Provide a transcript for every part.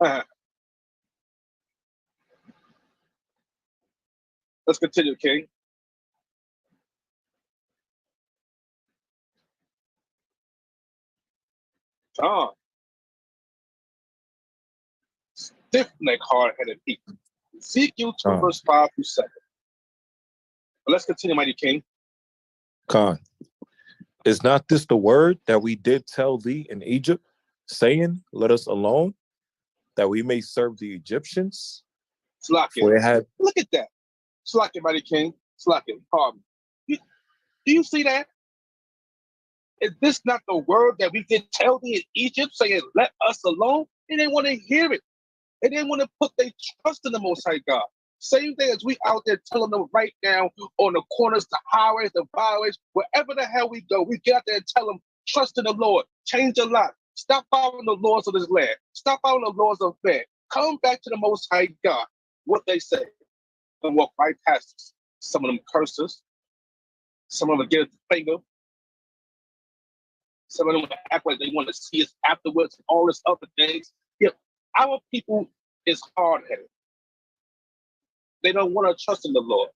Let's continue, King. John, stiff-necked, hard-headed people. Ezekiel 2, Khan. verse 5 through 7. But let's continue, mighty King. Khan. Is not this the word that we did tell thee in Egypt, saying, let us alone, that we may serve the Egyptians? For it had... Look at that. Slacken, mighty King. Slacken. Pardon. Do you see that? Is this not the word that we did tell thee in Egypt, saying, let us alone? They didn't want to hear it. They didn't want to put their trust in the Most High God. Same thing as we out there telling them right now on the corners, the highways, the byways, wherever the hell we go, we get out there and tell them, trust in the Lord, change your life. Stop following the laws of this land. Stop following the laws of man. Come back to the Most High God. What they say. And walk right past us. Some of them curse us. Some of them get the finger. Some of them act like they want to see us afterwards and all this other things. Yeah, our people is hard-headed. They don't want to trust in the Lord.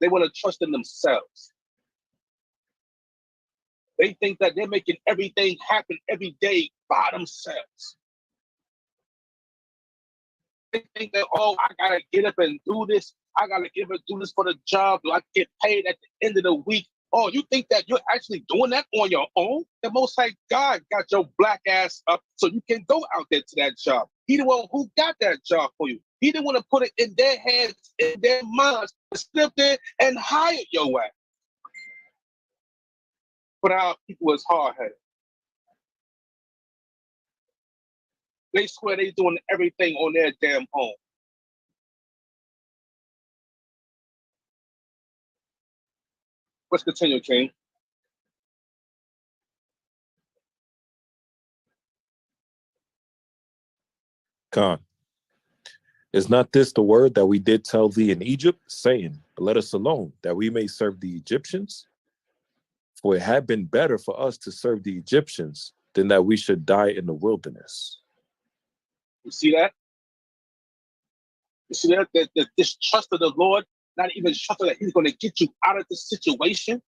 They want to trust in themselves. They think that they're making everything happen every day by themselves. They think that, oh, I got to get up and do this. I got to get up and do this for the job. Do I get paid at the end of the week? Oh, you think that you're actually doing that on your own? The Most High God got your black ass up so you can go out there to that job. He the one who got that job for you. He didn't want to put it in their heads, in their minds, to slip in and hire your ass. But our people is hard-headed. They swear they doing everything on their damn own. Let's continue, King. Khan. Is not this the word that we did tell thee in Egypt, saying, let us alone, that we may serve the Egyptians? For it had been better for us to serve the Egyptians than that we should die in the wilderness. You see that? You see that? That distrust of the Lord, not even trusting that he's going to get you out of the situation.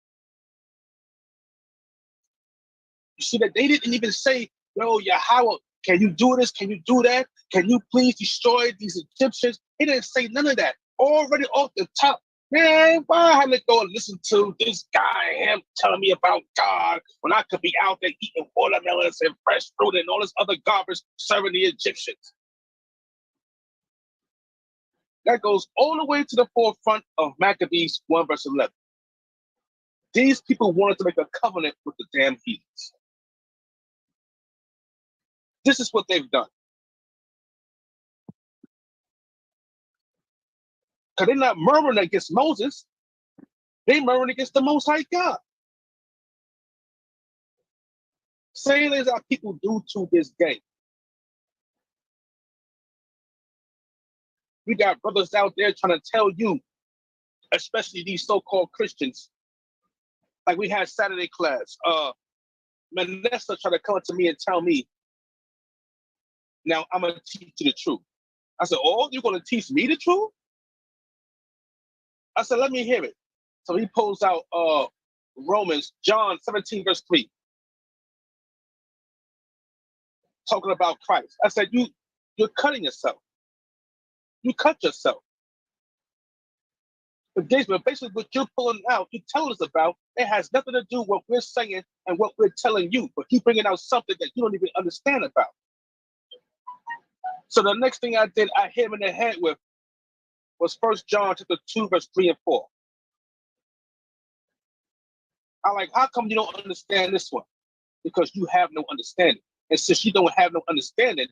You see that? They didn't even say, yo, Yahweh, can you do this? Can you do that? Can you please destroy these Egyptians? He didn't say none of that. Already off the top. Man, why I had to go and listen to this guy, him telling me about God when I could be out there eating watermelons and fresh fruit and all this other garbage serving the Egyptians? That goes all the way to the forefront of Maccabees 1 verse 11. These people wanted to make a covenant with the damn heathens. This is what they've done. Because they're not murmuring against Moses. They're murmuring against the Most High God. Same as our people do to this day. We got brothers out there trying to tell you, especially these so-called Christians, like we had Saturday class. Manessa tried to come up to me and tell me, now I'm going to teach you the truth. I said, oh, you're going to teach me the truth? I said, let me hear it. So he pulls out John 17 verse 3. Talking about Christ. I said, you're cutting yourself. You cut yourself. But basically what you're pulling out, you're telling us about, it has nothing to do with what we're saying and what we're telling you, but you're bringing out something that you don't even understand about. So the next thing I did, I hit him in the head with was 1 John chapter 2, verse 3 and 4. I'm like, how come you don't understand this one? Because you have no understanding. And since you don't have no understanding,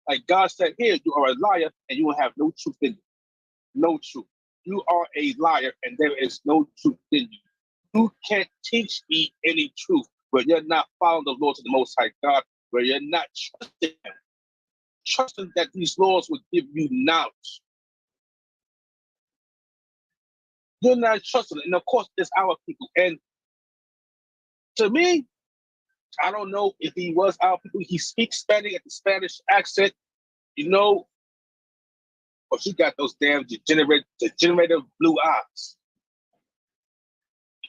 like God said here, you are a liar and you will have no truth in you. No truth. You are a liar and there is no truth in you. You can't teach me any truth where you're not following the laws of the Most High God, where you're not trusting him. Trusting that these laws would give you knowledge. You're not trusting it. And of course, it's our people. And to me, I don't know if he was our people. He speaks Spanish at the Spanish accent, you know, but you got those damn degenerative blue eyes.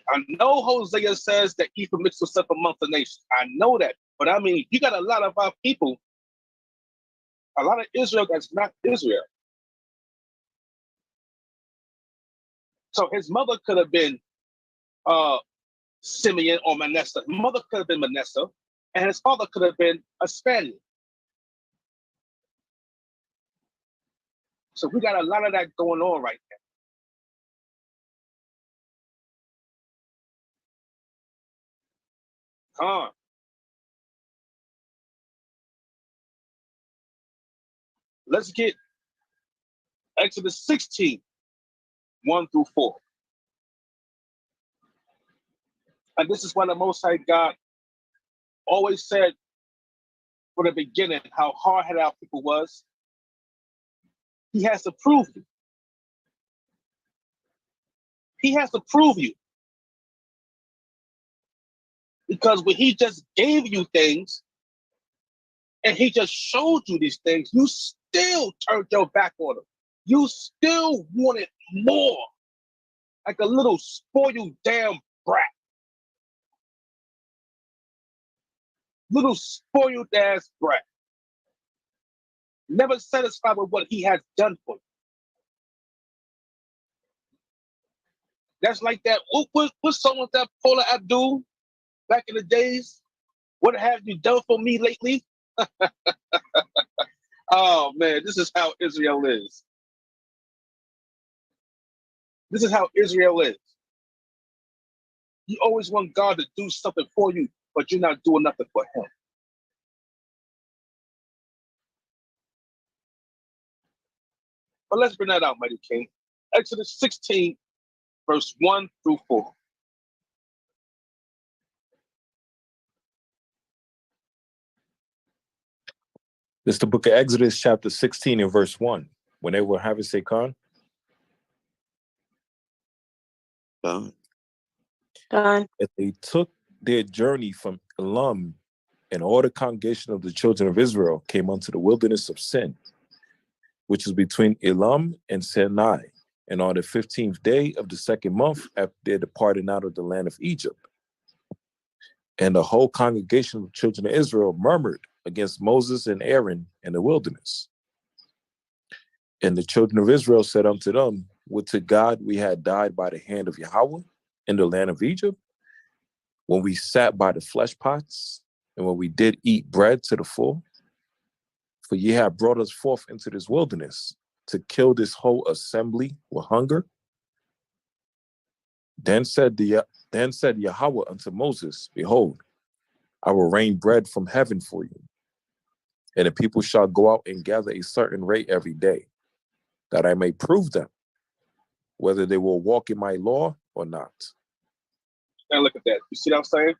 I know Hosea says that Ephraim mixed himself amongst the nations. I know that. But I mean, you got a lot of our people, a lot of Israel that's not Israel. So his mother could have been Simeon or Manasseh. His mother could have been Manasseh, and his father could have been a Spaniard. So we got a lot of that going on right now. Let's get Exodus 16, 1 through 4. And this is what the Most High God always said from the beginning, how hard-headed our people was. He has to prove you. He has to prove you. Because when he just gave you things, and he just showed you these things, you still turned your back on him. You still wanted more. Like a little spoiled damn brat. Little spoiled ass brat. Never satisfied with what he has done for you. That's like that. What song was that, Paula Abdul, back in the days? What have you done for me lately? Oh man, this is how Israel is. This is how Israel is. You always want God to do something for you, but you're not doing nothing for him. But let's bring that out, Mighty King. Exodus 16, verse 1 through 4. This is the book of Exodus, chapter 16 and verse 1. When they were having Khan. Gone. And they took their journey from Elam, and all the congregation of the children of Israel came unto the wilderness of Sin, which is between Elam and Sinai, and on the 15th day of the second month after their departing out of the land of Egypt. And the whole congregation of the children of Israel murmured against Moses and Aaron in the wilderness. And the children of Israel said unto them, would to God we had died by the hand of Yahweh in the land of Egypt, when we sat by the flesh pots, and when we did eat bread to the full. For ye have brought us forth into this wilderness to kill this whole assembly with hunger. Then said Yahweh unto Moses, behold, I will rain bread from heaven for you, and the people shall go out and gather a certain rate every day, that I may prove them, whether they will walk in my law or not. Now look at that. You see what I'm saying?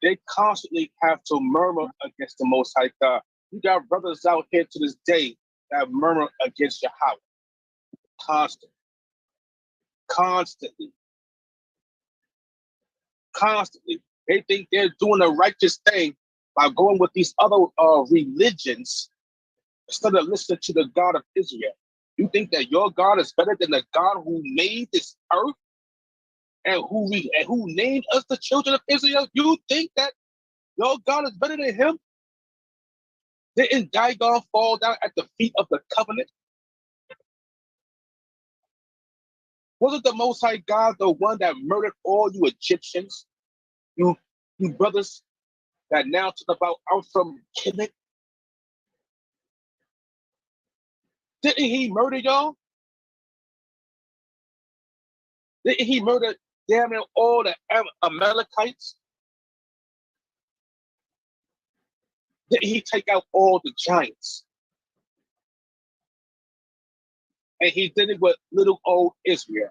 They constantly have to murmur against the Most High God. You got brothers out here to this day that murmur against Yahweh. Constantly. They think they're doing a righteous thing by going with these other religions instead of listening to the God of Israel. You think that your God is better than the God who made this earth and who named us the children of Israel? You think that your God is better than him? Didn't Dagon fall down at the feet of the covenant? Wasn't the Most High God the one that murdered all you Egyptians? You brothers that now talk about I'm from Kemet? Didn't he murder y'all? Didn't he murder damn near all the Amalekites? Didn't he take out all the giants? And he did it with little old Israel.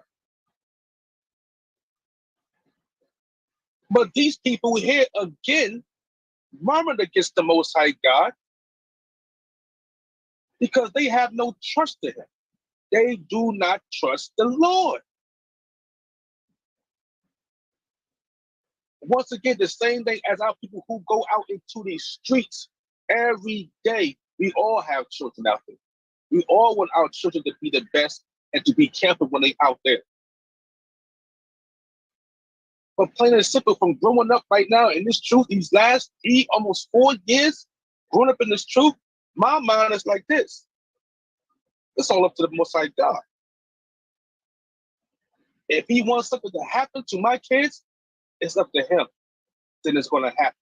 But these people here again murmured against the Most High God because they have no trust in him. They do not trust the Lord. Once again, the same thing as our people who go out into these streets every day. We all have children out there. We all want our children to be the best and to be careful when they're out there. But plain and simple, from growing up right now in this truth, these last almost 4 years, growing up in this truth, my mind is like this. It's all up to the Most High God. If he wants something to happen to my kids, it's up to him. Then it's going to happen.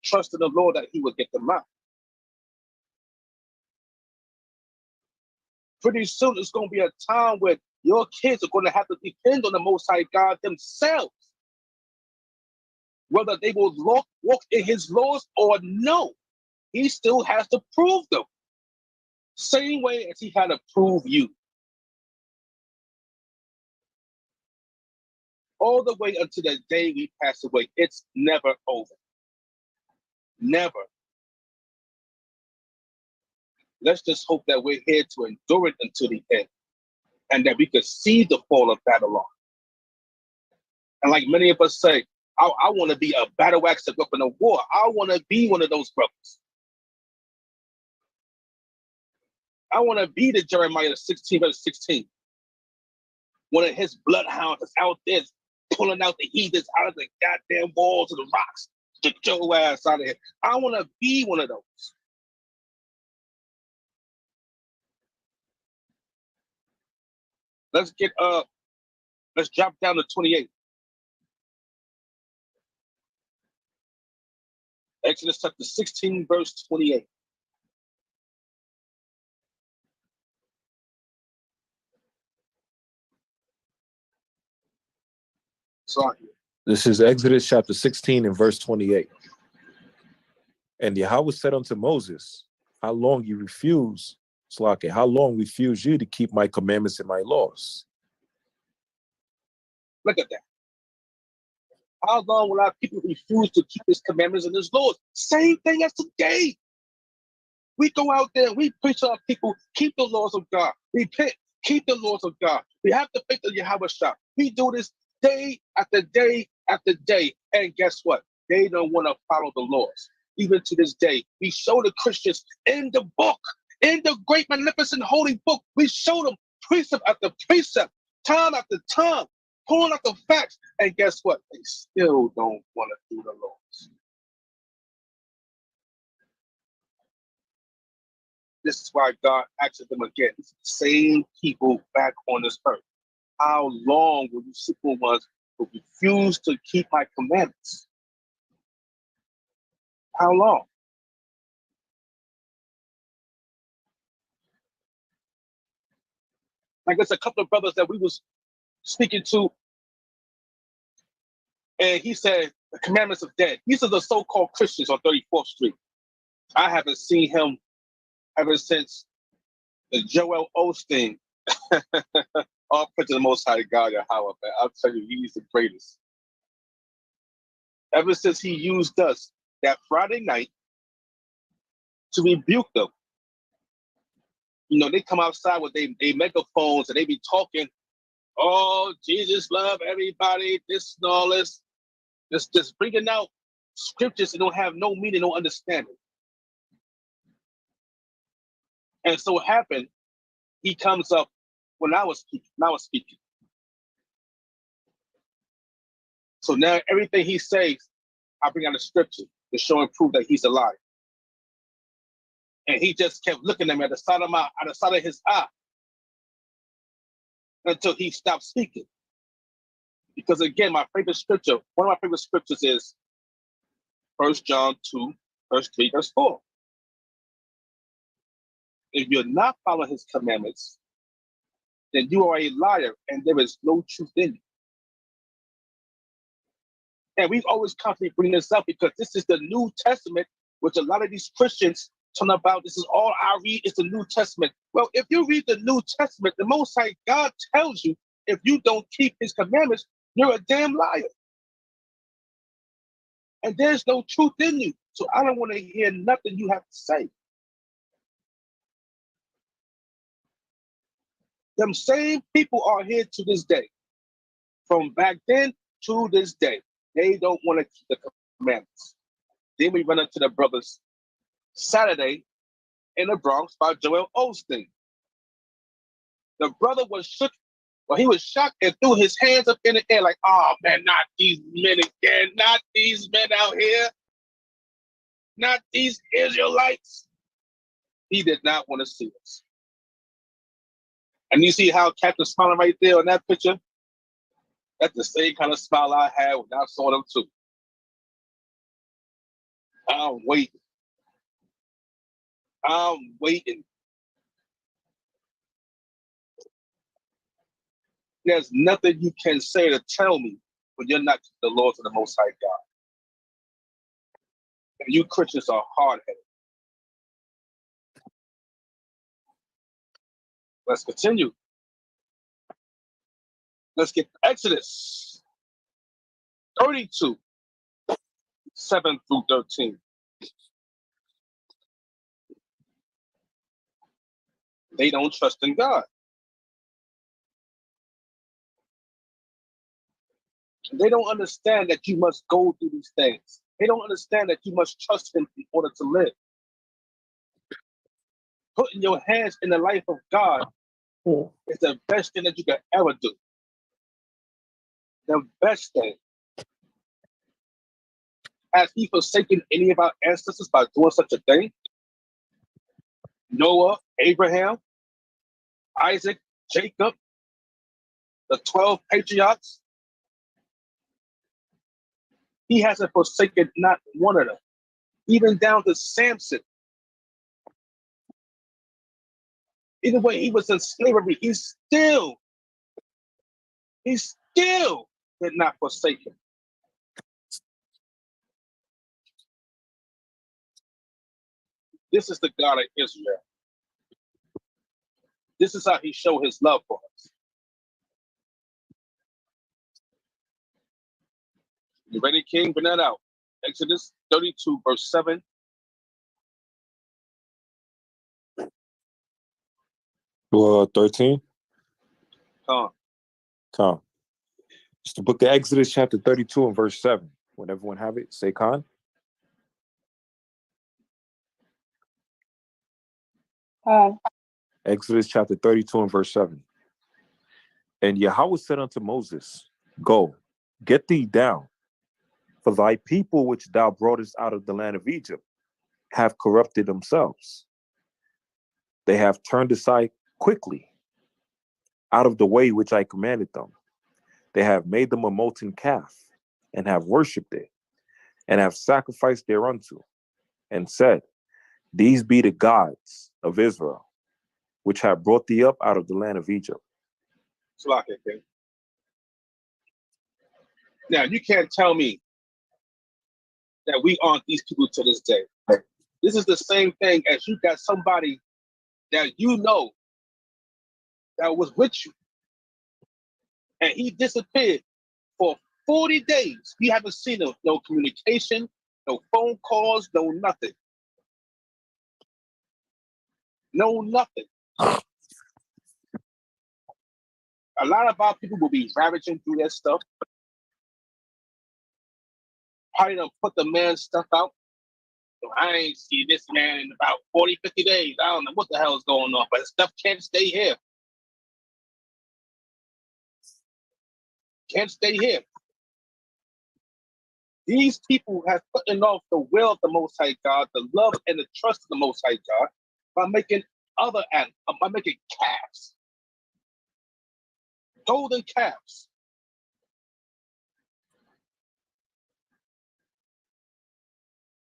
Trust in the Lord that he will get them out. Pretty soon, it's going to be a time where your kids are going to have to depend on the Most High God themselves. Whether they will walk in his laws or no, he still has to prove them. Same way as he had to prove you. All the way until the day we pass away. It's never over. Never. Let's just hope that we're here to endure it until the end and that we could see the fall of Babylon. And like many of us say, I want to be a battle axe of weapon of war. I want to be one of those brothers. I want to be the Jeremiah 16 verse 16. One of his bloodhounds that's out there pulling out the heathens out of the goddamn walls of the rocks. Get your ass out of here. I want to be one of those. Let's drop down to 28. Exodus chapter 16, verse 28. Sorry. This is Exodus chapter 16 and verse 28. And Yahweh said unto Moses, how long you refuse, Slake, how long refuse you to keep my commandments and my laws? Look at that. How long will our people refuse to keep his commandments and his laws? Same thing as today. We go out there and we preach to our people, keep the laws of God. Repent, keep the laws of God. We have to faith in Yahweh Shah. We do this day after day after day. And guess what? They don't want to follow the laws. Even to this day, we show the Christians in the book, in the great, magnificent, holy book, we show them precept after precept, time after time, pulling out the facts. And guess what? They still don't want to do the laws. This is why God asks them again, it's the same people back on this earth. How long will you simple ones who refuse to keep my commandments? How long? Like there's a couple of brothers that we was speaking to, and he said the commandments of dead. These are the so-called Christians on 34th Street. I haven't seen him ever since the Joel Osteen. All praise to the Most High God, Yahweh, man. I'll tell you, he's the greatest. Ever since he used us that Friday night to rebuke them. You know, they come outside with they megaphones and they be talking, oh, Jesus love everybody, this and all this. Just bringing out scriptures that don't have no meaning, no understanding. And so it happened, he comes up when I was speaking. So now everything he says, I bring out a scripture to show and prove that he's a liar. And he just kept looking at me at the side of his eye until he stopped speaking. Because again, one of my favorite scriptures is 1 John 2, verse 3, verse 4. If you're not following his commandments, then you are a liar and there is no truth in you. And we've always constantly bring this up because this is the New Testament, which a lot of these Christians talk about. This is all I read is the New Testament. Well, if you read the New Testament, the Most High God tells you if you don't keep his commandments, you're a damn liar. And there's no truth in you. So I don't want to hear nothing you have to say. Them same people are here to this day. From back then To this day, they don't want to keep the commandments. Then we run into the brothers Saturday in the Bronx by Joel Osteen. The brother was shook. Well, he was shocked and threw his hands up in the air like, oh man, not these men again, not these men out here, not these Israelites. He did not want to see us. And you see how Captain's smiling right there on that picture? That's the same kind of smile I had when I saw them too. I'm waiting. I'm waiting. There's nothing you can say to tell me when you're not the laws of the Most High God. And you Christians are hard-headed. Let's continue. Let's get to Exodus 32, 7 through 13. They don't trust in God. They don't understand that you must go through these things. They don't understand that you must trust Him in order to live. Putting your hands in the life of God is the best thing that you can ever do. The best thing. Has He forsaken any of our ancestors by doing such a thing? Noah, Abraham, Isaac, Jacob, the 12 patriarchs. He hasn't forsaken not one of them. Even down to Samson. Even when he was in slavery, he still did not forsake him. This is the God of Israel. This is how He showed His love for us. You ready, King? Bring that out. Exodus 32, verse 7. Well, 13. Come. It's the book of Exodus, chapter 32 and verse 7. When everyone have it, say Khan. Exodus chapter 32 and verse 7. And Yahweh said unto Moses, Go, get thee down, for thy people which thou broughtest out of the land of Egypt have corrupted themselves. They have turned aside quickly out of the way which I commanded them. They have made them a molten calf, and have worshipped it, and have sacrificed thereunto, and said, These be the gods of Israel, which have brought thee up out of the land of Egypt. Okay. Now, you can't tell me that we aren't these people to this day. This is the same thing as you got somebody that you know that was with you, and he disappeared for 40 days. You haven't seen him. No communication, no phone calls, no nothing. No nothing. A lot of our people will be ravaging through their stuff. Probably don't put the man's stuff out. So I ain't see this man in about 40, 50 days. I don't know what the hell is going on, but stuff can't stay here. Can't stay here. These people have putting off the will of the Most High God, the love and the trust of the Most High God, by making calves, golden calves.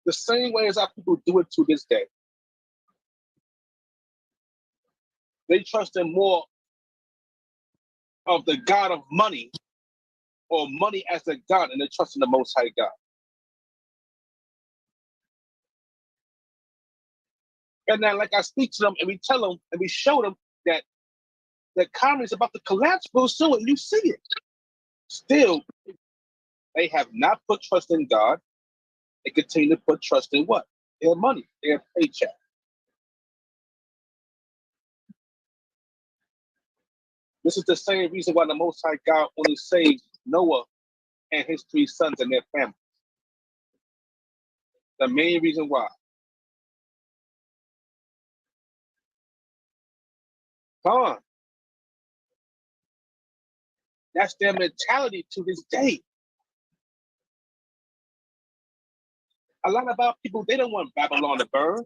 The same way as our people do it to this day. They trust in more of the God of money, or money as a God, and they trust in the Most High God. And then, like I speak to them, and we tell them, and we show them that the economy is about to collapse real soon, and you see it. Still, they have not put trust in God. They continue to put trust in what? Their money, their paycheck. This is the same reason why the Most High God only saved Noah and his 3 sons and their family. The main reason why. Come on. That's their mentality to this day. A lot of our people, they don't want Babylon to burn.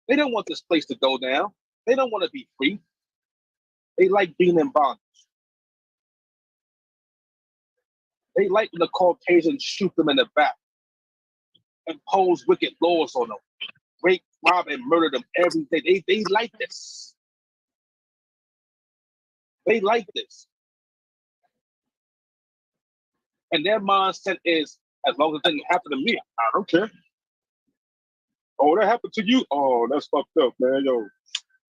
They don't want this place to go down. They don't want to be free. They like being in bondage. They like when the Caucasians shoot them in the back, impose wicked laws on them, rape, rob, and murder them every day. They like this. They like this. And their mindset is, as long as it didn't happen to me, I don't care. Oh, that happened to you? Oh, that's fucked up, man. Yo,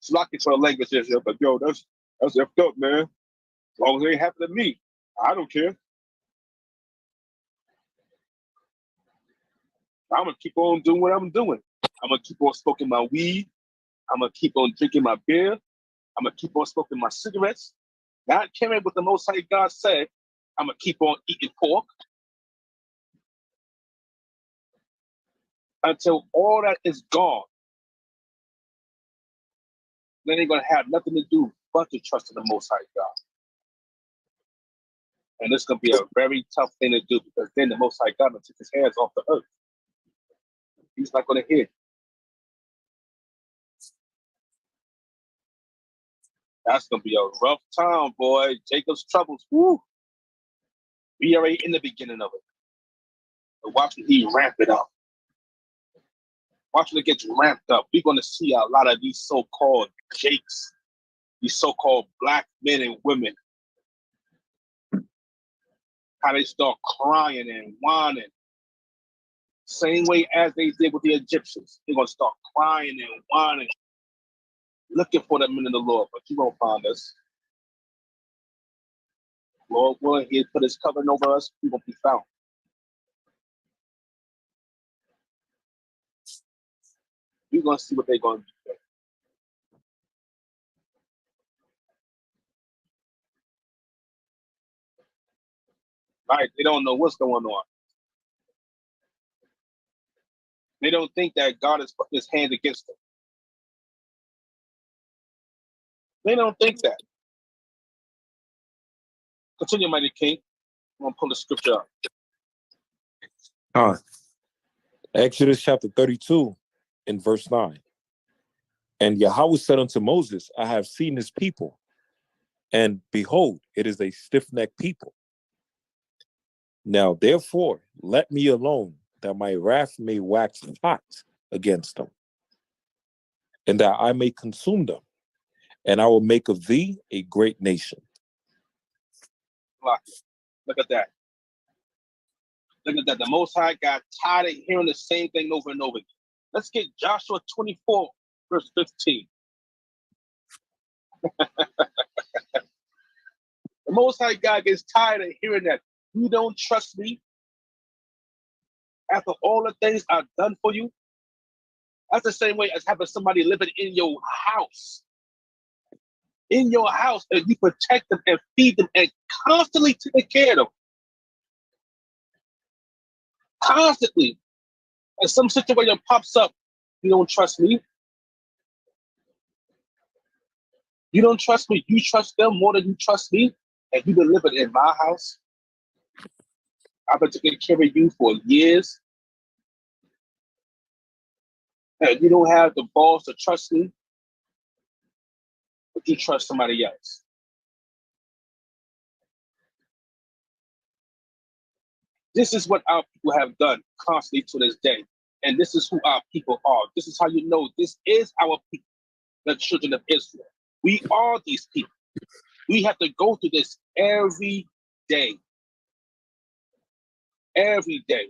slocking for the language is, but yo, that's effed up, man. As long as it ain't happened to me, I don't care. I'm gonna keep on doing what I'm doing. I'm gonna keep on smoking my weed. I'm gonna keep on drinking my beer. I'm gonna keep on smoking my cigarettes. Not caring what the Most High God said. I'm gonna keep on eating pork until all that is gone. Then they're gonna have nothing to do but to trust in the Most High God. And it's gonna be a very tough thing to do because then the Most High God will take his hands off the earth. He's not gonna hear. That's gonna be a rough time, boy. Jacob's troubles. Woo. We already in the beginning of it. But watching he ramp it up. Watching it get ramped up. We're gonna see a lot of these so-called Jakes, these so-called black men and women, how they start crying and whining. Same way as they did with the Egyptians. They're gonna start crying and whining, looking for the men of the Lord, but you won't find us. Lord will he put his covering over us, we won't be found. We're gonna see what they're gonna do. Right? They don't know what's going on. They don't think that God has put his hand against them. They don't think that. Continue, mighty king. I'm gonna pull the scripture up. Exodus chapter 32 in verse 9. And Yahweh said unto Moses, I have seen this people, and behold, it is a stiff-necked people. Now therefore, let me alone, that my wrath may wax hot against them, and that I may consume them, and I will make of thee a great nation. Look at that. Look at that. The Most High got tired of hearing the same thing over and over again. Let's get Joshua 24, verse 15. The Most High God gets tired of hearing that. You don't trust me after all the things I've done for you. That's the same way as having somebody living in your house. In your house, and you protect them and feed them and constantly take care of them. Constantly. And some situation pops up, you don't trust me. You don't trust me. You trust them more than you trust me. And you've been living in my house. I've been taking care of you for years. And you don't have the balls to trust me, but you trust somebody else. This is what our people have done constantly to this day. And this is who our people are. This is how you know this is our people, the children of Israel. We are these people. We have to go through this every day. Every day.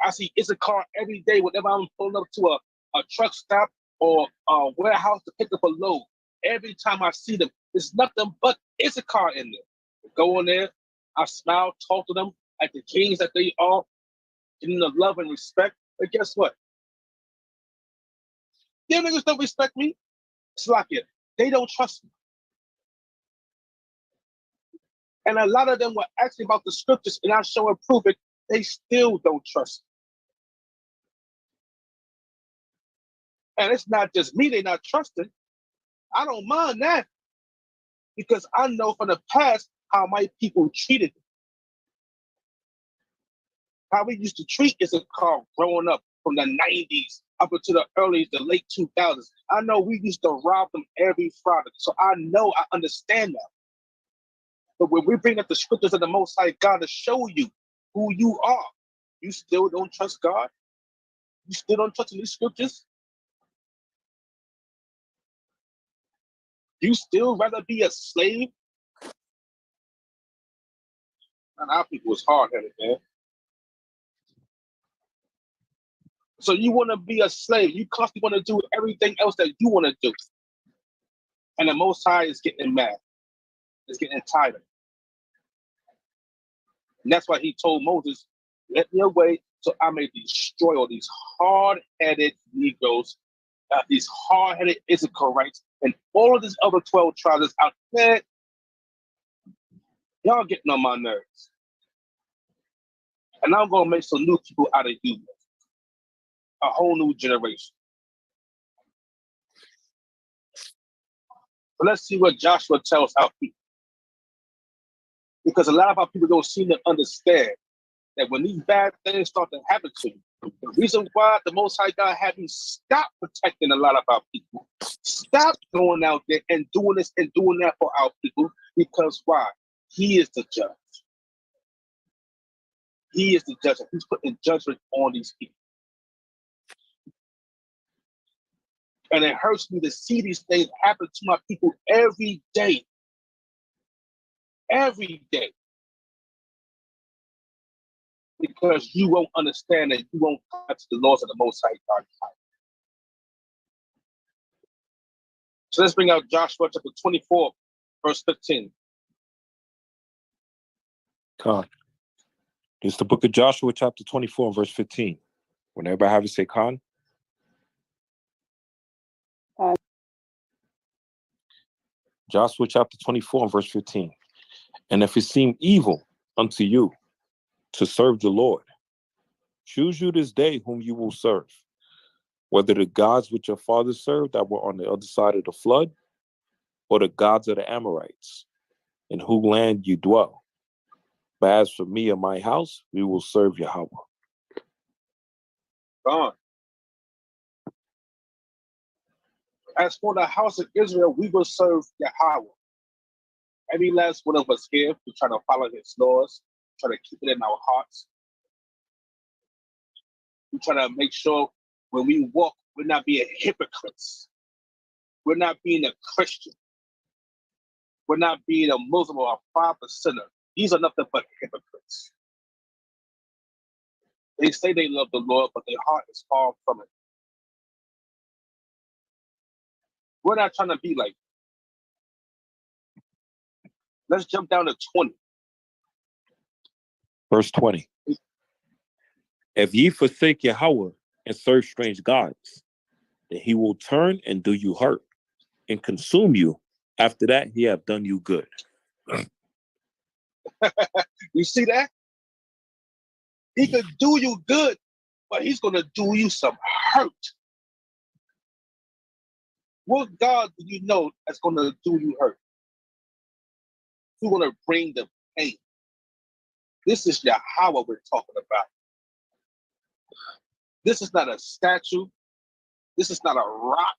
I see Issachar every day whenever I'm pulling up to a truck stop or a warehouse to pick up a load. Every time I see them, there's nothing but Issachar in there. I go in there, I smile, talk to them like the kings that they are, giving them love and respect. But guess what? Them niggas don't respect me. It's like it. They don't trust me. And a lot of them were asking about the scriptures, and I show and prove it. They still don't trust. And it's not just me, they're not trusting. I don't mind that because I know from the past how my people treated it. How we used to treat is a car growing up from the 90s up into the late 2000s. I know we used to rob them every Friday. So I know, I understand that. But when we bring up the scriptures of the Most High God to show you who you are, you still don't trust God? You still don't trust in these scriptures? You still rather be a slave? And our people was hard-headed, man. So you want to be a slave. You constantly want to do everything else that you want to do. And the Most High is getting mad. It's getting tired. And that's why he told Moses, let me away so I may destroy all these hard-headed Negroes, these hard-headed Israelites, and all of these other 12 tribes out there. Y'all getting on my nerves. And I'm going to make some new people out of you. A whole new generation. But let's see what Joshua tells our people. Because a lot of our people don't seem to understand that when these bad things start to happen to you, the reason why the Most High God had me stop protecting a lot of our people, stop going out there and doing this and doing that for our people, because why? He is the judge. He is the judge. He's putting judgment on these people. And it hurts me to see these things happen to my people every day. Every day. Because you won't understand and you won't touch the laws of the Most High God. So let's bring out Joshua chapter 24, verse 15. Con. It's the book of Joshua, chapter 24, verse 15. When everybody have it, say Con. Joshua chapter 24, verse 15. And if it seem evil unto you to serve the Lord, choose you this day whom you will serve, whether the gods which your fathers served that were on the other side of the flood, or the gods of the Amorites, in whose land you dwell. But as for me and my house, we will serve Yahweh. God. As for the house of Israel, we will serve Yahweh. Every last one of us here, we try to follow his laws, try to keep it in our hearts. We try to make sure when we walk, we're not being hypocrites. We're not being a Christian. We're not being a Muslim or a 5%. These are nothing but hypocrites. They say they love the Lord, but their heart is far from it. We're not trying to be like that. Let's jump down to 20. Verse 20. If ye forsake Yahweh and serve strange gods, then he will turn and do you hurt and consume you. After that, he have done you good. You see that? He could do you good, but he's going to do you some hurt. What God do you know that's going to do you hurt? Who's going to bring the pain? This is Yahweh we're talking about. This is not a statue. This is not a rock.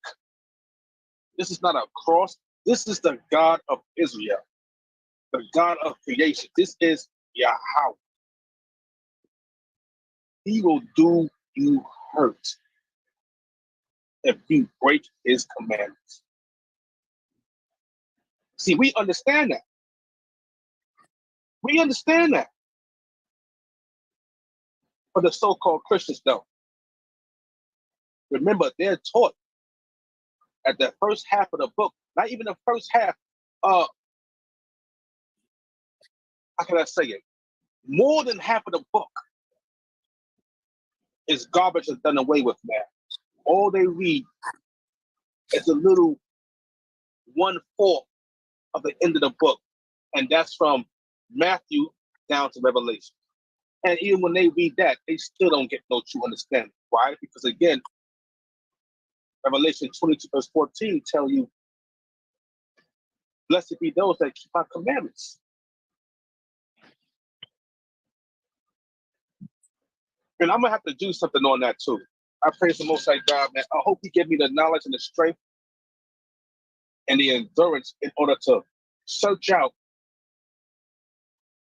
This is not a cross. This is the God of Israel, the God of creation. This is Yahweh. He will do you hurt if you break his commandments. See, we understand that. We understand that. But the so-called Christians don't. Remember, they're taught at the first half of the book, not even the first half, how can I say it? More than half of the book is garbage and done away with now. All they read is a little 1/4 of the end of the book. And that's from Matthew down to Revelation. And even when they read that, they still don't get no true understanding. Why? Because again, Revelation 22 verse 14 tell you, blessed be those that keep my commandments. And I'm going to have to do something on that too. I pray for Most High God, man. I hope he give me the knowledge and the strength and the endurance in order to search out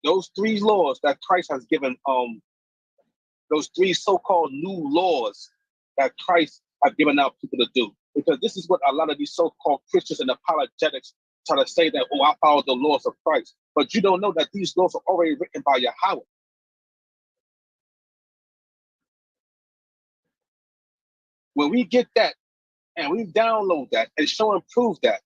those 3 laws that Christ has given, those 3 so-called new laws that Christ has given out people to do. Because this is what a lot of these so-called Christians and apologetics try to say that, oh, I follow the laws of Christ. But you don't know that these laws are already written by Yahweh. When we get that and we download that and show and prove that,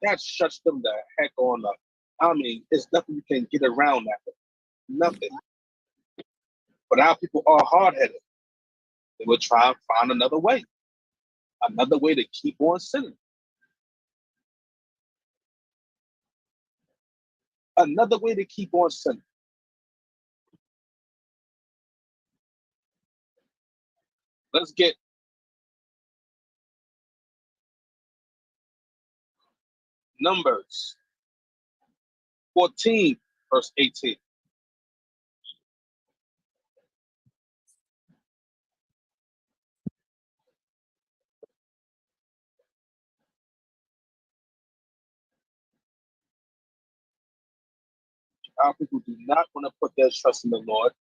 that shuts them the heck on up. I mean, there's nothing you can get around that. Nothing. But our people are hard-headed. They will try and find another way to keep on sinning. Another way to keep on sinning. Let's get Numbers 14, verse 18. Our people do not want to put their trust in the Lord.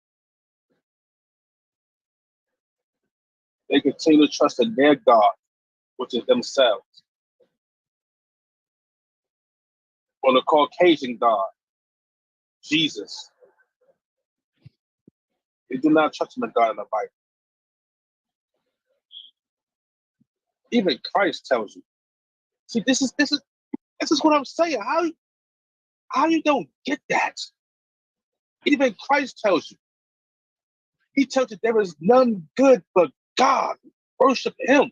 They continue to trust in their God, which is themselves. Or the Caucasian God, Jesus. They do not trust in the God in the Bible. Even Christ tells you. See, this is what I'm saying. How you don't get that? Even Christ tells you. He tells you there is none good but God. Worship him.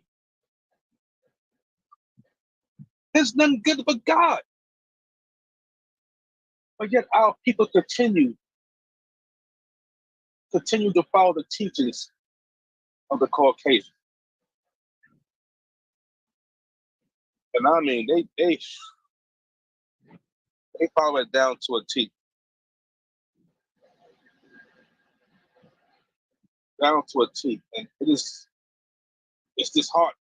There's none good but God. But yet our people continue to follow the teachings of the Caucasian. And I mean, they follow it down to a T. Down to a T. And it's disheartening.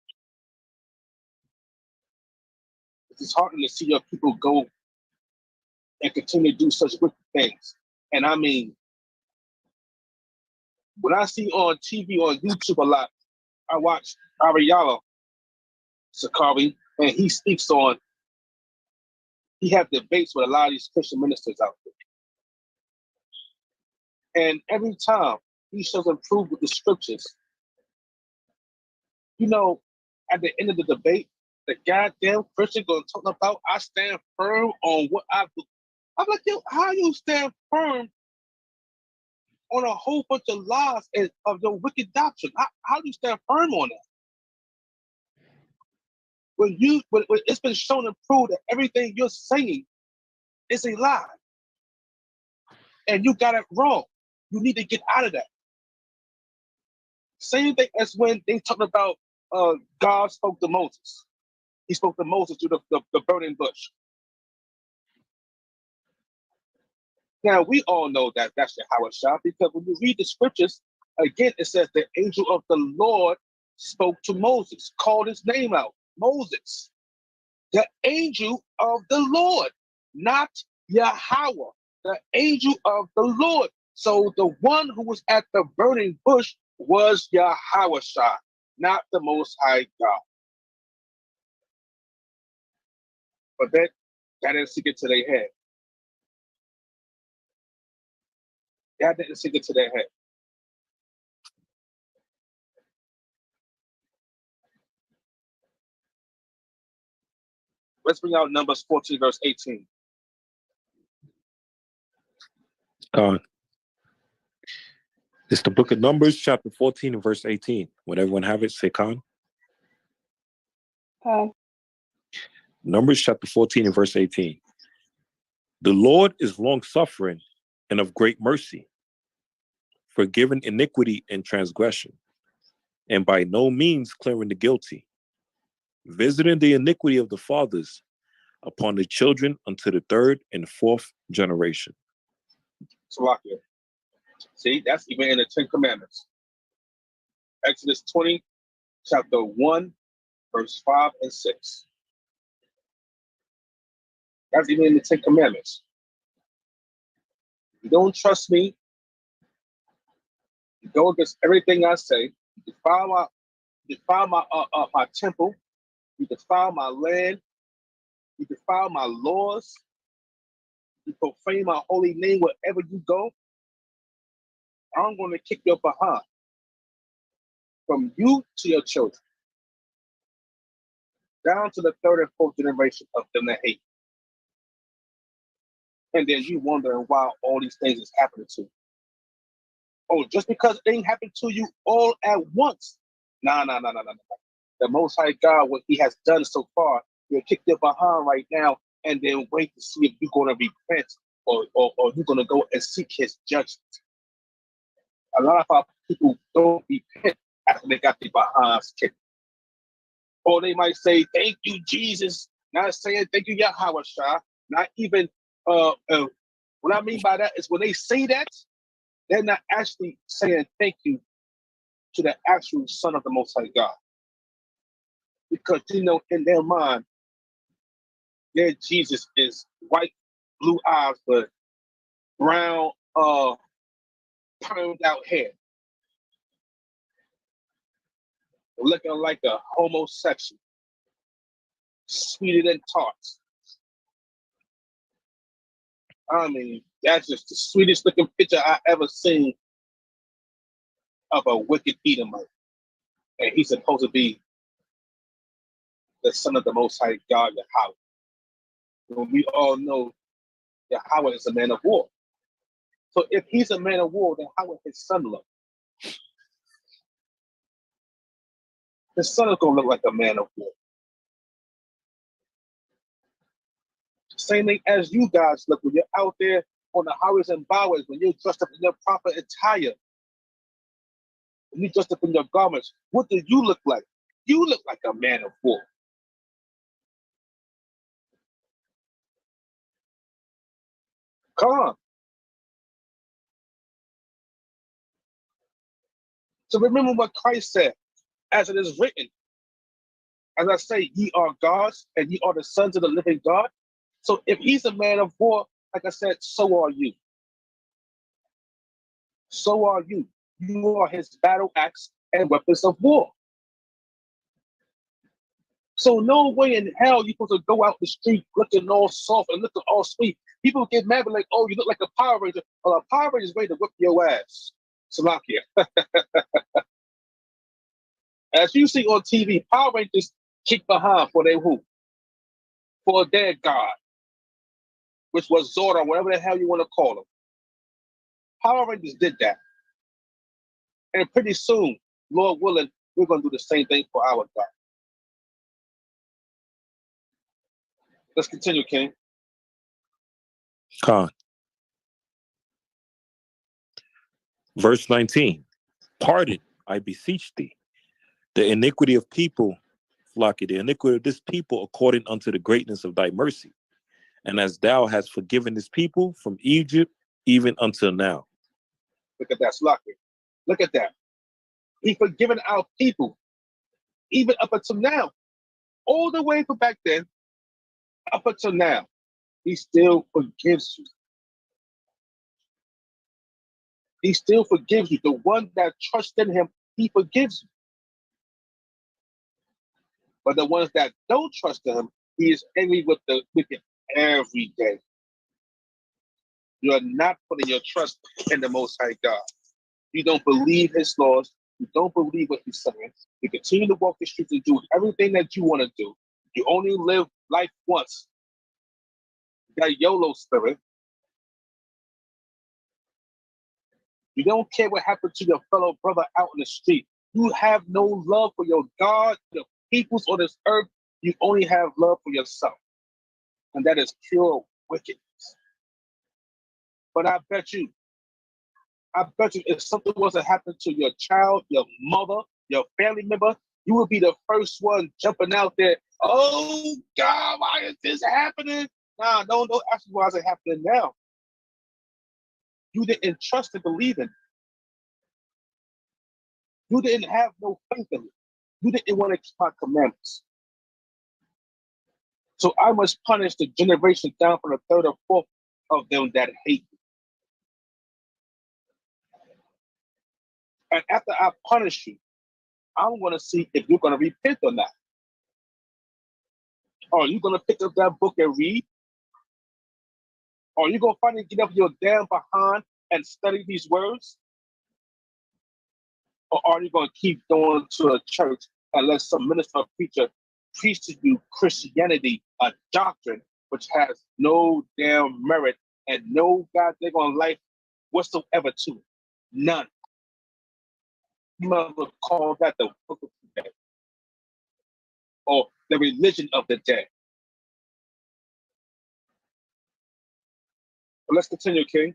It's disheartening to see your people go and continue to do such wicked things. And I mean, when I see on TV, on YouTube a lot, I watch Ariella Sakari, and he speaks on, he has debates with a lot of these Christian ministers out there. And every time he shows and proves with the scriptures, you know, at the end of the debate, the goddamn Christian gonna talk about, I stand firm on what I do. I'm like, yo, how you stand firm on a whole bunch of lies of your wicked doctrine? How do you stand firm on that? When it's been shown and proved that everything you're saying is a lie, and you got it wrong, you need to get out of that. Same thing as when they talk about God spoke to Moses. He spoke to Moses through the burning bush. Now, we all know that that's Yahawashi, because when you read the scriptures, again, it says the angel of the Lord spoke to Moses, called his name out, Moses. The angel of the Lord, not Yahweh, the angel of the Lord. So the one who was at the burning bush was Yahawashi, not the Most High God. But that didn't sink it to their head. That didn't sink it to their head. Let's bring out Numbers 14, verse 18. It's the book of Numbers, chapter 14 and verse 18. Would everyone have it? Say Khan. Numbers chapter 14 and verse 18. The Lord is long-suffering and of great mercy, forgiving iniquity and transgression, and by no means clearing the guilty, visiting the iniquity of the fathers upon the children unto the third and fourth generation. Salakia. See, that's even in the Ten Commandments. Exodus 20, chapter 1, verse 5 and 6. That's even in the Ten Commandments. You don't trust me, you go against everything I say, you defile my temple, you defile my land, you defile my laws, you profane my holy name wherever you go, I'm going to kick your behind from you to your children, down to the third and fourth generation of them that hate. And then you wondering why all these things is happening to you. Oh, just because it ain't happened to you all at once. Nah. The Most High God, what he has done so far, he'll kick you behind right now and then wait to see if you're going to repent or you're going to go and seek his judgment. A lot of our people don't repent after they got their behinds kicked. Or they might say, thank you, Jesus. Not saying thank you, Yahawashi. Not even, what I mean by that is when they say that, they're not actually saying thank you to the actual Son of the Most High God. Because, in their mind, their Jesus is white, blue eyes, but brown, permed out hair. Looking like a homosexual. Sweeter than tarts. I mean, that's just the sweetest looking picture I ever seen of a wicked Edomite. And he's supposed to be the Son of the Most High God, Yahweh. When we all know Yahweh is a man of war. So if he's a man of war, then how would his son look? His son is going to look like a man of war. Same thing as you guys look when you're out there on the highways and byways, when you're dressed up in your proper attire, when you're dressed up in your garments, what do you look like? You look like a man of war. Come on. So remember what Christ said, as it is written. As I say, ye are gods, and ye are the sons of the living God. So if he's a man of war, like I said, so are you. So are you. You are his battle axe and weapons of war. So no way in hell you're supposed to go out the street looking all soft and looking all sweet. People get mad, like, oh, you look like a Power Ranger. Well, a Power Ranger is ready to whip your ass. Salakia. As you see on TV, Power Rangers kick behind for their who? For their God, which was Zordon, whatever the hell you want to call them. Power Rangers did that. And pretty soon, Lord willing, we're going to do the same thing for our God. Let's continue, King. Khan. Verse 19. Pardon, I beseech thee, the iniquity of people, Flocky, the iniquity of this people according unto the greatness of thy mercy, and as thou hast forgiven this people from Egypt even until now. Look at that, Flocky. Look at that. He forgiven our people, even up until now. All the way from back then, up until now, he still forgives you. He still forgives you. The one that trusts in him, he forgives you. But the ones that don't trust in him, he is angry with the wicked every day. You are not putting your trust in the Most High God. You don't believe his laws. You don't believe what he's saying. You continue to walk the streets and do everything that you want to do. You only live life once. That YOLO spirit. You don't care what happened to your fellow brother out in the street. You have no love for your God, the peoples on this earth. You only have love for yourself. And that is pure wickedness. But I bet you if something was to happen to your child, your mother, your family member, you would be the first one jumping out there. Oh God, why is this happening? Nah, no, actually, why is it happening now? You didn't trust and believe in it. You didn't have no faith in it. You didn't want to keep my commandments. So I must punish the generation down from the third or fourth of them that hate me. And after I punish you, I'm going to see if you're going to repent or not. Are you going to pick up that book and read? Or are you going to finally get up your damn behind and study these words? Or are you going to keep going to a church and let some minister or preacher preach to you Christianity, a doctrine which has no damn merit and no goddamn life whatsoever to it? None. You might as well call that the book of the dead or the religion of the dead. But let's continue, King.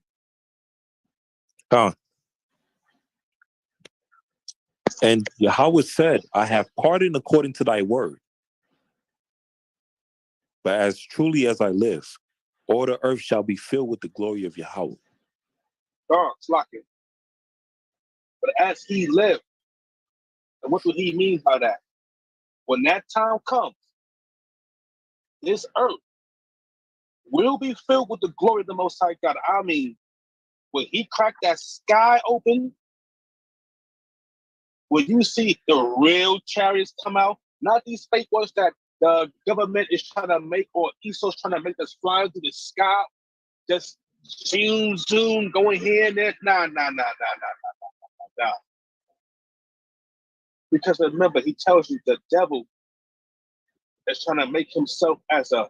And Yahweh said, I have pardoned according to thy word. But as truly as I live, all the earth shall be filled with the glory of Yahweh. It's locking. But as he lived, and what do he mean by that? When that time comes, this earth will be filled with the glory of the Most High God. I mean, when he cracked that sky open, when you see the real chariots come out, not these fake ones that the government is trying to make or Esau's trying to make us fly through the sky, just zoom, going here and there. Nah. Because remember, he tells you the devil is trying to make himself as a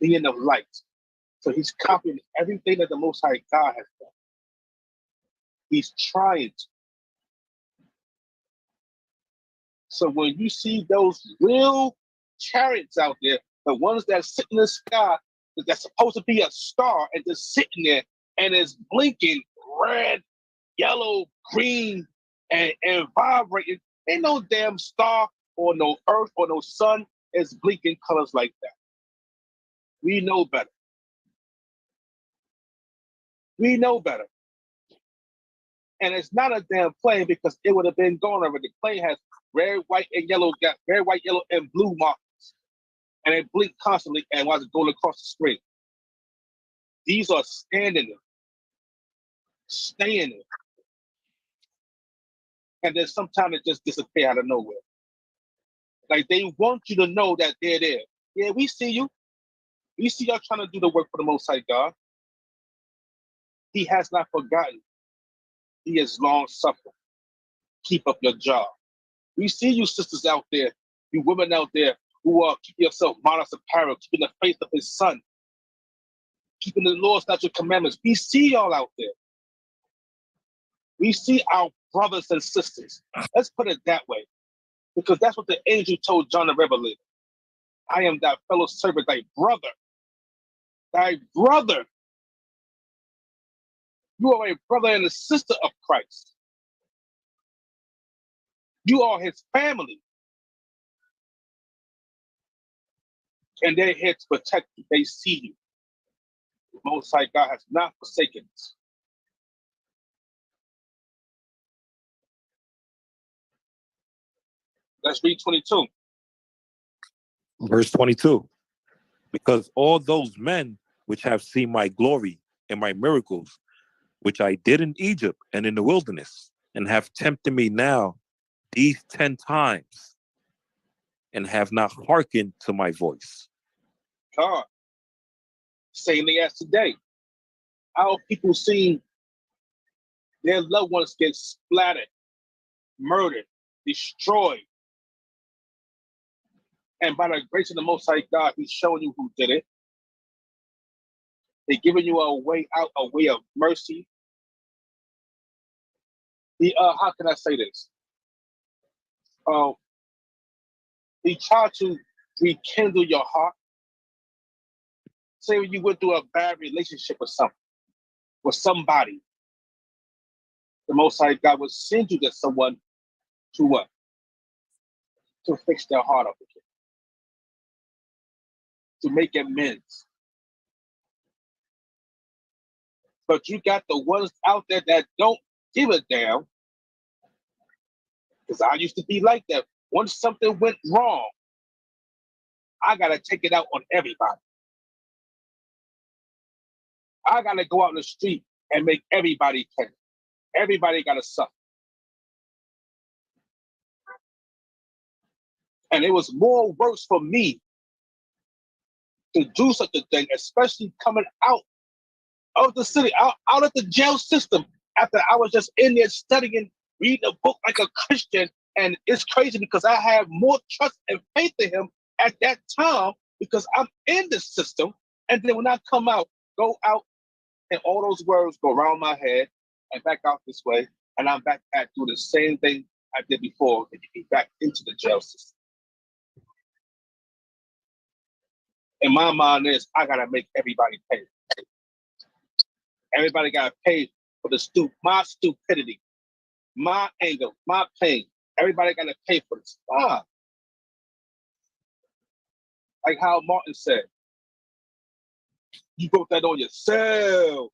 being of light. So he's copying everything that the Most High God has done. He's trying to. So when you see those real chariots out there, the ones that sit in the sky, that's supposed to be a star and just sitting there and it's blinking red, yellow, green, and vibrating, ain't no damn star or no earth or no sun is blinking colors like that. We know better. We know better. And it's not a damn plane because it would have been gone already. The plane has red, white, and yellow, got red, white, yellow, and blue markers. And they blink constantly and while it's going across the screen. These are standing there, staying there. And then sometimes it just disappear out of nowhere. Like they want you to know that they're there. Yeah, we see you. We see y'all trying to do the work for the Most High God. He has not forgotten. He is long suffering. Keep up your job. We see you sisters out there, you women out there who are keeping yourself modest apparel, keeping the faith of his son, keeping the law, statute, commandments. We see y'all out there. We see our brothers and sisters. Let's put it that way. Because that's what the angel told John the Revelator. I am thy fellow servant, thy brother. Thy brother. You are a brother and a sister of Christ. You are his family. And they're here to protect you. They see you. The Most High God has not forsaken us. Let's read 22. Verse 22. Because all those men which have seen my glory and my miracles, which I did in Egypt and in the wilderness, and have tempted me now these 10 times, and have not hearkened to my voice. God, same thing as today. Our people seeing their loved ones get splattered, murdered, destroyed. And by the grace of the Most High God, he's showing you who did it. They're giving you a way out, a way of mercy. How can I say this? He tried to rekindle your heart. Say when you went through a bad relationship or something, for somebody, the Most High God will send you to someone to what? To fix their heart up again, to make amends. But you got the ones out there that don't give a damn, because I used to be like that. Once something went wrong, I got to take it out on everybody. I got to go out in the street and make everybody pay. Everybody got to suffer. And it was more worse for me to do such a thing, especially coming out of the city, out of the jail system, after I was just in there studying, reading a book like a Christian. And it's crazy because I have more trust and faith in him at that time because I'm in the system. And then when I come out, go out, and all those words go around my head and back out this way, and I'm back at doing the same thing I did before and get back into the jail system. And my mind is, I gotta make everybody pay. Everybody gotta pay for my stupidity, my anger, my pain. Everybody gotta pay for this. Like how Martin said, you brought that on yourself.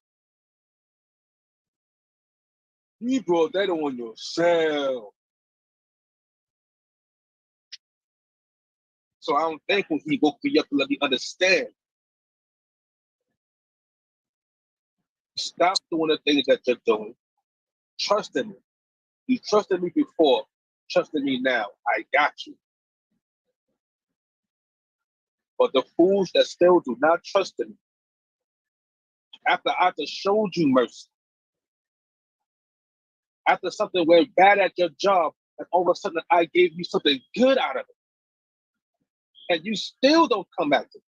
You brought that on yourself. So I'm thankful he woke me up to let me understand. Stop doing the things that you're doing. Trust in me. You trusted me before. Trust in me now. I got you. But the fools that still do not trust in me, after I just showed you mercy, after something went bad at your job, and all of a sudden I gave you something good out of it, and you still don't come back to me.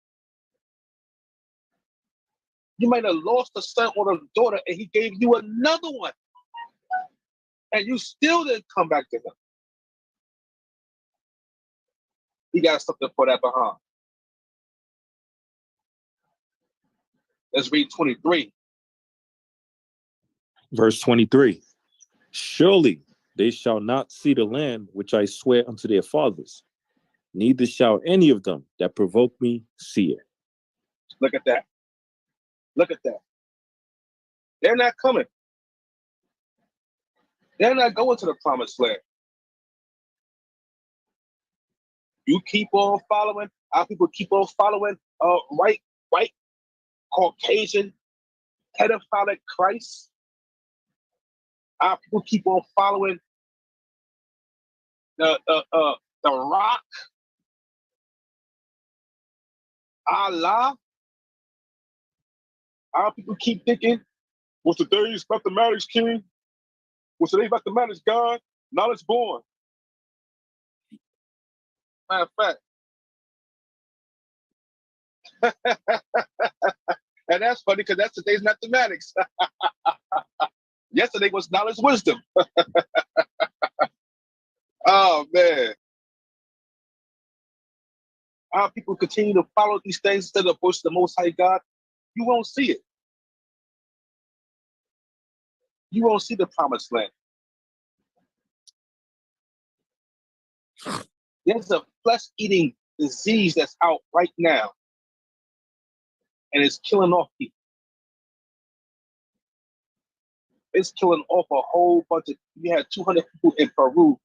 You might have lost a son or a daughter, and he gave you another one, and you still didn't come back to him. He got something for that behind. Let's read 23. Verse 23. Surely they shall not see the land which I swear unto their fathers, neither shall any of them that provoke me see it. Look at that. Look at that. They're not coming. They're not going to the promised land. You keep on following, our people keep on following white, Caucasian, pedophilic Christ. Our people keep on following the Rock, Allah. Our people keep thinking, what's today's mathematics, King? What's today's mathematics, God? Knowledge born. Matter of fact. And that's funny because that's today's mathematics. Yesterday was knowledge wisdom. Oh, man. Our people continue to follow these things instead of push the Most High God. You won't see it. You won't see the promised land. There's a flesh-eating disease that's out right now, and it's killing off people. It's killing off a whole bunch of. We had 200 people in Peru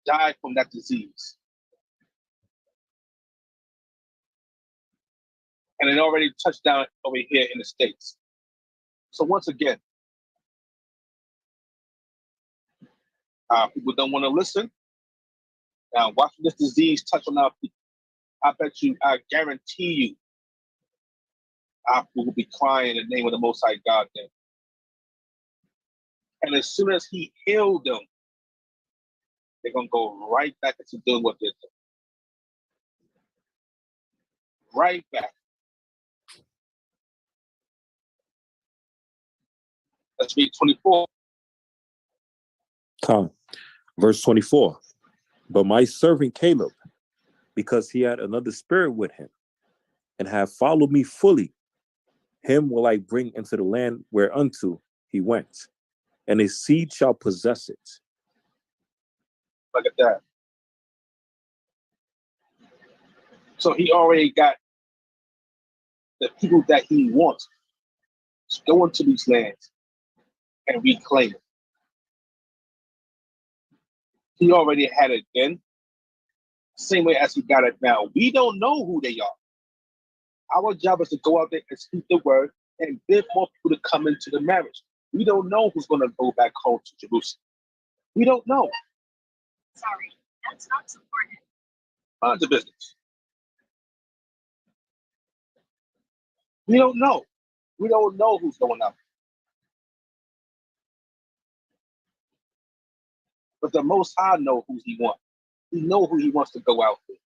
die from that disease, and it already touched down over here in the States. So once again, people don't want to listen. Now, watching this disease touch on our people, I guarantee you, our people will be crying in the name of the Most High God then. And as soon as he healed them, they're going to go right back into doing what they're doing. Right back. Let's read 24. Verse 24. But my servant Caleb, because he had another spirit with him, and have followed me fully, him will I bring into the land whereunto he went, and his seed shall possess it. Look at that. So he already got the people that he wants to go into these lands and reclaim it. He already had it then, same way as he got it now. We don't know who they are. Our job is to go out there and speak the word and bid more people to come into the marriage. We don't know who's going to go back home to Jerusalem. We don't know. Sorry, that's not supported. Mind the business. We don't know. We don't know who's going out. But the Most High know who he wants. He know who he wants to go out with.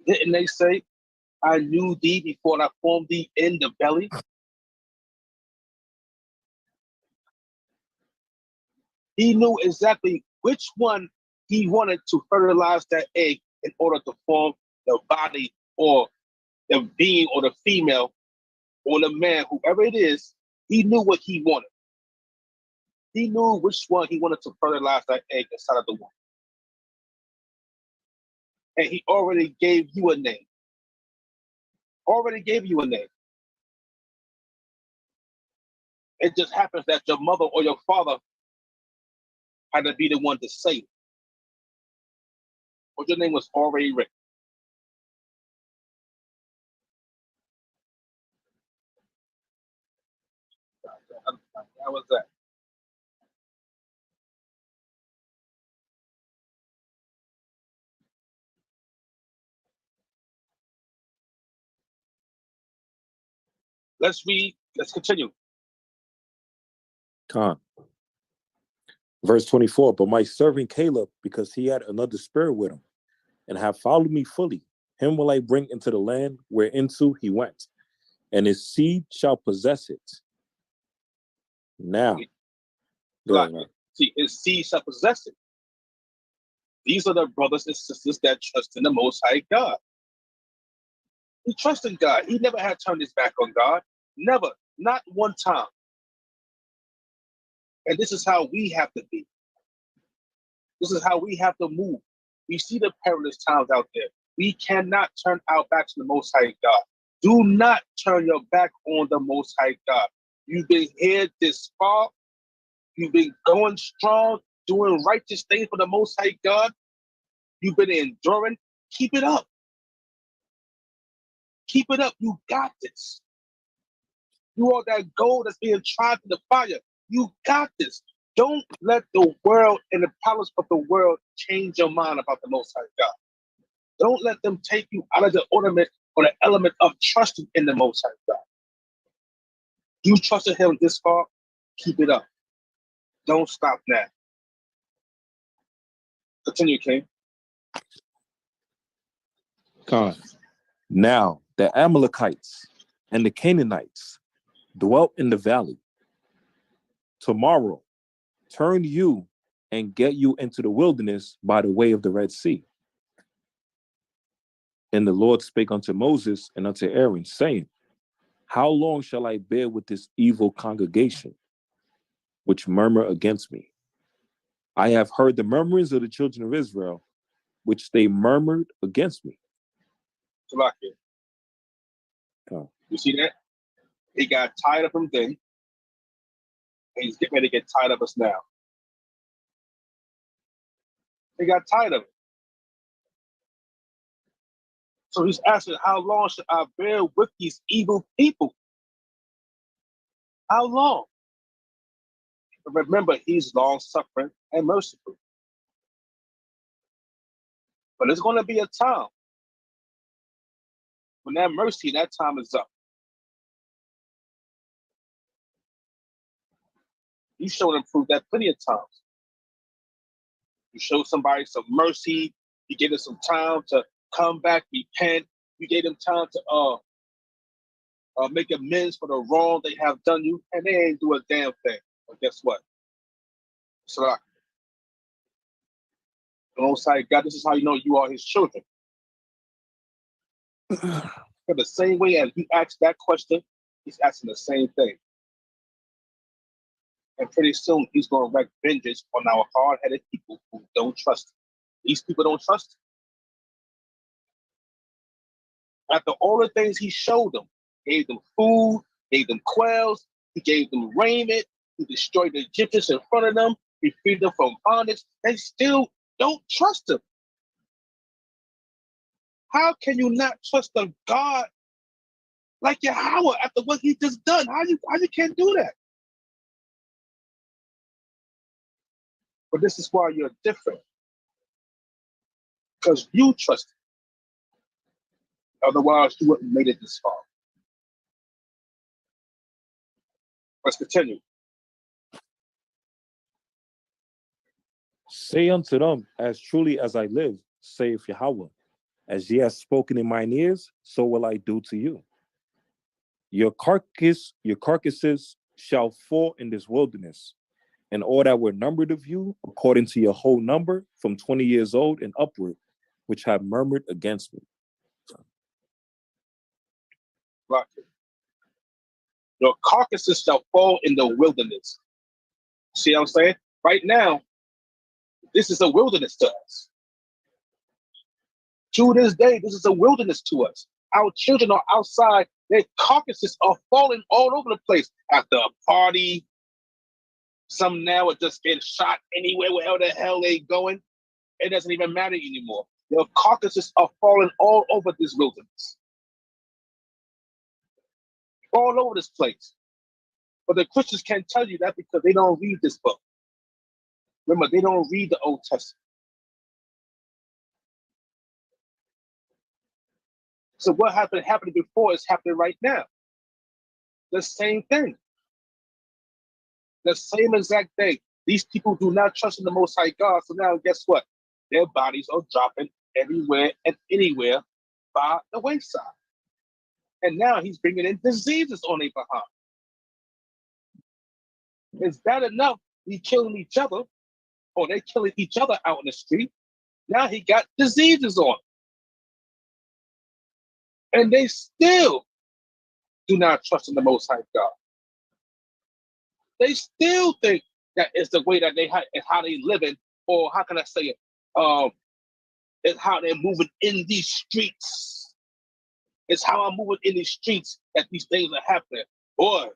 Didn't they say, I knew thee before I formed thee in the belly? He knew exactly which one he wanted to fertilize that egg in order to form the body or the being or the female or the man, whoever it is. He knew what he wanted. He knew which one he wanted to fertilize that egg inside of the woman. And he already gave you a name. Already gave you a name. It just happens that your mother or your father had to be the one to say it. But your name was already written. How was that? Let's read. Let's continue. Con. Verse 24, but my servant Caleb, because he had another spirit with him, and have followed me fully, him will I bring into the land whereinto he went, and his seed shall possess it. Now, See, his seed shall possess it. These are the brothers and sisters that trust in the Most High God. He trusts in God. He never had turned his back on God. Never. Not one time. And this is how we have to be. This is how we have to move. We see the perilous times out there. We cannot turn our back to the Most High God. Do not turn your back on the Most High God. You've been here this far. You've been going strong, doing righteous things for the Most High God. You've been enduring. Keep it up. Keep it up. You got this. You are that gold that's being tried in the fire. You got this. Don't let the world and the powers of the world change your mind about the Most High God. Don't let them take you out of the ornament or the element of trusting in the Most High God. You trusted him this far, keep it up. Don't stop now. Continue, King. God. Now the Amalekites and the Canaanites dwelt in the valley. Tomorrow, turn you and get you into the wilderness by the way of the Red Sea. And the Lord spake unto Moses and unto Aaron, saying, how long shall I bear with this evil congregation, which murmur against me? I have heard the murmurings of the children of Israel, which they murmured against me. Salakia. Oh. You see that? He got tired of him then, and he's getting ready to get tired of us now. He got tired of it. So he's asking, how long should I bear with these evil people? How long? But remember, he's long-suffering and merciful. But there's going to be a time when that mercy, that time is up. You showed and proved that plenty of times. You showed somebody some mercy. You gave them some time to come back, repent. You gave them time to make amends for the wrong they have done you, and they ain't do a damn thing. But guess what? So, alongside God, this is how you know you are his children. In the same way as he asked that question, he's asking the same thing. And pretty soon he's going to wreak vengeance on our hard-headed people who don't trust him. These people don't trust him. After all the things he showed them, gave them food, gave them quails, he gave them raiment, he destroyed the Egyptians in front of them, he freed them from bondage, they still don't trust him. How can you not trust a God like Yahweh after what he just done? How you can't do that? But this is why you're different. Because you trust him. Otherwise, you wouldn't have made it this far. Let's continue. Say unto them, as truly as I live, saith Yahweh, as ye have spoken in mine ears, so will I do to you. Your carcasses shall fall in this wilderness, and all that were numbered of you, according to your whole number, from 20 years old and upward, which have murmured against me. Block it. Your carcasses shall fall in the wilderness. See what I'm saying? Right now, this is a wilderness to us. To this day, this is a wilderness to us. Our children are outside. Their carcasses are falling all over the place. After a party, some now are just getting shot anywhere, wherever the hell they going. It doesn't even matter anymore. Their carcasses are falling all over this wilderness. All over this place. But the Christians can't tell you that because they don't read this book. Remember, they don't read the Old Testament. So what happened before is happening right now. The same thing. The same exact thing. These people do not trust in the Most High God. So now guess what? Their bodies are dropping everywhere and anywhere by the wayside. And now he's bringing in diseases on their behalf. Is that enough? We killing each other, or they killing each other out in the street. Now he got diseases on. And they still do not trust in the Most High God. They still think that is the way that is how they living, or how can I say it? It's how they're moving in these streets. It's how I'm moving in these streets that these things are happening. Boy,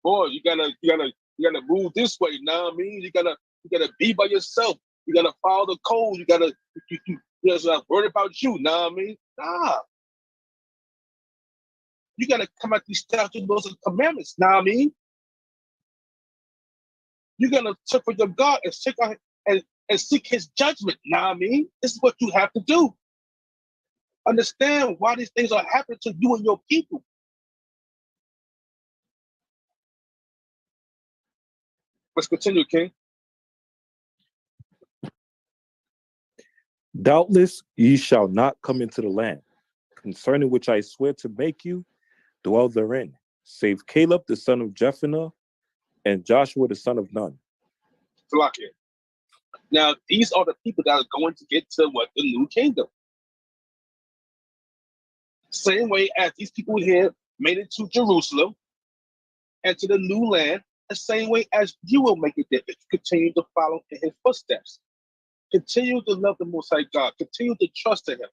you gotta move this way. Now, I mean, you gotta be by yourself. You gotta follow the code. You just worry about you. Now, I mean, nah. You gotta come at these statutes, laws, and commandments. Now, I mean, you're gonna search for your God and seek out and seek His judgment. Now, I mean, this is what you have to do. Understand why these things are happening to you and your people. Let's continue, King. Doubtless ye shall not come into the land, concerning which I swear to make you dwell therein, save Caleb the son of Jephunneh and Joshua the son of Nun. Salakia. Now, these are the people that are going to get to what? The new kingdom. Same way as these people here made it to Jerusalem and to the new land, the same way as you will make it there if you continue to follow in His footsteps. Continue to love the Most High God. Continue to trust in Him.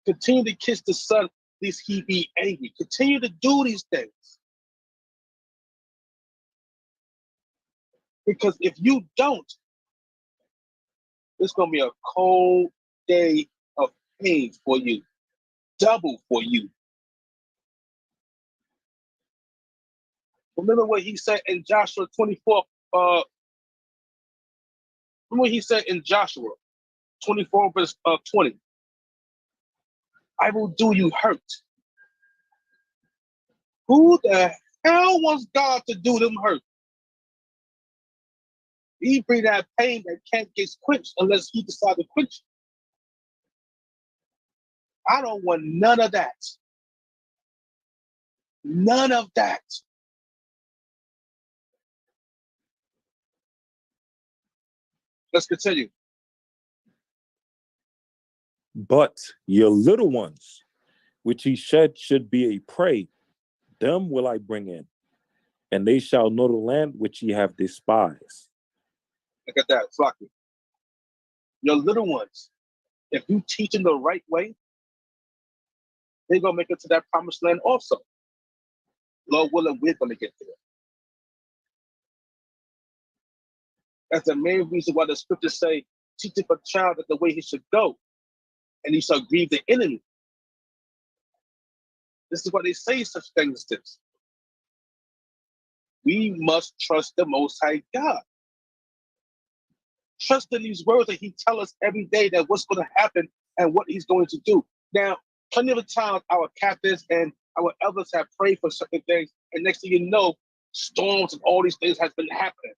Continue to kiss the Son, lest He be angry. Continue to do these things. Because if you don't, it's going to be a cold day of pain for you. Double for you. Remember what He said in Joshua 24. Remember what He said in Joshua 24 verse 20. I will do you hurt. Who the hell wants God to do them hurt? He bring that pain that can't get quenched unless He decides to quench it. I don't want none of that. None of that. Let's continue. But your little ones, which he shed should be a prey, them will I bring in, and they shall know the land which ye have despised. Look at that, Flocky. Your little ones, if you teach them the right way, they're going to make it to that promised land also. Lord willing, we're going to get there. That's the main reason why the scriptures say, teach up a child that the way he should go, and he shall grieve the enemy. This is why they say such things as this. We must trust the Most High God. Trust in these words that he tells us every day that what's going to happen and what he's going to do. Now, plenty of times our captains and our elders have prayed for certain things, and next thing you know, storms and all these things has been happening.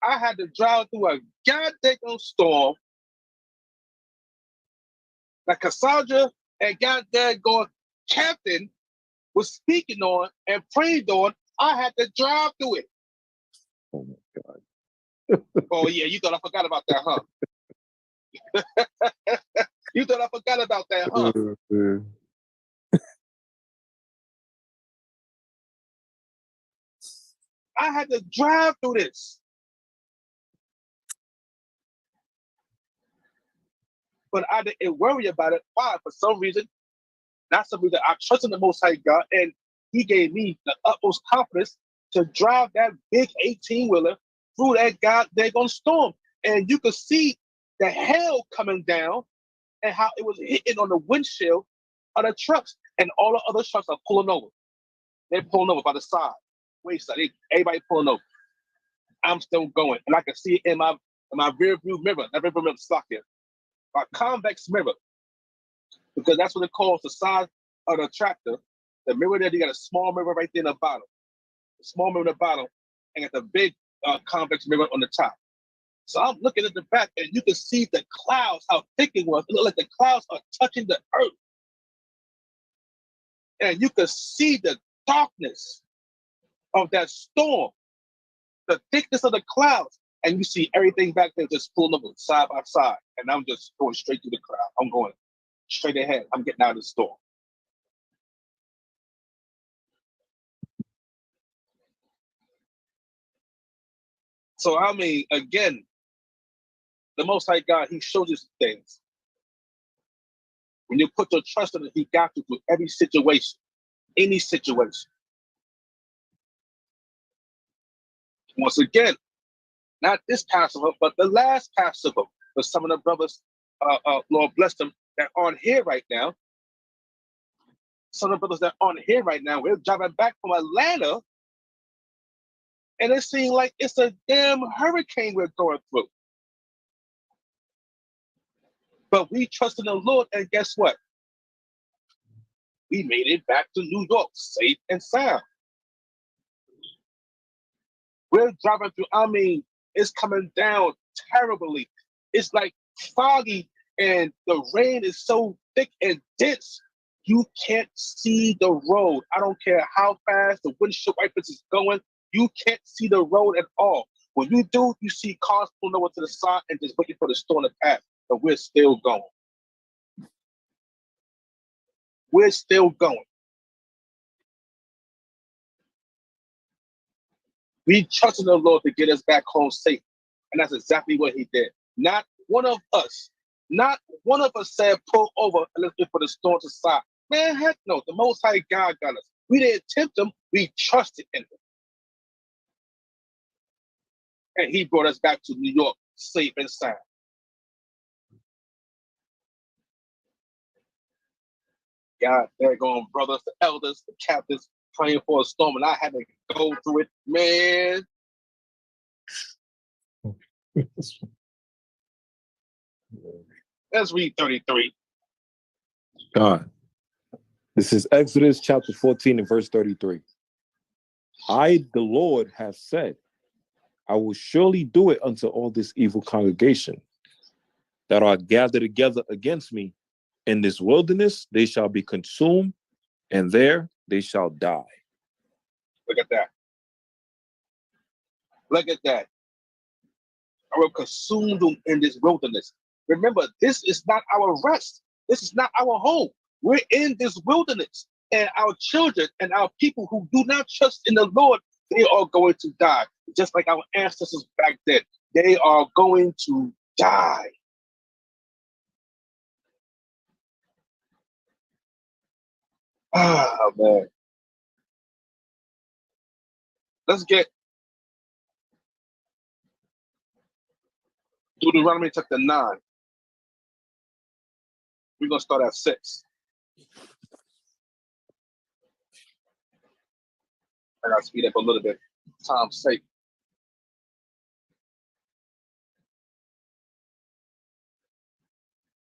I had to drive through a goddamn storm that Cassandra and goddamn captain was speaking on and prayed on. I had to drive through it. Oh my God. Oh yeah, you thought I forgot about that, huh? You thought I forgot about that, huh? I had to drive through this. But I didn't worry about it. Why? For some reason, not some reason, I trust in the Most High God, and he gave me the utmost confidence to drive that big 18-wheeler through that goddamn storm. And you could see the hail coming down and how it was hitting on the windshield of the trucks, and all the other trucks are pulling over. They're pulling over by the side, wayside. Everybody pulling over. I'm still going, and I can see it in my rear view mirror. That rear view mirror stuck here. A convex mirror, because that's what it calls the side of the tractor. The mirror there, you got a small mirror right there in the bottom. A small mirror in the bottom, and got the big convex mirror on the top. So I'm looking at the back, and you can see the clouds, how thick it was. It looked like the clouds are touching the earth. And you can see the darkness of that storm, the thickness of the clouds. And you see everything back there just pulling up side by side. And I'm just going straight through the crowd. I'm going straight ahead. I'm getting out of the storm. So, I mean, again, the Most High God, he shows you things. When you put your trust in it, he got you through every situation, any situation. Once again, not this Passover, but the last Passover. For some of the brothers, Lord bless them, that aren't here right now. Some of the brothers that aren't here right now, we're driving back from Atlanta, and it seems like it's a damn hurricane we're going through. But we trust in the Lord, and guess what? We made it back to New York, safe and sound. We're driving through, I mean, it's coming down terribly. It's like foggy, and the rain is so thick and dense, you can't see the road. I don't care how fast the windshield wipers is going, you can't see the road at all. When you do, you see cars pulling over to the side and just waiting for the storm to pass, but we're still going. We're still going. We trusted the Lord to get us back home safe. And that's exactly what he did. Not one of us said pull over and let's wait for the storm to stop. Man, heck no. The Most High God got us. We didn't tempt him. We trusted in him. And he brought us back to New York safe and sound. God, they're going, brothers, the elders, the captains, praying for a storm, and I had to go through it, man. Let's read 33. God. This is Exodus chapter 14 and verse 33. I, the Lord, have said, I will surely do it unto all this evil congregation that are gathered together against me. In this wilderness they shall be consumed, and there they shall die. Look at that. Look at that. I will consume them in this wilderness. Remember, this is not our rest. This is not our home. We're in this wilderness. And our children and our people who do not trust in the Lord, they are going to die. Just like our ancestors back then. They are going to die. Ah, man. Let's get Deuteronomy chapter 9. We're going to start at 6. I got to speed up a little bit. Time's sake.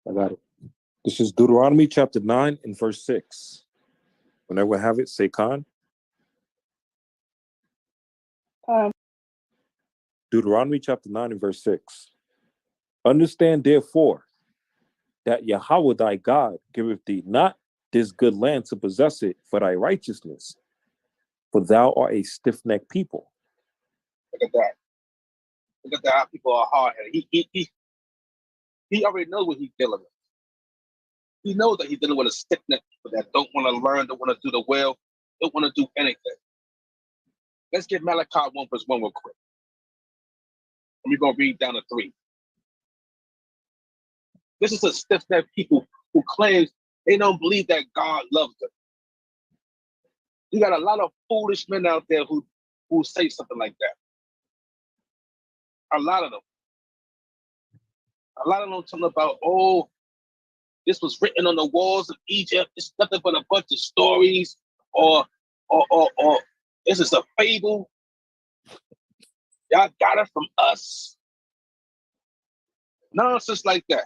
I got it. This is Deuteronomy chapter 9 and verse 6. Whenever we have it, say Khan. Deuteronomy chapter 9 and verse 6. Understand therefore that Yahweh thy God giveth thee not this good land to possess it for thy righteousness, for thou art a stiff-necked people. Look at that. Look at that. How people are hard-headed. He already knows what he's dealing with. He knows that he's dealing with a stiff-necked people that don't want to learn, don't want to do the will, don't want to do anything. Let's get Miyachaahlah 1 verse 1 real quick. And we're going to read down to 3. This is a stiff-necked people who claims they don't believe that God loves them. You got a lot of foolish men out there who say something like that. A lot of them. A lot of them talking about, oh, this was written on the walls of Egypt. It's nothing but a bunch of stories, or this is a fable. Y'all got it from us. Nonsense like that.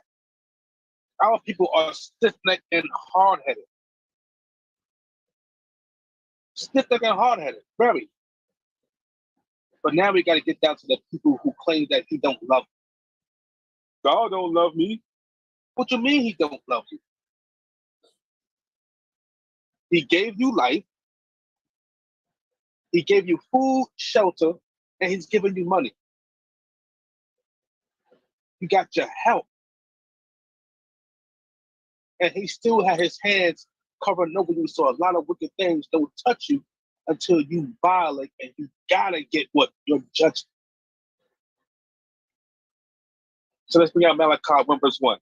Our people are stiff-necked and hard-headed. Stiff-necked and hard-headed, very. But now we got to get down to the people who claim that he don't love you. God don't love me. What you mean he don't love you? He gave you life. He gave you food, shelter, and he's giving you money. You got your health. And he still had his hands covering over you, so a lot of wicked things don't touch you until you violate, and you gotta get what? Your judgment. So let's bring out Miyachaahlah 1 verse 1.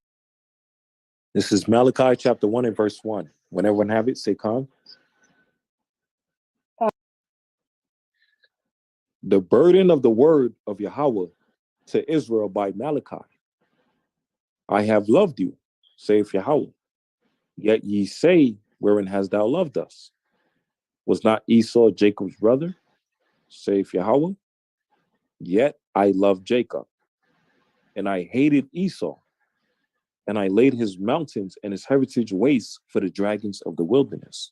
This is Malachi chapter 1 and verse 1. When everyone have it, say Khan. The burden of the word of Yahweh to Israel by Malachi. I have loved you, saith Yahweh. Yet ye say, wherein hast thou loved us? Was not Esau Jacob's brother, saith Yahweh? Yet I loved Jacob, and I hated Esau, and I laid his mountains and his heritage waste for the dragons of the wilderness.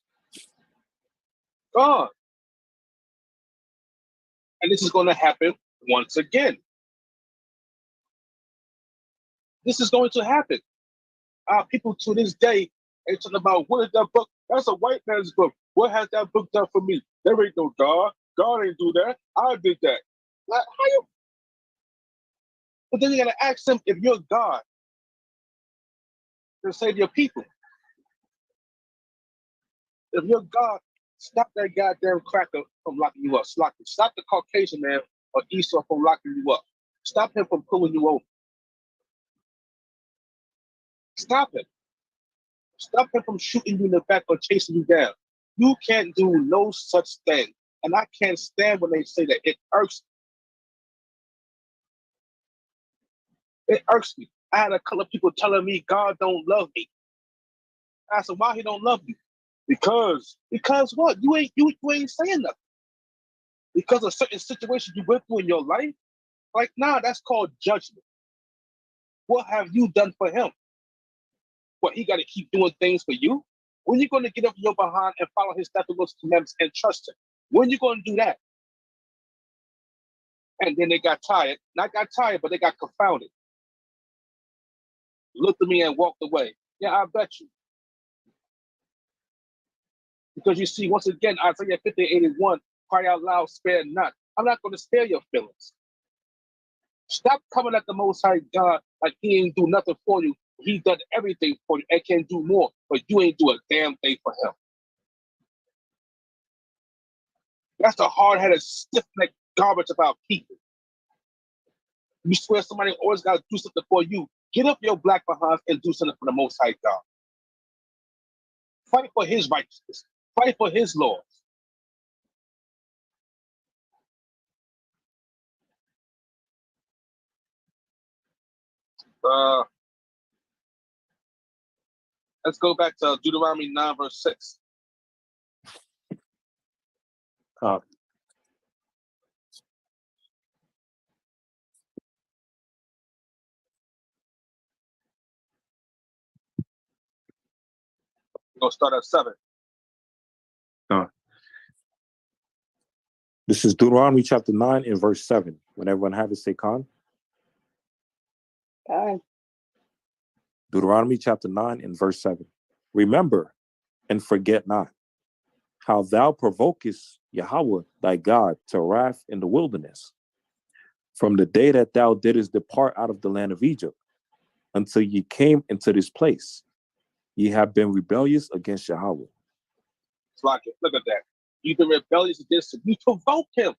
God. And this is going to happen once again. This is going to happen. Our people to this day ain't talking about, what is that book? That's a white man's book. What has that book done for me? There ain't no God. God ain't do that. I did that. Like, how you? But then you got to ask them, if you're God, to save your people. If you're God, stop that goddamn cracker from locking you up. Stop the Caucasian man or Esau from locking you up. Stop him from pulling you over. Stop him. Stop him from shooting you in the back or chasing you down. You can't do no such thing. And I can't stand when they say that. It irks me. It irks me. I had a couple of people telling me God don't love me. I said, why he don't love you? Because what? You ain't saying nothing. Because of certain situations you went through in your life? Like, nah, that's called judgment. What have you done for him? What, he got to keep doing things for you? When you going to get up your behind and follow his statutes, commandments, and trust him? When you going to do that? And then they got tired. Not got tired, but they got confounded. Looked at me and walked away. Yeah, I bet you. Because you see, once again, Isaiah 50:81, cry out loud, spare not. I'm not going to spare your feelings. Stop coming at the Most High God like he ain't do nothing for you. He done everything for you and can do more, but you ain't do a damn thing for him. That's the hard-headed, stiff-necked garbage about people. You swear somebody always got to do something for you. Get up your black behinds and do something for the Most High God. Fight for his righteousness. Fight for his laws. Let's go back to Deuteronomy 9, verse 6. We're going to start at 7. This is Deuteronomy chapter 9 and verse 7. When everyone have it, say Khan. Deuteronomy chapter 9 and verse 7. Remember and forget not how thou provokest Yahweh thy God to wrath in the wilderness, from the day that thou didst depart out of the land of Egypt, until ye came into this place. Ye have been rebellious against Yahweh. Look at that. You've been rebellious against him. You provoke him.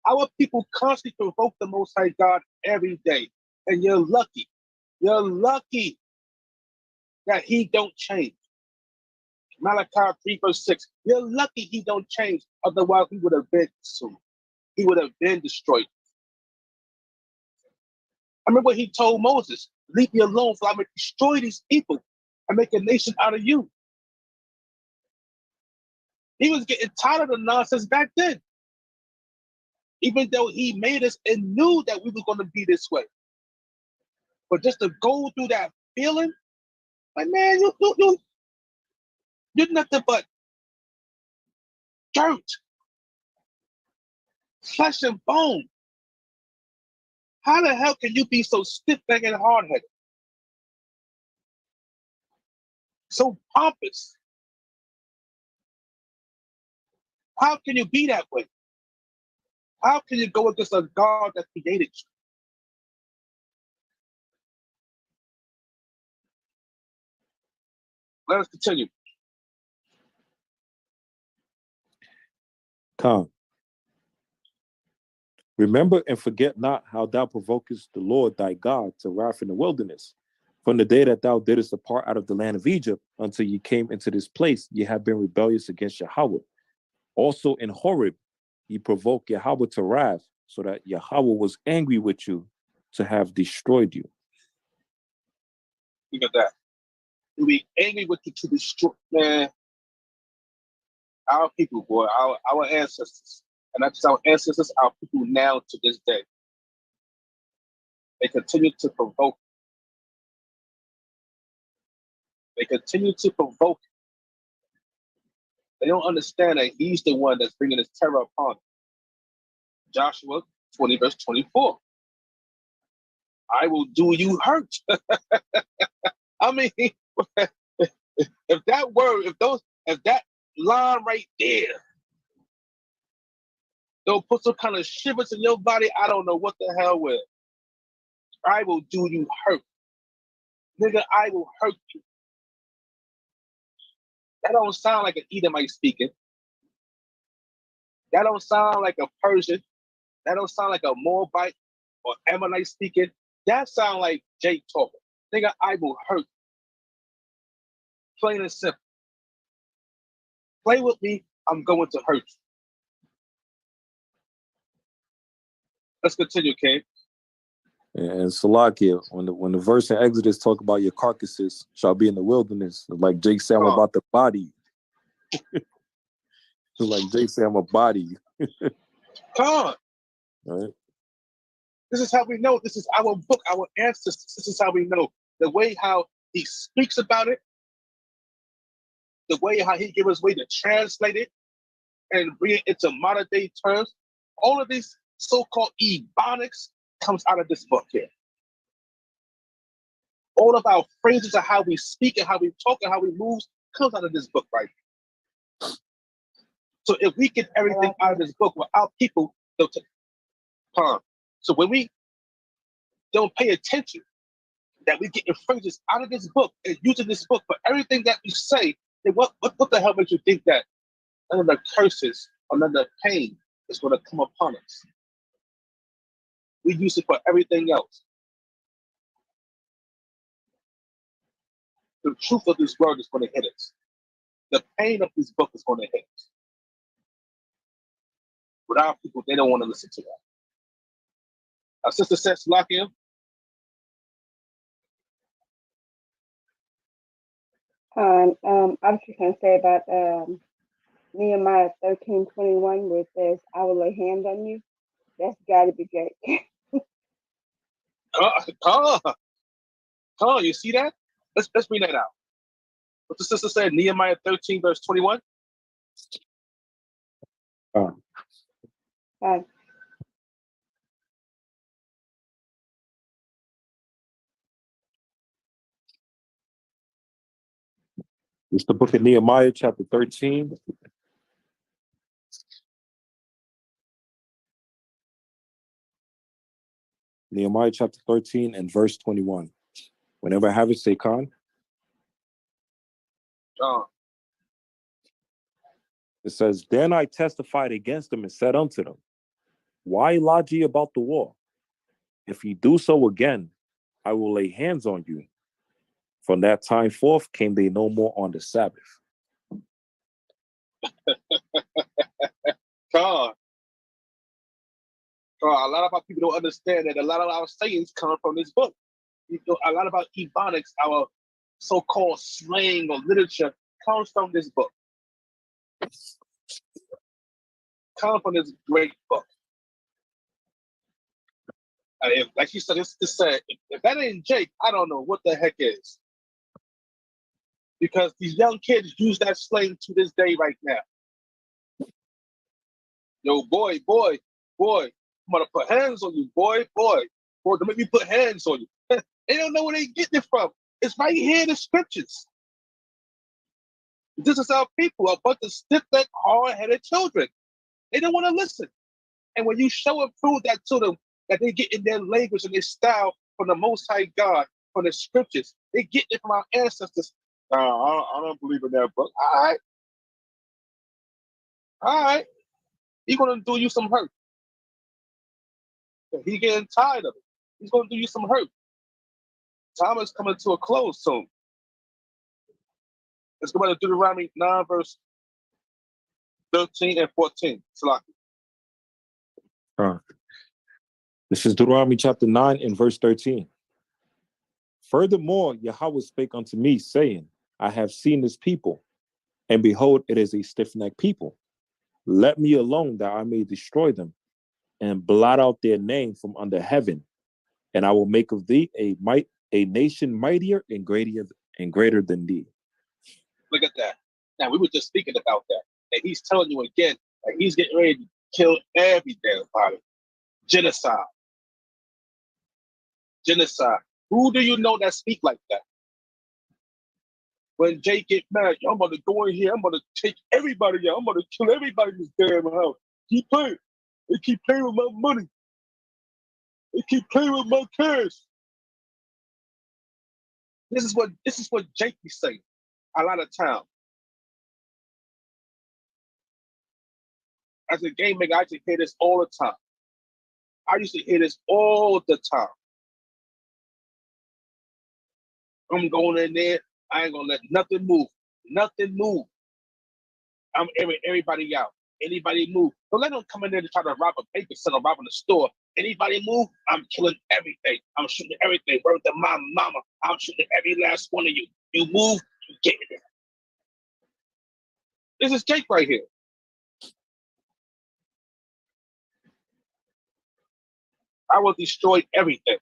Our people constantly provoke the Most High God every day. And you're lucky. You're lucky that he don't change. Miyachaahlah 3 verse 6. You're lucky he don't change. Otherwise, he would have been consumed. He would have been destroyed. I remember he told Moses, leave me alone so I may destroy these people and make a nation out of you. He was getting tired of the nonsense back then. Even though he made us and knew that we were going to be this way. But just to go through that feeling, like, man, you're nothing but dirt, flesh and bone. How the hell can you be so stiff-necked and hard-headed? So pompous. How can you be that way? How can you go against a God that created you? Let us continue. Come. Remember and forget not how thou provokest the Lord thy God to wrath in the wilderness. From the day that thou didst depart out of the land of Egypt until ye came into this place, ye have been rebellious against Yahweh. Also in Horeb, ye provoked Yahweh to wrath, so that Yahweh was angry with you to have destroyed you. Look at that. To be angry with you to destroy, man. Our people, boy, our ancestors, and not just our ancestors, our people now to this day. They continue to provoke. They continue to provoke. They don't understand that he's the one that's bringing this terror upon them. Joshua 20, verse 24. I will do you hurt. I mean, if that word, if that line right there don't put some kind of shivers in your body, I don't know what the hell will. I will do you hurt. Nigga, I will hurt you. That don't sound like an Edomite speaking. That don't sound like a Persian. That don't sound like a Moabite or Ammonite speaking. That sound like Jake talking. Nigga, I will hurt you. Plain and simple. Play with me, I'm going to hurt you. Let's continue, King. And Salakia, when the verse in Exodus talk about your carcasses shall be in the wilderness, like Jake said, I'm about to body. Like Jake said, I'm a body. Come on. Right? This is how we know. This is our book, our ancestors. This is how we know. The way how he speaks about it, the way how he gives us way to translate it and bring it into modern day terms. All of these so-called ebonics comes out of this book here. All of our phrases of how we speak and how we talk and how we move comes out of this book right here. So if we get everything out of this book, well, our people, they'll take. So when we don't pay attention that we getting phrases out of this book and using this book for everything that we say, then what the hell makes you think that none of the curses or none of the pain is going to come upon us? We use it for everything else. The truth of this word is going to hit us. The pain of this book is going to hit us. But our people, they don't want to listen to that. Our sister says, lock in. I was just going to say about Nehemiah 13:21, where it says, I will lay hands on you. That's got to be Jake. Come on, you see that? Let's bring that out. What the sister said, Nehemiah 13, verse 21. It's the book of Nehemiah, chapter 13. Nehemiah chapter 13 and verse 21. Whenever I have it, say Khan. It says, Then I testified against them and said unto them, Why lodge ye about the wall? If ye do so again, I will lay hands on you. From that time forth came they no more on the Sabbath. God. A lot of our people don't understand that a lot of our sayings come from this book. A lot of our ebonics, our so-called slang or literature, comes from this book. Comes from this great book. And if, like you said, it's said, if that ain't Jake, I don't know what the heck is. Because these young kids use that slang to this day right now. Yo, boy, I'm gonna put hands on you, boy, don't make me put hands on you. They don't know where they getting it from. It's right here in the scriptures. This is our people, a bunch of stiff-necked, hard-headed children. They don't want to listen. And when you show and prove that to them, that they get in their language and their style from the Most High God, from the scriptures, they get it from our ancestors. I don't believe in that book. All right. He's gonna do you some hurt. He getting tired of it. He's gonna do you some hurt. Time is coming to a close soon. Let's go back to Deuteronomy 9, verse 13 and 14. This is Deuteronomy chapter 9 and verse 13. Furthermore, Yahweh spake unto me, saying, I have seen this people, and behold, it is a stiff-necked people. Let me alone that I may destroy them, and blot out their name from under heaven. And I will make of thee a nation mightier and greater than thee. Look at that. Now, we were just speaking about that. And he's telling you again that he's getting ready to kill every damn body. Genocide. Who do you know that speak like that? When Jay get mad, I'm going to go in here, I'm going to take everybody out, I'm going to kill everybody in this damn house. Keep playing. They keep playing with my money. They keep playing with my cash. This is what Jake be saying a lot of time. As a game maker, I used to hear this all the time. I'm going in there. I ain't gonna let nothing move. I'm airing everybody out. Anybody move. Don't let them come in there to try to rob a bank instead of robbing the store. Anybody move, I'm killing everything. I'm shooting everything. Word to my mama. I'm shooting every last one of you. You move, you get in there. This is Jake right here. I will destroy everything.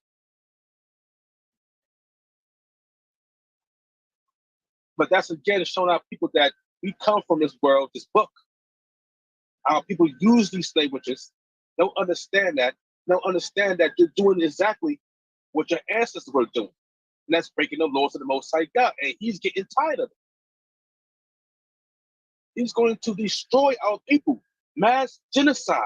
But that's again showing our people that we come from this world, this book. Our people use these languages, don't understand that you're doing exactly what your ancestors were doing. And that's breaking the laws of the Most High God. And he's getting tired of it. He's going to destroy our people. Mass genocide.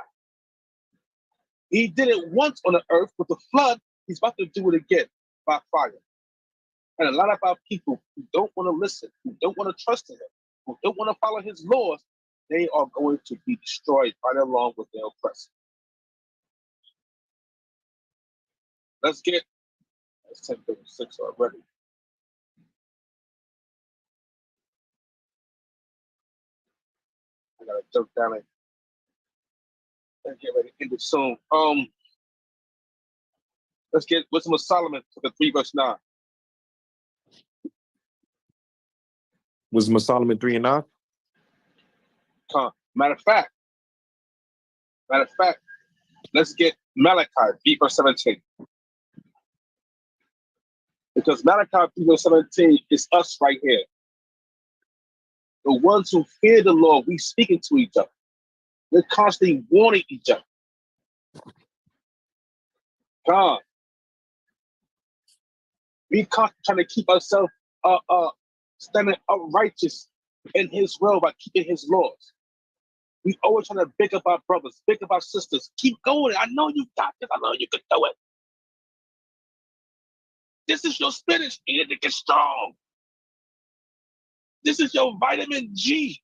He did it once on the earth with the flood, He's about to do it again by fire. And a lot of our people who don't want to listen, who don't want to trust in him, who don't want to follow his laws, they are going to be destroyed right along with their oppressor. Let's get, it's 10:36 already. I gotta jump down and get ready to end it soon. Let's get Wisdom of Solomon to the 3 verse 9. Wisdom of Solomon 3 and 9. Matter of fact, let's get Malachi 3 verse 17. Because Malachi 3 verse 17 is us right here. The ones who fear the Lord, we speaking to each other. We're constantly warning each other. God, we constantly trying to keep ourselves standing uprighteous in his will by keeping his laws. We always trying to big up our brothers, big up our sisters. Keep going. I know you got this. I know you can do it. This is your spinach. Eat it to get strong. This is your vitamin G.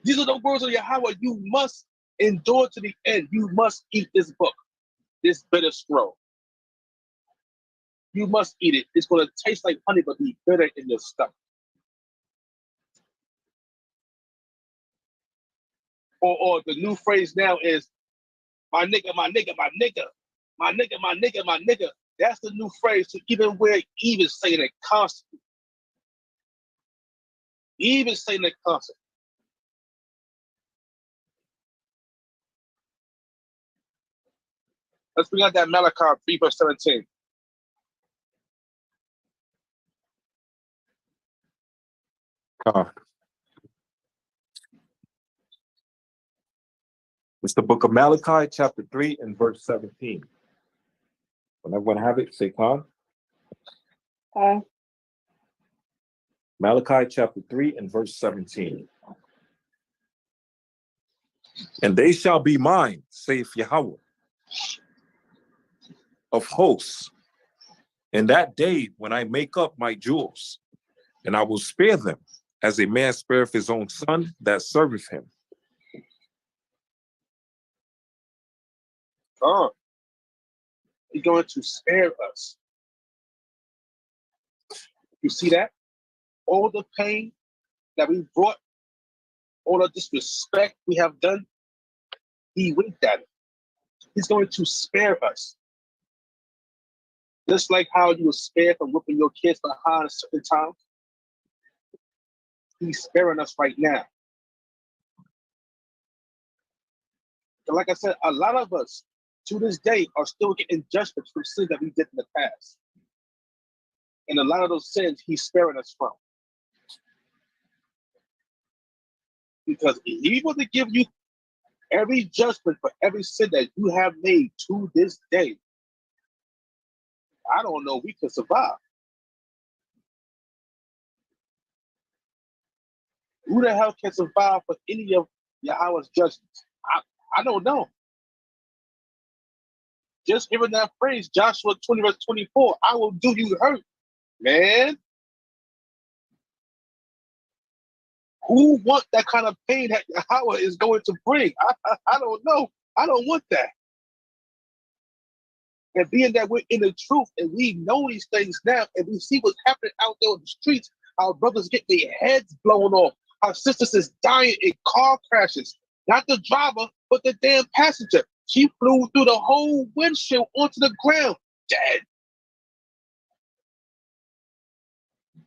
These are the words of Yahweh. You must endure to the end. You must eat this book, this bitter scroll. You must eat it. It's going to taste like honey, but be bitter in your stomach. Or the new phrase now is, my nigga, my nigga, my nigga. My nigga, my nigga, my nigga. That's the new phrase to even where Eve is saying it constantly. Eve is saying it constantly. Let's bring out that Malachi 3 verse 17. It's the book of Malachi, chapter 3 and verse 17. When everyone have it, say Khan. Malachi chapter 3 and verse 17. And they shall be mine, saith Yahweh of hosts, in that day when I make up my jewels, and I will spare them as a man spareth his own son that serveth him. He's going to spare us. You see that? All the pain that we brought, all the disrespect we have done, he winked at it. He's going to spare us. Just like how you were spared from whipping your kids behind a certain time, he's sparing us right now. And like I said, a lot of us to this day are still getting judgments for sins that we did in the past. And a lot of those sins he's sparing us from. Because if he were to give you every judgment for every sin that you have made to this day, I don't know if we could survive. Who the hell can survive for any of Yahweh's judgments? I don't know. Just hearing that phrase, Joshua 20 verse 24, I will do you hurt. Man, who want that kind of pain that Yahweh is going to bring? I don't know. I don't want that. And being that we're in the truth and we know these things now and we see what's happening out there on the streets, our brothers get their heads blown off, our sisters is dying in car crashes, not the driver, but the damn passenger. She flew through the whole windshield onto the ground, dead.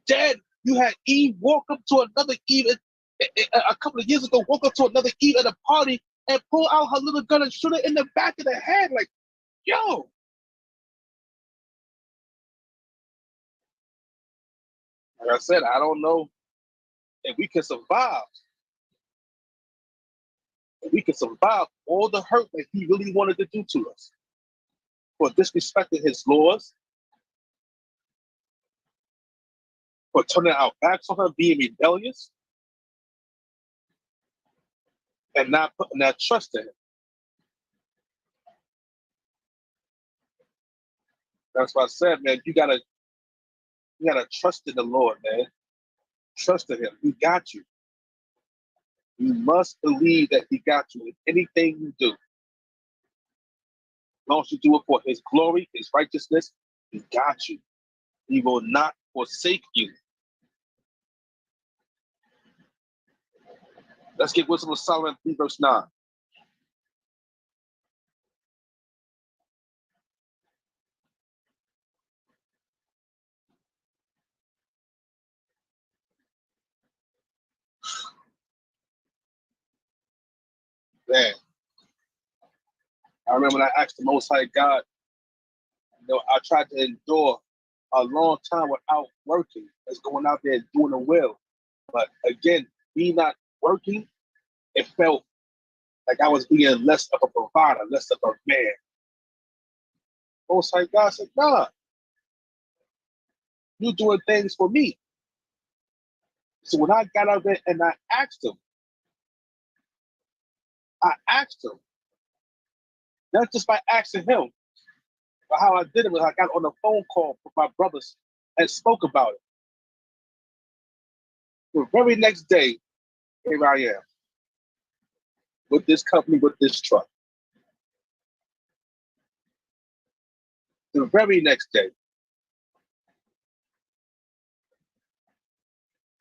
Dead. You had Eve walk up to another Eve a couple of years ago, walk up to another Eve at a party and pull out her little gun and shoot her in the back of the head. Like, yo. Like I said, I don't know if we can survive. If we can survive all the hurt that he really wanted to do to us for disrespecting his laws, for turning our backs on her, being rebellious, and not putting that trust in him. That's why I said, man, you gotta trust in the Lord, man. Trust in him. He got you. You must believe that he got you in anything you do. As long as you do it for his glory, his righteousness, he got you. He will not forsake you. Let's get Wisdom of Solomon 3, verse 9. Man, I remember when I asked the Most High God, I tried to endure a long time without working. Just going out there doing the will. But again, me not working, it felt like I was being less of a provider, less of a man. Most High God said, nah, you doing things for me. So when I got out there and I asked him, not just by asking him, but how I did it was I got on a phone call with my brothers and spoke about it. The very next day, here I am with this company, with this truck. The very next day.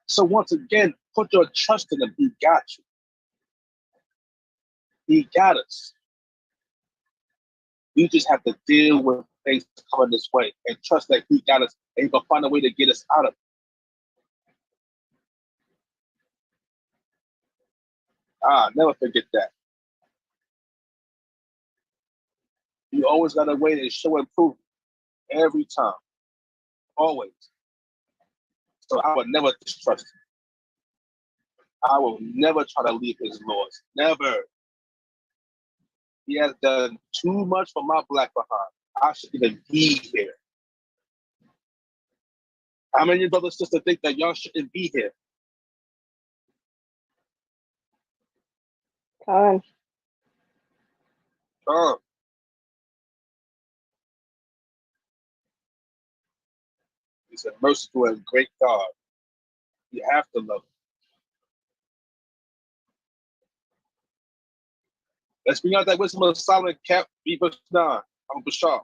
So once again, put your trust in him. He got you. He got us. We just have to deal with things coming this way and trust that he got us and he will find a way to get us out of it. Never forget that. You always got a way to show improvement every time. Always. So I would never distrust him. I will never try to leave his laws. Never. He has done too much for my black behind. I shouldn't even be here. How many brothers and sisters think that y'all shouldn't be here? Con. He's a merciful and great God. You have to love him. Let's bring out that Wisdom of Solomon, Cap, verse 9. I'm Bashar.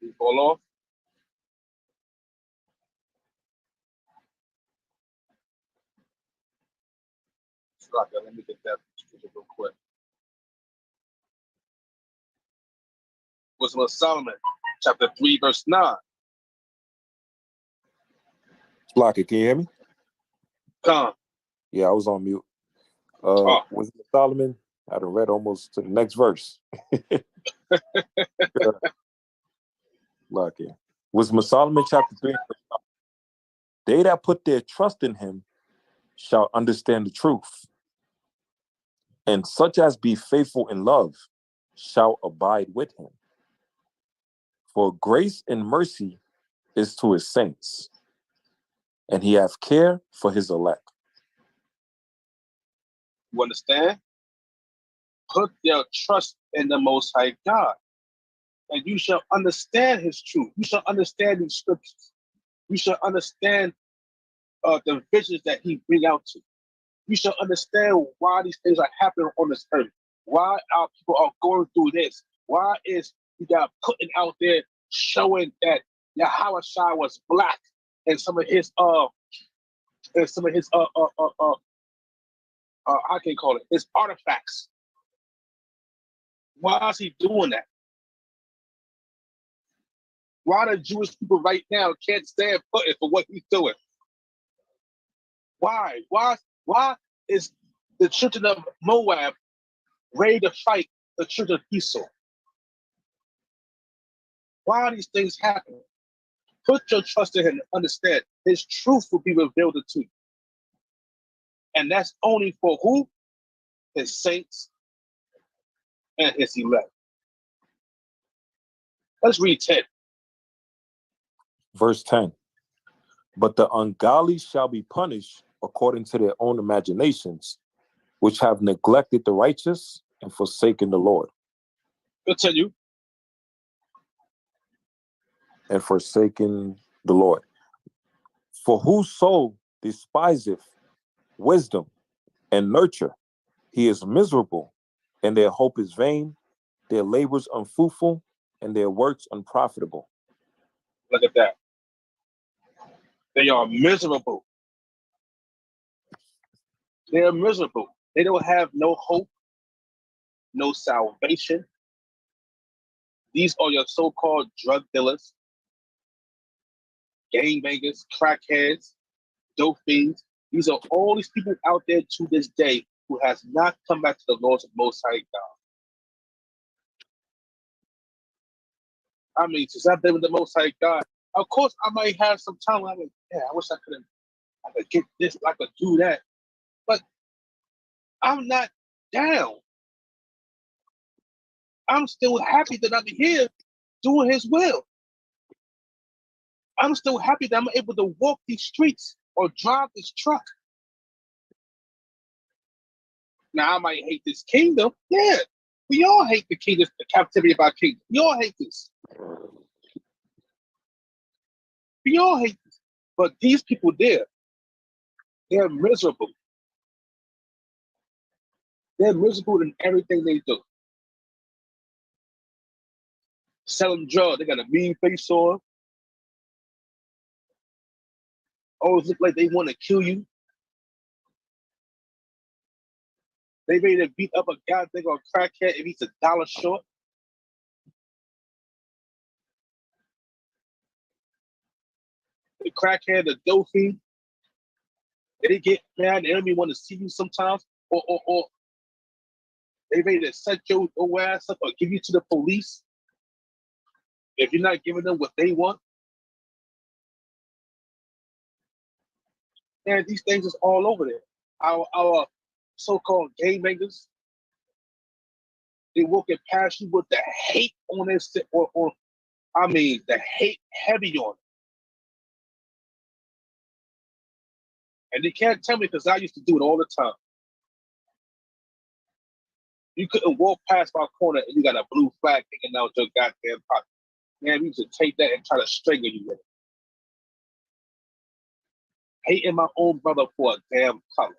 You fall off. Let me get that real quick. Wisdom of Solomon, chapter 3, verse 9. Blocky, can you hear me? Come. Yeah, I was on mute. Wisdom of Solomon, I done read almost to the next verse. Blocky. Wisdom of Solomon, chapter 3, verse 9. They that put their trust in him shall understand the truth, and such as be faithful in love shall abide with him. For grace and mercy is to his saints, and he hath care for his elect. You understand? Put your trust in the Most High God, and you shall understand his truth. You shall understand these scriptures. You shall understand the visions that he bring out to you. You shall understand why these things are happening on this earth. Why our people are going through this. Why is he got putting out there showing that Yahushua was black and some of his I can't call it his artifacts. Why is he doing that? Why the Jewish people right now can't stand footing for what he's doing? Why? Why is the children of Moab ready to fight the children of Esau? Why are these things happening? Put your trust in him and understand his truth will be revealed to you. And that's only for who? His saints and his elect. Let's read 10. Verse 10. But the ungodly shall be punished according to their own imaginations, which have neglected the righteous and forsaken the Lord. Continue. And forsaken the Lord. For whoso despiseth wisdom and nurture, he is miserable, and their hope is vain, their labors unfruitful, and their works unprofitable. Look at that. They are miserable. They are miserable. They don't have no hope, no salvation. These are your so-called drug dealers, gangbangers, crackheads, dope fiends. These are all these people out there to this day who has not come back to the laws of Most High God. I mean, since I've been with the Most High God, of course I might have some time. I'm like, yeah, I wish I could get this, I could do that. But I'm not down. I'm still happy that I'm here doing His will. I'm still happy that I'm able to walk these streets or drive this truck. Now I might hate this kingdom. Yeah, we all hate the kingdom, the captivity of our kingdom. We all hate this. We all hate this. But these people there, they're miserable. They're miserable in everything they do. Selling drugs, they got a mean face on. Always look like they want to kill you. They ready to beat up a guy they gonna crackhead if he's $1 short. The crackhead, the dope fiend, they get mad. The enemy want to see you sometimes, or they ready to set your ass up or give you to the police if you're not giving them what they want. And these things is all over there. Our so-called game makers, they walking past you with the hate on this, or I mean, the hate heavy on it. And they can't tell me because I used to do it all the time. You couldn't walk past my corner and you got a blue flag hanging out your goddamn pocket. Man, we used to take that and try to strangle you with it. Hating my own brother for a damn color.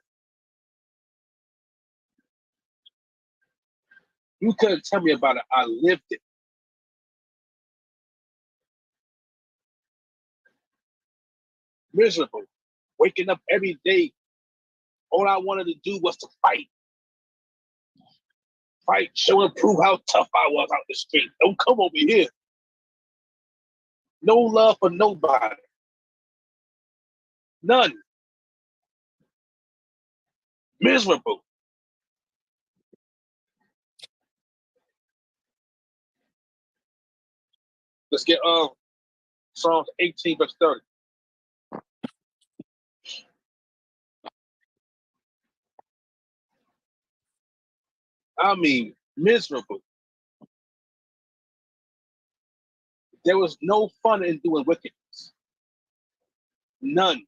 You couldn't tell me about it. I lived it. Miserable. Waking up every day. All I wanted to do was to fight. Fight, show and prove how tough I was out the street. Don't come over here. No love for nobody. None. Miserable. Let's get Psalms 18 verse 30. I mean, miserable. There was no fun in doing wickedness. None.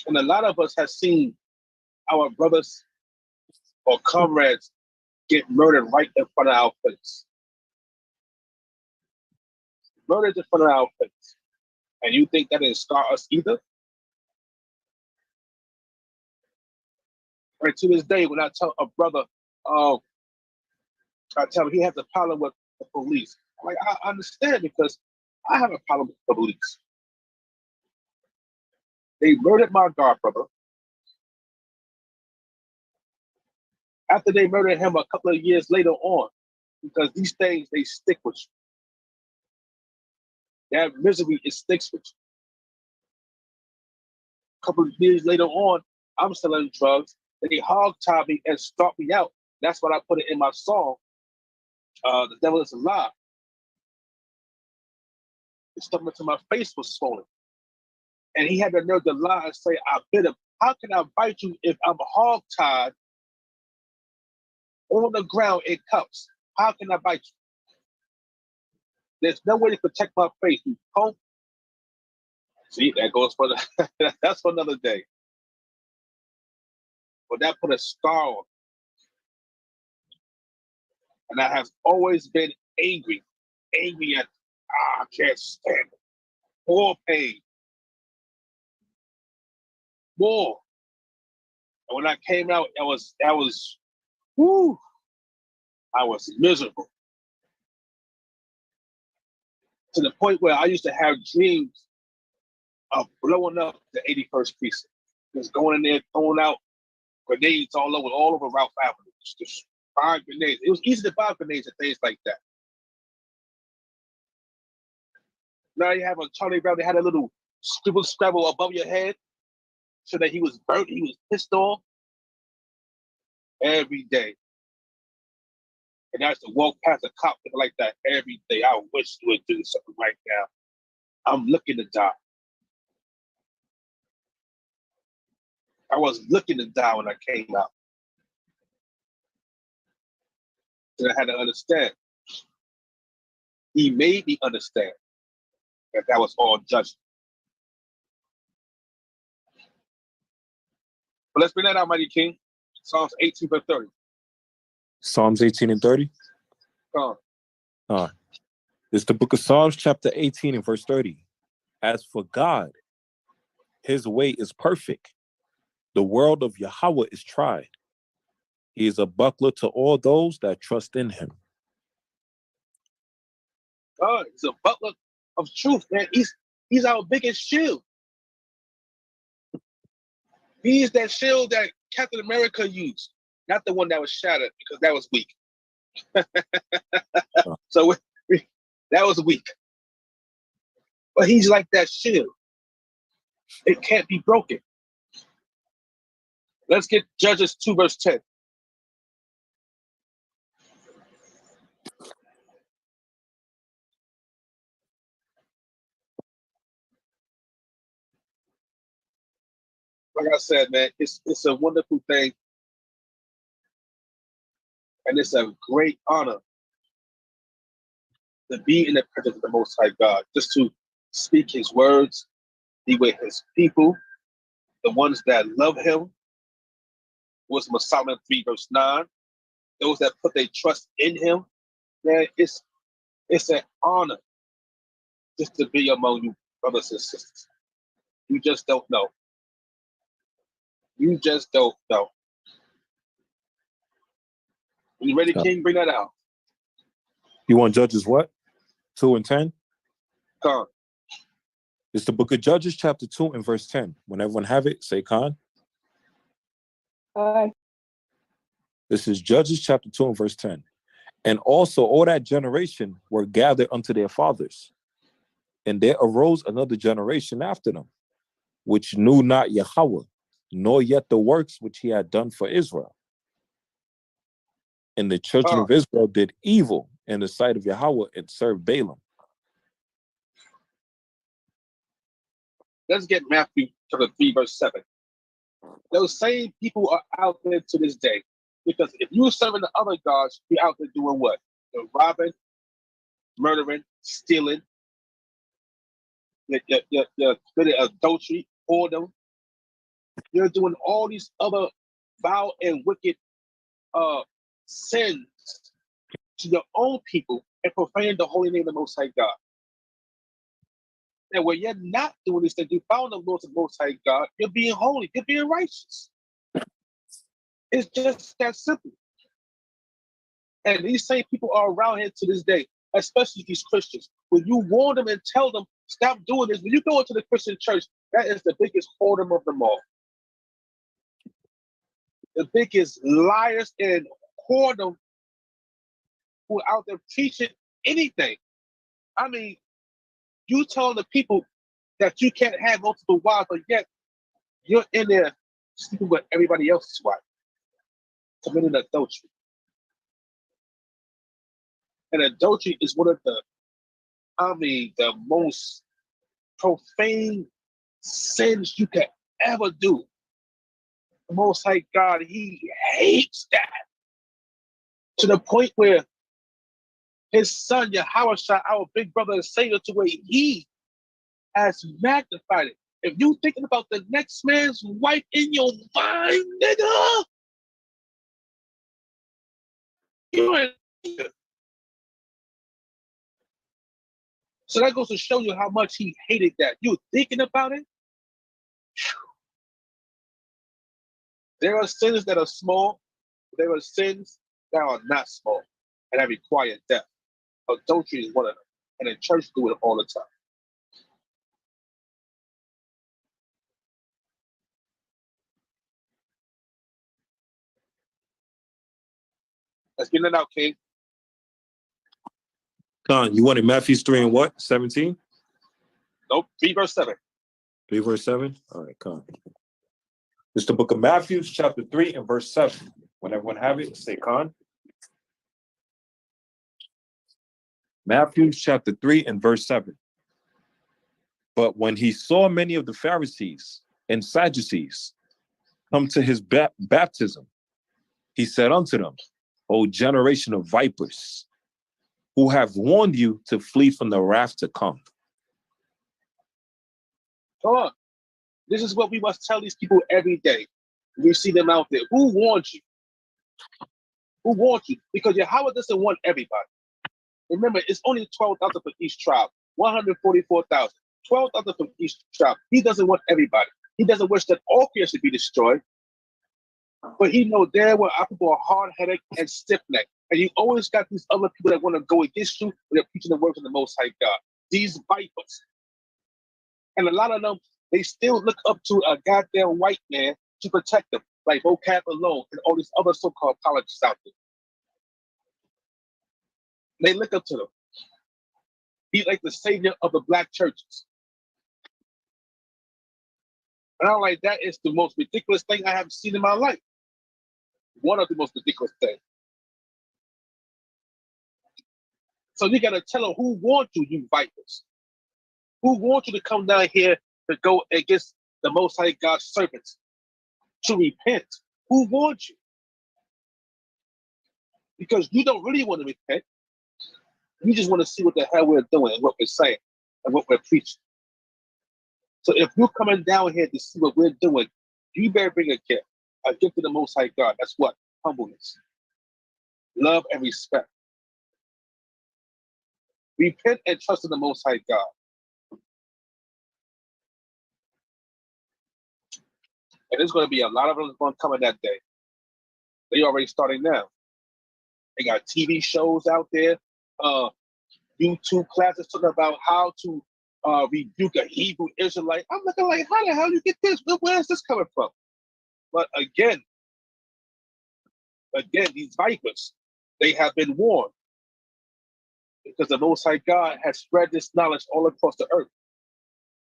And a lot of us have seen our brothers or comrades get murdered right in front of our face. Murdered in front of our face. And you think that didn't scar us either? Right to this day, when I tell a brother, I tell him he has a problem with the police. I'm like, I understand because I have a problem with the police. They murdered my god brother. After they murdered him a couple of years later on, because these things, they stick with you. That misery, it sticks with you. A couple of years later on, I'm selling drugs. They hog-tied me and stalked me out. That's what I put it in my song, The Devil is a Lie. The stomach to my face was swollen. And he had the nerve to lie and say, I bit him. How can I bite you if I'm hog-tied on the ground in cuffs? How can I bite you? There's no way to protect my face. You punk. See, that goes for the that's for another day. But that put a scar on me. And I have always been angry. Angry at I can't stand it. More pain. More. And when I came out, that was whoo, I was miserable. To the point where I used to have dreams of blowing up the 81st precinct. Just going in there, throwing out grenades all over Ralph Avenue. Just firing grenades. It was easy to buy grenades and things like that. Now you have a Charlie Brown, they had a little scribble above your head so that he was burnt, he was pissed off every day. And I used to walk past a cop like that every day. I wish you would do something right now. I'm looking to die. I was looking to die when I came out. And I had to understand. He made me understand that was all judgment. But let's bring that out, Mighty King. Psalms 18 verse 30. Psalms 18 and 30. Come on. It's the book of Psalms, chapter 18 and verse 30. As for God, his way is perfect. The world of Yahweh is tried. He is a buckler to all those that trust in him. God is a buckler of truth, man. He's our biggest shield. He's that shield that Captain America used, not the one that was shattered because that was weak. So that was weak. But he's like that shield. It can't be broken. Let's get Judges 2 verse 10. Like I said, man, it's a wonderful thing. And it's a great honor to be in the presence of the Most High God, just to speak his words, be with his people, the ones that love him. Wisdom of Solomon 3 verse 9. Those that put their trust in him, man, it's an honor just to be among you, brothers and sisters. You just don't know. You just don't know. You ready, King? Bring that out. You want Judges what? 2 and 10? Khan. It's the book of Judges, chapter 2 and verse 10. When everyone have it, say Khan. Aye. This is Judges, chapter 2 and verse 10. And also all that generation were gathered unto their fathers. And there arose another generation after them, which knew not Yahweh, nor yet the works which he had done for Israel. And the children of Israel did evil in the sight of Yahweh and served Balaam. Let's get Matthew chapter 3 verse 7. Those same people are out there to this day. Because if you were serving the other gods, you're out there doing what? You're robbing, murdering, stealing, you're committing adultery, whoredom. You're doing all these other vile and wicked sins to your own people and profaning the holy name of the Most High God. And when you're not doing these things, you found the laws of the Most High God, you're being holy, you're being righteous. It's just that simple. And these same people are around here to this day, especially these Christians. When you warn them and tell them, stop doing this, when you go into the Christian church, that is the biggest whoredom of them all. The biggest liars and whoredom who are out there preaching anything. I mean, you tell the people that you can't have multiple wives, but yet you're in there sleeping with everybody else's wife, committing adultery. And adultery is one of the most profane sins you can ever do. The Most High God, he hates that. To the point where his son, Yahushua, our big brother and Savior, to where he has magnified it. If you thinking about the next man's wife in your mind, nigga, you ain't. So that goes to show you how much he hated that. You thinking about it? There are sins that are small. There are sins that are not small and that require death. Adultery is one of them. And the church do it all the time. Let's get it out, King. Con, you wanted Matthews 3 and what? 17? Nope, 3 verse 7. 3 verse 7? All right, con. It's the book of Matthew, chapter 3 and verse 7. When everyone have it, say con. Matthew chapter 3 and verse 7. But when he saw many of the Pharisees and Sadducees come to his baptism, he said unto them, O generation of vipers, who have warned you to flee from the wrath to come. Come on. This is what we must tell these people every day. We see them out there. Who warned you? Who warned you? Because Yahweh doesn't want everybody. Remember, it's only 12,000 for each tribe. 144,000. 12,000 from each tribe. He doesn't want everybody. He doesn't wish that all creation be destroyed. But he knows there were people are hard-headed and stiff-necked. And you always got these other people that want to go against you when they're preaching the words of the Most High God. These vipers. And a lot of them, they still look up to a goddamn white man to protect them, like Vocab Alone and all these other so-called apologists out there. They look up to them. He's like the savior of the black churches. And I'm like, that is the most ridiculous thing I have seen in my life. One of the most ridiculous things. So you got to tell them who wants you, you vipers. Who wants you to come down here to go against the Most High God's servants to repent? Who wants you? Because you don't really want to repent. You just want to see what the hell we're doing and what we're saying and what we're preaching. So if you're coming down here to see what we're doing, you better bring a gift to the Most High God. That's what? Humbleness, love, and respect. Repent and trust in the Most High God. And there's going to be a lot of them going to come in that day. They already starting now. They got TV shows out there, YouTube classes talking about how to rebuke a Hebrew Israelite. I'm looking like, how the hell you get this? Where is this coming from? But again, these vipers, they have been warned because the Most High God has spread this knowledge all across the earth.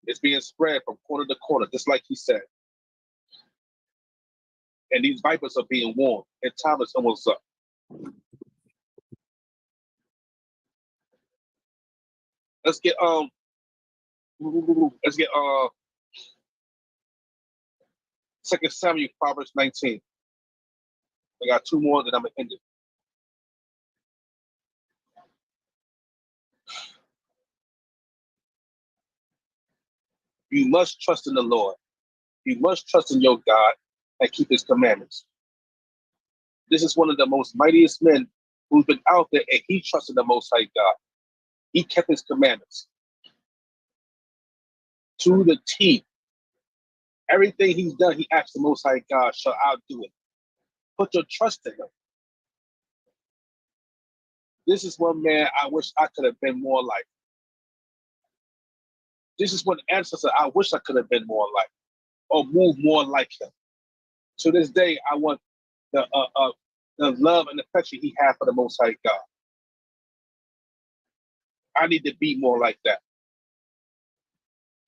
It's being spread from corner to corner, just like he said. And these vipers are being warned, and time is almost up. Let's get 2 Samuel, Proverbs 19. I got 2 more, then I'm gonna end it. You must trust in the Lord. You must trust in your God and keep his commandments. This is one of the most mightiest men who's been out there, and he trusted the Most High God. He kept his commandments to the T. Everything he's done, he asked the Most High God, shall I do it? Put your trust in him. This is one man I wish I could have been more like. This is one ancestor I wish I could have been more like, or moved more like him. To this day, I want the love and affection he had for the Most High God. I need to be more like that.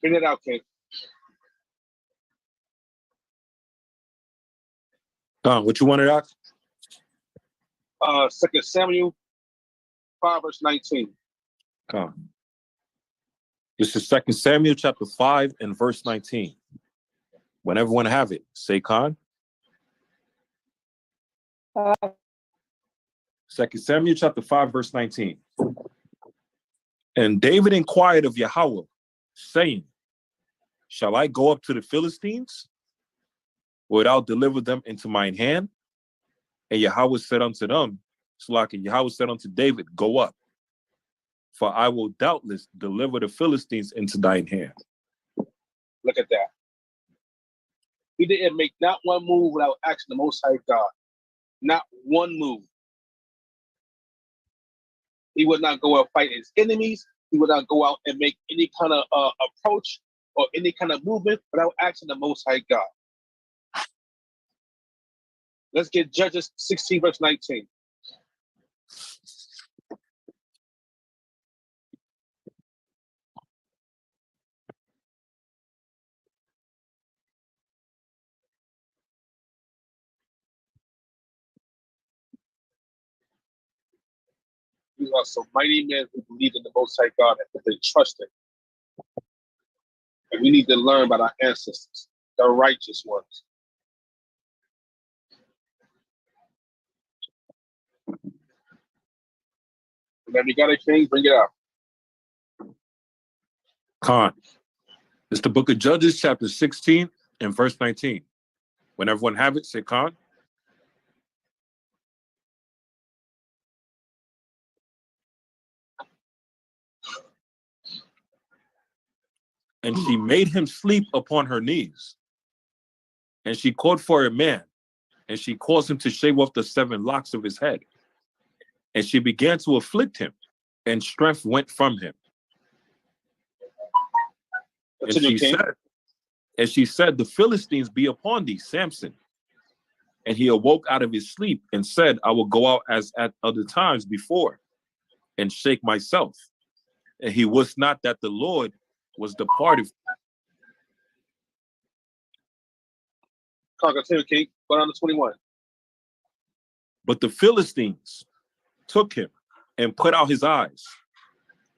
Bring it out, King. What you wanted out? 2 Samuel, Proverbs 19. This is 2 Samuel chapter 5 and verse 19. When everyone have it, say con. 2 Samuel chapter 5, verse 19. And David inquired of Yahweh, saying, shall I go up to the Philistines? Wilt thou deliver them into mine hand? And Yahweh said unto them, and Yahweh said unto David, go up, for I will doubtless deliver the Philistines into thine hand. Look at that. He didn't make not one move without asking the Most High God. Not one move. He would not go out fight his enemies. He would not go out and make any kind of approach or any kind of movement without asking the Most High God. Let's get Judges 16, verse 19. These are some mighty men who believe in the Most High God and that they trust Him. And we need to learn about our ancestors, the righteous ones. Whenever you got a king, bring it out. Khan. It's the book of Judges, chapter 16 and verse 19. When everyone have it, say Khan. And she made him sleep upon her knees. And she called for a man, and she caused him to shave off the 7 locks of his head. And she began to afflict him, and strength went from him. And she said, the Philistines be upon thee, Samson. And he awoke out of his sleep and said, I will go out as at other times before and shake myself. And he wist not that the Lord was departed. Continue, King. Go down to 21. But the Philistines took him and put out his eyes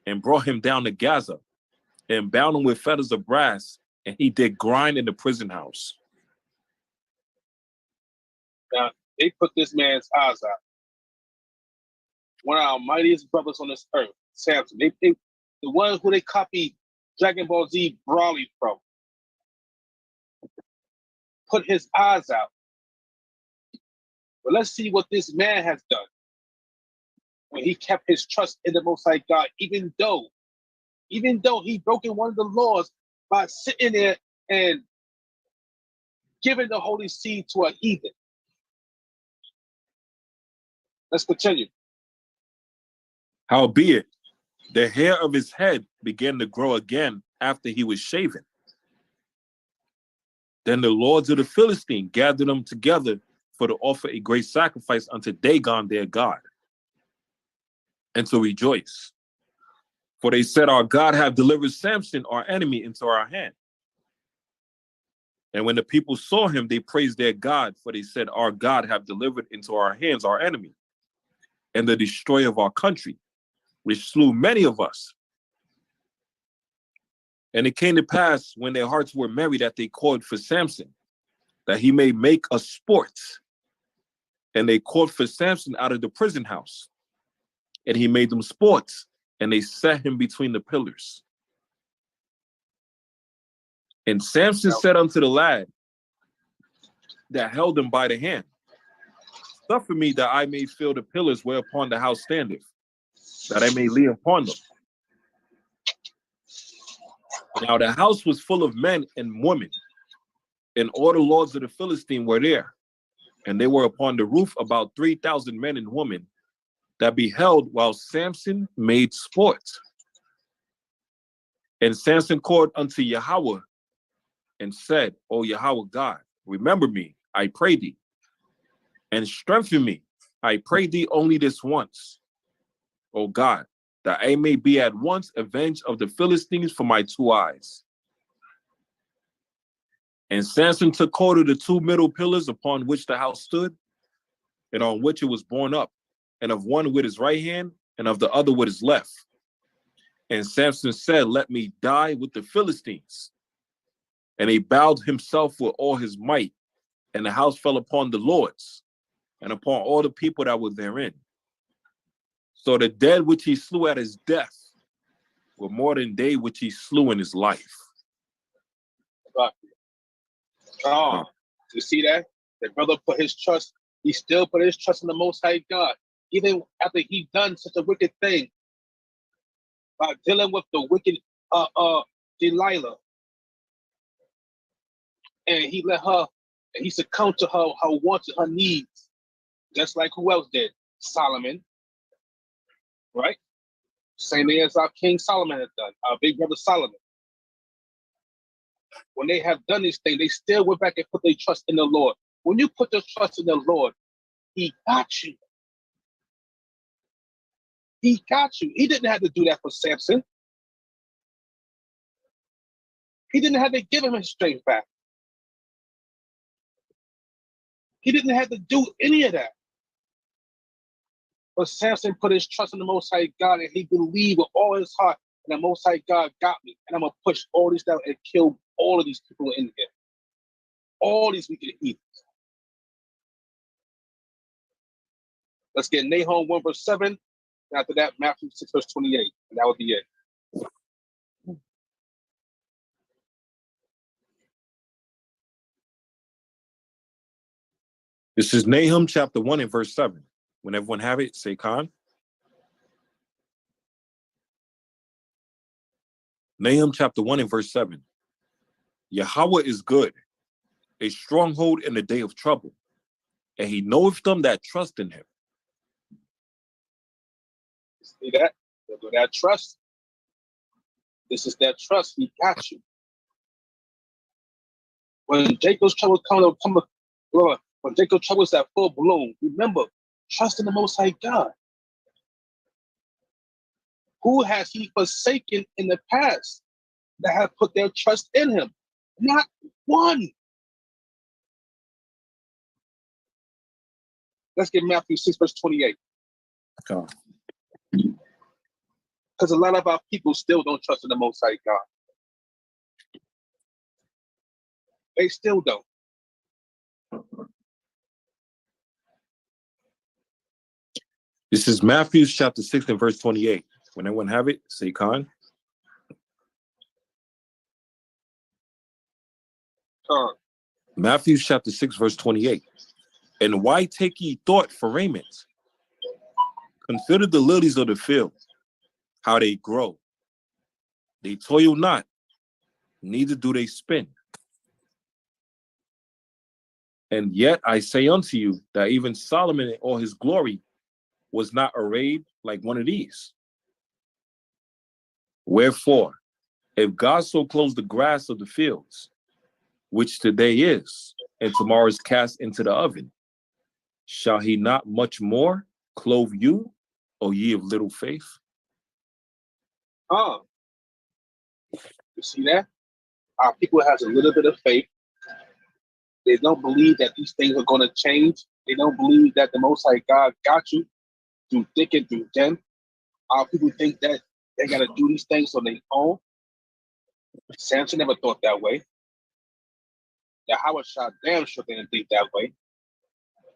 and brought him down to Gaza and bound him with fetters of brass, and he did grind in the prison house. Now, they put this man's eyes out. One of our mightiest brothers on this earth, Samson. They the one who they copied Dragon Ball Z Broly from. Put his eyes out. But let's see what this man has done. When he kept his trust in the Most High God, even though he broken one of the laws by sitting there and giving the holy seed to a heathen. Let's continue. Howbeit, the hair of his head began to grow again after he was shaven. Then the lords of the Philistine gathered them together for to offer a great sacrifice unto Dagon their God, and to rejoice. For they said, our God hath delivered Samson, our enemy, into our hand. And when the people saw him, they praised their God, for they said, our God hath delivered into our hands our enemy, and the destroyer of our country, which slew many of us. And it came to pass, when their hearts were merry, that they called for Samson, that he may make a sport. And they called for Samson out of the prison house. And he made them sports, and they set him between the pillars. And Samson said unto the lad that held him by the hand, suffer me that I may feel the pillars whereupon the house standeth, that I may lay upon them. Now the house was full of men and women, and all the lords of the Philistine were there. And they were upon the roof about 3,000 men and women that beheld while Samson made sport. And Samson called unto Yahweh and said, O Yahweh God, remember me, I pray thee, and strengthen me, I pray thee only this once, O God, that I may be at once avenged of the Philistines for my 2 eyes. And Samson took hold of the 2 middle pillars upon which the house stood, and on which it was borne up, and of one with his right hand, and of the other with his left. And Samson said, let me die with the Philistines. And he bowed himself with all his might, and the house fell upon the lords, and upon all the people that were therein. So the dead which he slew at his death were more than they which he slew in his life. Oh, you see that? The brother put his trust, he still put his trust in the Most High God, even after he done such a wicked thing by dealing with the wicked Delilah. And he let her, and he succumbed to her wants and her needs, just like who else did? Solomon, right? Same thing as our King Solomon had done, our big brother Solomon. When they have done this thing, they still went back and put their trust in the Lord. When you put your trust in the Lord, he got you. He got you. He didn't have to do that for Samson. He didn't have to give him his strength back. He didn't have to do any of that. But Samson put his trust in the Most High God, and he believed with all his heart, and the Most High God got me, and I'm going to push all these down and kill all of these people in here. All these wicked heathens. Let's get Nahum 1 verse 7. And after that, Matthew 6 verse 28. And that would be it. This is Nahum chapter 1 and verse 7. When everyone have it, say Khan. Nahum chapter 1 and verse 7. Yahweh is good, a stronghold in the day of trouble, and he knoweth them that trust in him. See that? That trust. This is that trust. He got you. When Jacob's trouble when Jacob's trouble is at full bloom, remember, trust in the Most High God. Who has he forsaken in the past that have put their trust in him? Not one. Let's get Matthew 6 verse 28. Okay. Because a lot of our people still don't trust in the Most High God. They still don't. This is Matthew chapter 6 and verse 28. When everyone have it, say Khan. Matthew chapter 6 verse 28. And why take ye thought for raiment? Consider the lilies of the field, how they grow. They toil not, neither do they spin. And yet I say unto you that even Solomon in all his glory was not arrayed like one of these. Wherefore, if God so clothes the grass of the fields, which today is, and tomorrow is cast into the oven, shall he not much more clothe you, O ye of little faith? You see that? Our people has a little bit of faith. They don't believe that these things are going to change. They don't believe that the Most High God got you through thick and through thin. Our people think that they got to do these things on their own. Samson never thought that way. The Howard shot damn sure didn't think that way.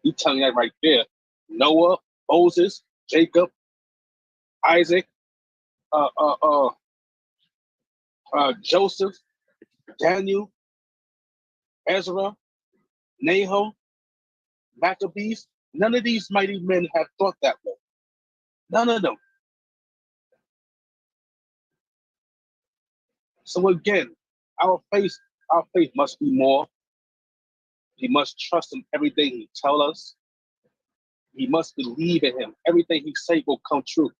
He's telling that right there. Noah, Moses, Jacob, Isaac, Joseph, Daniel, Ezra, Nahum, Maccabees. None of these mighty men have thought that way. None of them. So again, our faith must be more. We must trust in everything he tells us. We must believe in him. Everything he say will come true.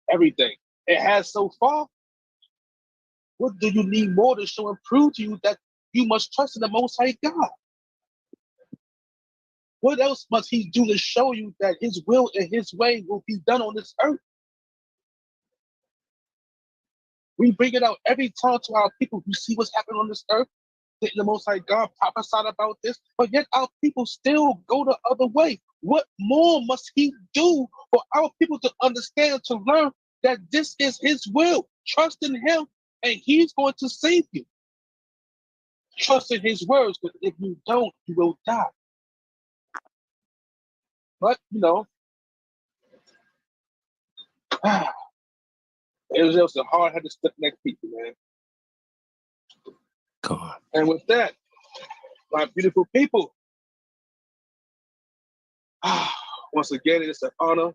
Everything. It has so far. What do you need more to show and prove to you that you must trust in the Most High God? What else must he do to show you that his will and his way will be done on this earth? We bring it out every time to our people who see what's happening on this earth. Didn't the Most High God prophesied about this? But yet our people still go the other way. What more must he do for our people to understand, to learn that this is his will? Trust in him and he's going to save you. Trust in his words, because if you don't, you will die. But, Israel some hard-headed, stiff-necked people, man. God. And with that, my beautiful people, once again, it's an honor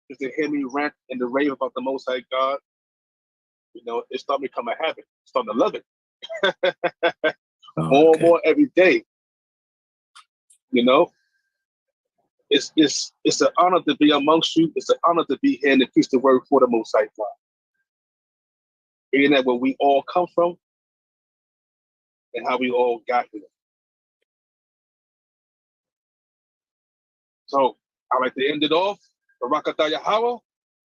just to hear me rant and rave about the Most High God. You know, it's starting to become a habit. It's starting to love it. More and more every day. You know, it's an honor to be amongst you. It's an honor to be here and to preach the word for the Most High God. Hearing that where we all come from and how we all got here. So I like to end it off. Barakatah Yahweh,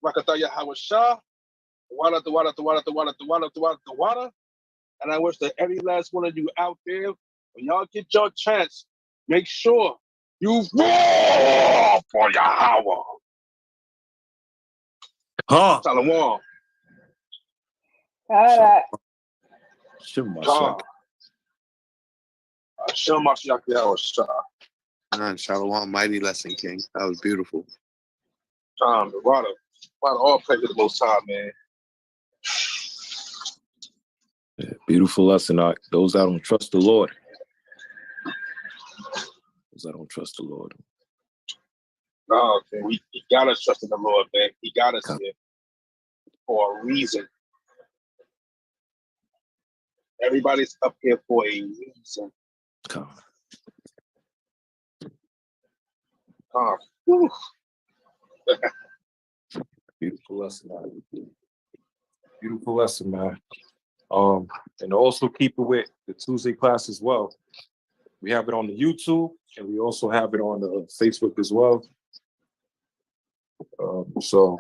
Barakatah Yahweh Shah, Tawada, Tawada, Tawada, Tawada, Tawada, Tawada, Tawada. And I wish that every last one of you out there, when y'all get your chance, make sure you roar for Yahweh. Huh. Shalom. All right. Shema God. Shak. Shalom Mashiach Yahweh Shah. Shalom, mighty lesson, King. That was beautiful. The water all praise to the Most High, man. Yeah, beautiful lesson. Those that don't trust the Lord. Those that don't trust the Lord. No, man, we gotta trust in the Lord, man. He got us here for a reason. Everybody's up here for a reason. God. Beautiful lesson, man. Beautiful lesson, man. And also keep it with the Tuesday class as well. We have it on the YouTube, and we also have it on the Facebook as well. So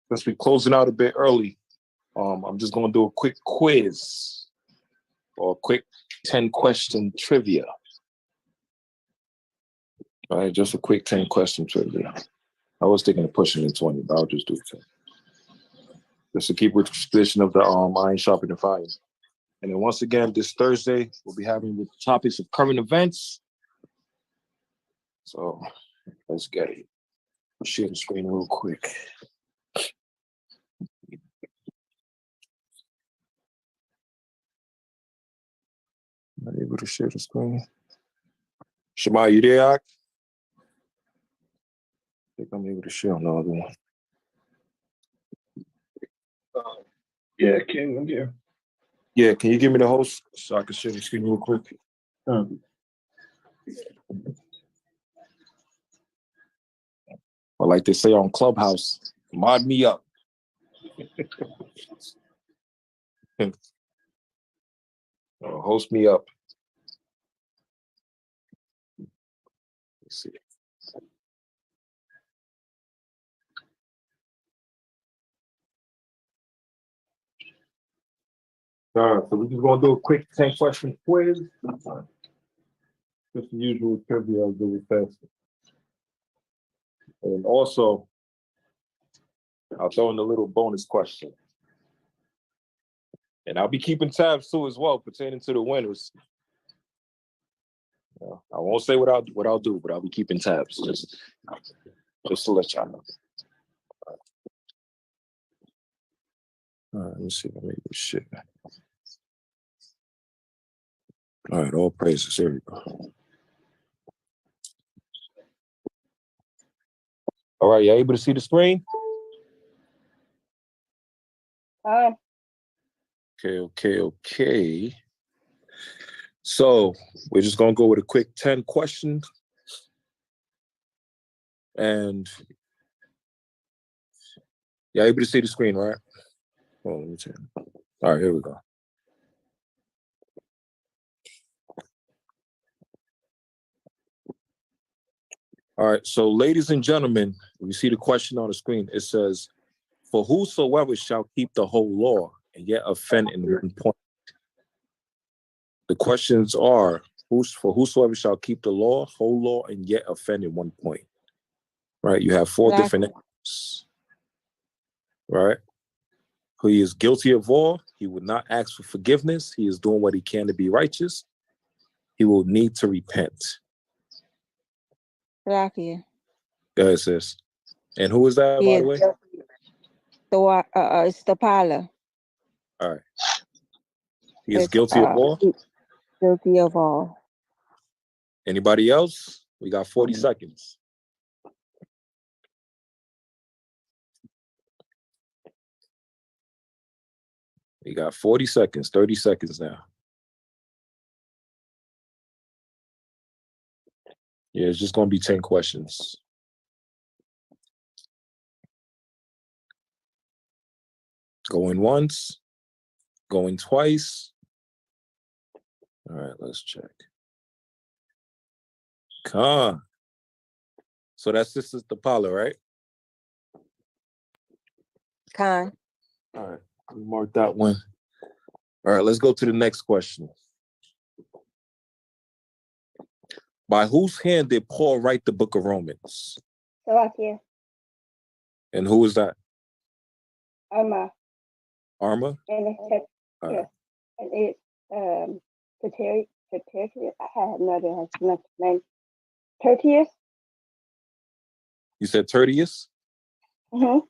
since we're closing out a bit early, I'm just going to do a quick quiz or a quick 10-question trivia. All right, just a quick 10-question trivia. I was thinking of pushing it 20, but I'll just do 10. Just to keep with the tradition of the iron sharpening iron. And then once again, this Thursday, we'll be having the topics of current events. So let's get it. Share the screen real quick. Am I able to share the screen? Shema, you there? I think I'm able to share on the other one. Yeah, King, I'm here. Yeah, can you give me the host so I can share the screen real quick? Or like they say on Clubhouse, mod me up. Host me up. Let's see. All right, so we're just going to do a quick 10-question quiz. Just the usual trivia I'll do it fast. And also, I'll throw in a little bonus question. And I'll be keeping tabs too as well, pertaining to the winners. I won't say what I'll do, but I'll be keeping tabs. Just to let y'all know. All right, let me see if I'm able to share. All right, all praises. Here we go. All right, you able to see the screen? Okay. So we're just gonna go with a quick 10 questions. And you able to see the screen, right? Oh, let me see. All right, here we go. All right, so ladies and gentlemen, you see the question on the screen. It says, "For whosoever shall keep the whole law and yet offend in one point." The questions are, for whosoever shall keep the law, whole law, and yet offend in one point. Right? You have four different answers. Right? Who is guilty of all, he would not ask for forgiveness. He is doing what he can to be righteous. He will need to repent. Rakia. Go ahead, sis. And who is that, by the way? It's the pilot. All right. He is It's guilty of all. guilty of all. Anybody else? We got 40 Mhm. seconds. We got 40 seconds, 30 seconds now. Yeah, it's just going to be 10 questions. Going once, going twice. All right, let's check. Come on. So that's Sister Tapala, right? Con. All right, mark that one. All right, let's go to the next question. By whose hand did Paul write the book of Romans? Slovakia. And who is that? Arma. Arma? And it's yes. And it's Tertius. I have no idea how to pronounce his name. Tertius. You said Tertius? Mm-hmm. All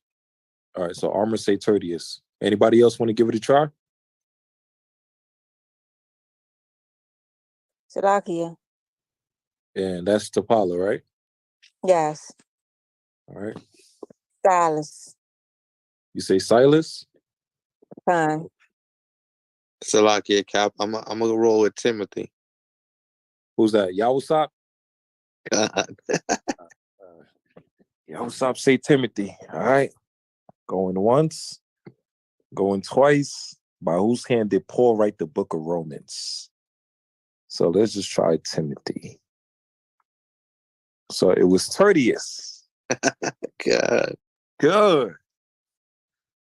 right, so Arma say Tertius. Anybody else want to give it a try? Slovakia. And that's Tapala, right? Yes. All right. Silas. You say Silas? Con. Salakia Cap. I'm gonna roll with Timothy. Who's that? Yawasop? God. Yawasop say Timothy. All right. Going once, going twice. By whose hand did Paul write the book of Romans? So let's just try Timothy. So it was Tertius. God. Good.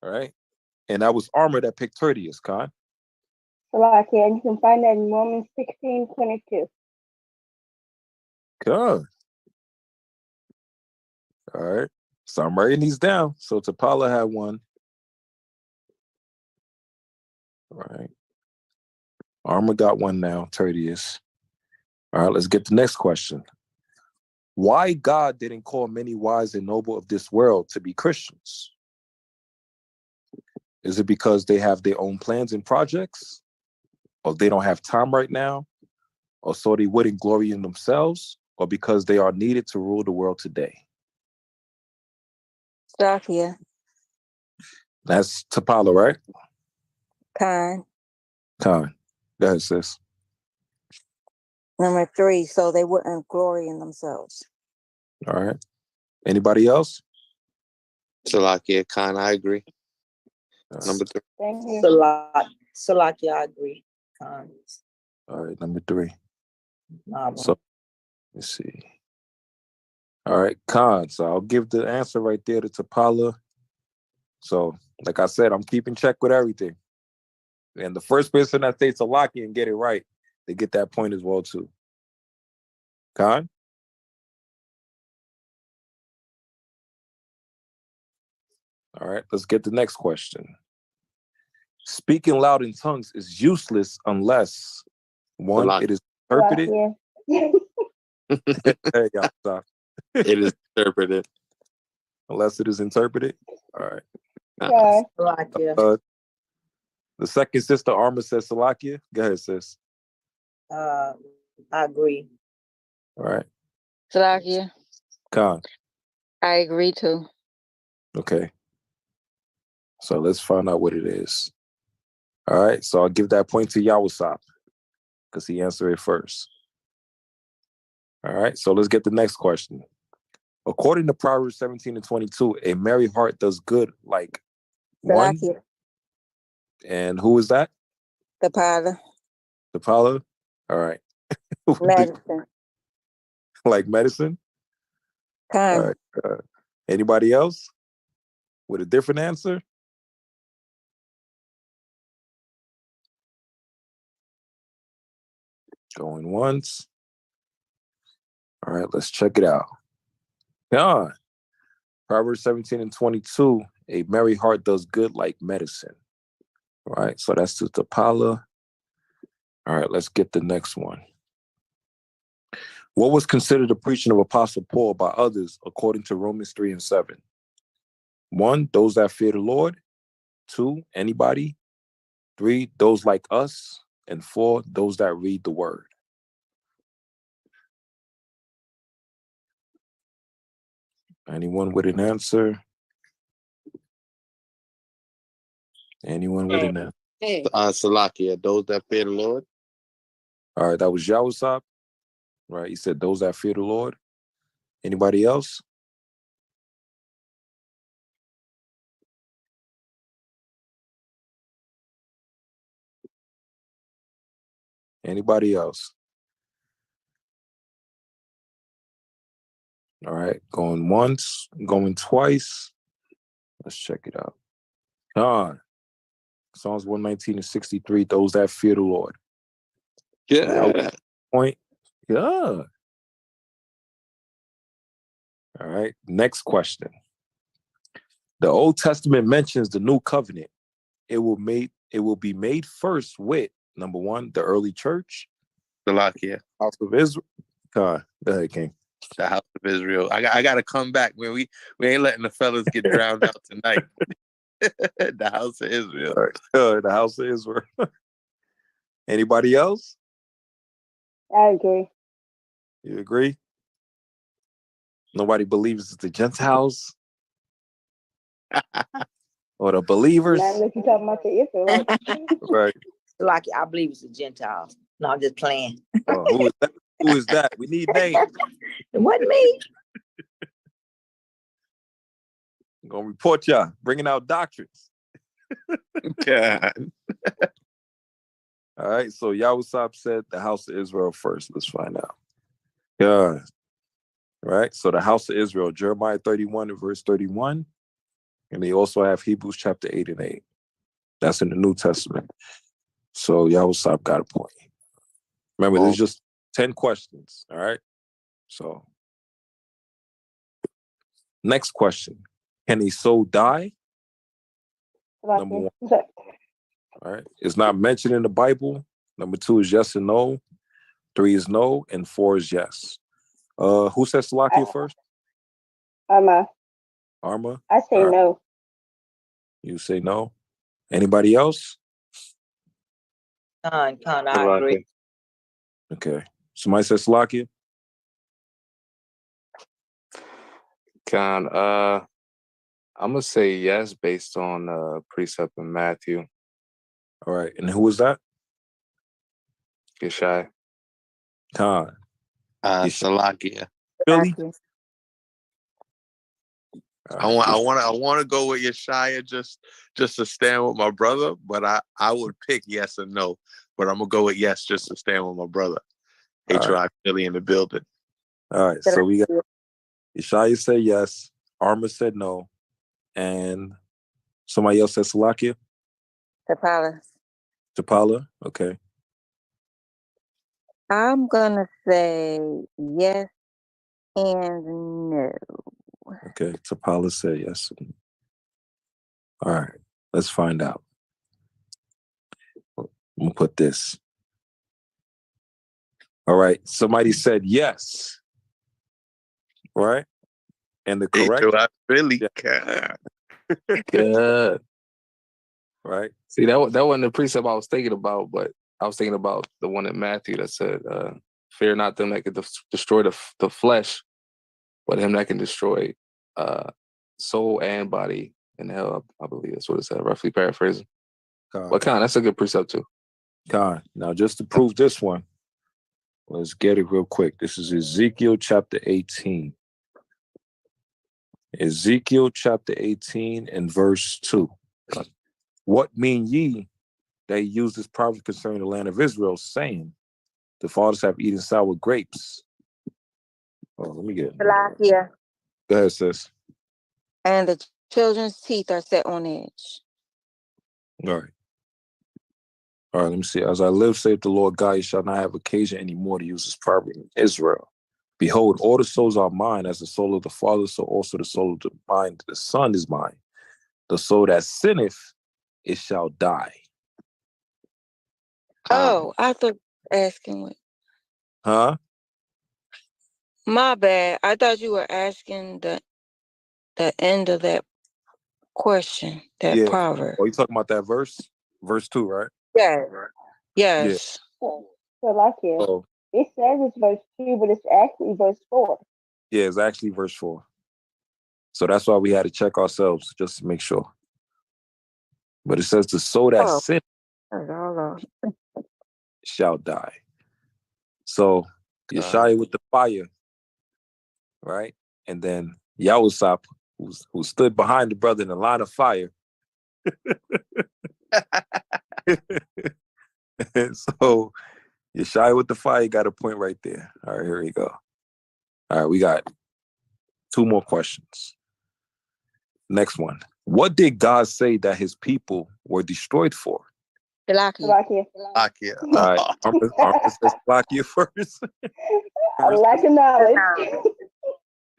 All right. And that was Armor that picked Tertius, Con. Slovakia. And you can find that in Romans 16:22. Good. All right. So I'm writing these down. So Tapala had one. All right. Armor got one now, Tertius. All right, let's get the next question. Why God didn't call many wise and noble of this world to be Christians? Is it because they have their own plans and projects? Or they don't have time right now? Or so they wouldn't glory in themselves? Or because they are needed to rule the world today? Slovakia. That's Tapala, right? Con. Con. Go ahead, sis. Number 3, so they wouldn't glory in themselves. All right. Anybody else? Salakia Khan, I agree. Number 3. Thank you. Salakia, I agree. Con. All right, number 3. Nah, So let's see. All right, Khan. So I'll give the answer right there to Tapala. So, like I said, I'm keeping check with everything. And the first person that states Talaki and get it right, they get that point as well, too. Khan? All right, let's get the next question. Speaking loud in tongues is useless unless, one, Salaki. it is interpreted. Hey, y'all, stop. It is interpreted. Unless it is interpreted. All right. Okay. Salakia. The second sister, Arma, says Salakia. Go ahead, sis. I agree. All right. Slovakia. Khan. I agree too. Okay. So let's find out what it is. All right. So I'll give that point to Yawasop because he answered it first. All right. So let's get the next question. According to Proverbs 17:22, a merry heart does good like one. Slovakia. And who is that? The pilot. Tapala? All right. Medicine. Like medicine? Con. All right. Anybody else with a different answer? Going once. All right, let's check it out. Yeah. Proverbs 17:22, a merry heart does good like medicine. All right, so that's to Tapala. All right, let's get the next one. What was considered the preaching of Apostle Paul by others according to Romans 3:7? 1, those that fear the Lord. 2, anybody. 3, those like us. And 4, those that read the word. Anyone with an answer? Anyone with an answer? Salakia, those that fear the Lord. All right, that was Yawasab. Right, he said those that fear the Lord. Anybody else? Anybody else? All right, going once, going twice. Let's check it out. Psalms 119 and 63, those that fear the Lord. Yeah. Point. Yeah. All right, next question. The Old Testament mentions the new covenant. It will be made first with, number 1, the early church. Salakia, House of Israel. Go ahead, King. the house of Israel. I got to come back, man. We ain't letting the fellas get drowned out tonight. The house of Israel. All right. The house of Israel. Anybody else? I agree. You agree? Nobody believes it's the Gentiles or the believers. Not unless you're talking about the Israelites. Right. Lucky, I believe it's the Gentiles. No, I'm just playing. Who is that? Who is that? We need names. It wasn't me. I'm gonna report y'all bringing out doctrines. God. All right. So Yahusab said the house of Israel first. Let's find out. Yeah. Right. So the house of Israel, Jeremiah 31 and verse 31. And they also have Hebrews chapter 8 and 8. That's in the New Testament. So Yahusab got a point. Remember, there's just 10 questions. All right. So next question. Can a soul die? Number 1. All right. It's not mentioned in the Bible. Number 2 is yes and no. 3 is no. And 4 is yes. Who said Salakia first? Arma. I say no. You say no. Anybody else? I agree. Okay. Somebody said Salakia? I'm gonna say yes based on precept in Matthew. All right. And who was that? Yeshai. Khan. Salakia. Really? I want to go with Yeshaya just to stand with my brother, but I would pick yes or no. But I'm gonna go with yes just to stand with my brother. HY Philly in the building. All right. So we got Yeshaya said yes. Arma said no. And somebody else said Salakia? Tapala? Okay. I'm gonna say yes and no. Okay. Tapala said yes. All right. Let's find out. I'm gonna put this. All right. Somebody said yes. All right. And the correct. HY Philly. Yeah. Good. Right. See, that wasn't the precept I was thinking about, but I was thinking about the one in Matthew that said, fear not them that can destroy the flesh, but him that can destroy soul and body in hell. I believe that's what it said, roughly paraphrasing. But that's a good precept too. Now, just to prove this one, let's get it real quick. This is Ezekiel chapter 18. Ezekiel chapter 18 and verse 2. What mean ye that he used this proverb concerning the land of Israel, saying, the fathers have eaten sour grapes? Oh, let me get it. Yeah. Go ahead, sis. And the children's teeth are set on edge. All right. All right, let me see. As I live, saith the Lord God, you shall not have occasion anymore to use this proverb in Israel. Behold, all the souls are mine, as the soul of the Father, so also the soul of the mind, the Son is mine. The soul that sinneth, it shall die. Oh, I thought you were asking what? Huh? My bad. I thought you were asking the end of that question, that Yeah. proverb. Oh, you talking about that verse? Verse 2, right? Yeah. Yeah. Yes. So like here, Oh, it says it's verse 2, but it's actually verse 4. yeah, it's actually verse 4. So that's why we had to check ourselves just to make sure. But it says the soul that Oh. sin Hold on. shall die. So Yeshaya with the fire, right? And then Yahusap, who stood behind the brother in the line of fire. So Yeshaya with the fire got a point right there. All right, here we go. All right, we got 2 more questions. Next one. What did God say that his people were destroyed for? Salakia. Lakia. All right, Armor says Lakia first. A lack of knowledge.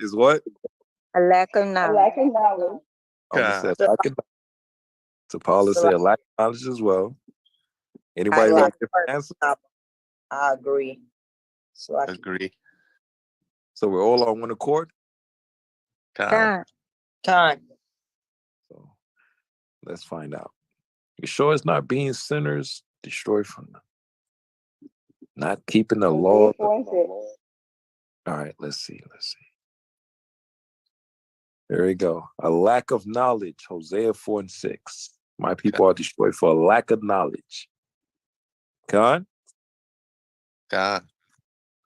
Is what? A lack of A knowledge. lack of knowledge. Armor said lack of knowledge. Tapala said lack of knowledge as well. Anybody got a different answer? I agree. Salakia. Agree. So we're all on one accord? Con. Time. So let's find out. You sure it's not being sinners destroyed from them? Not keeping the law. All right, let's see. There we go. A lack of knowledge. Hosea 4:6. My people are destroyed for a lack of knowledge. Con? Con.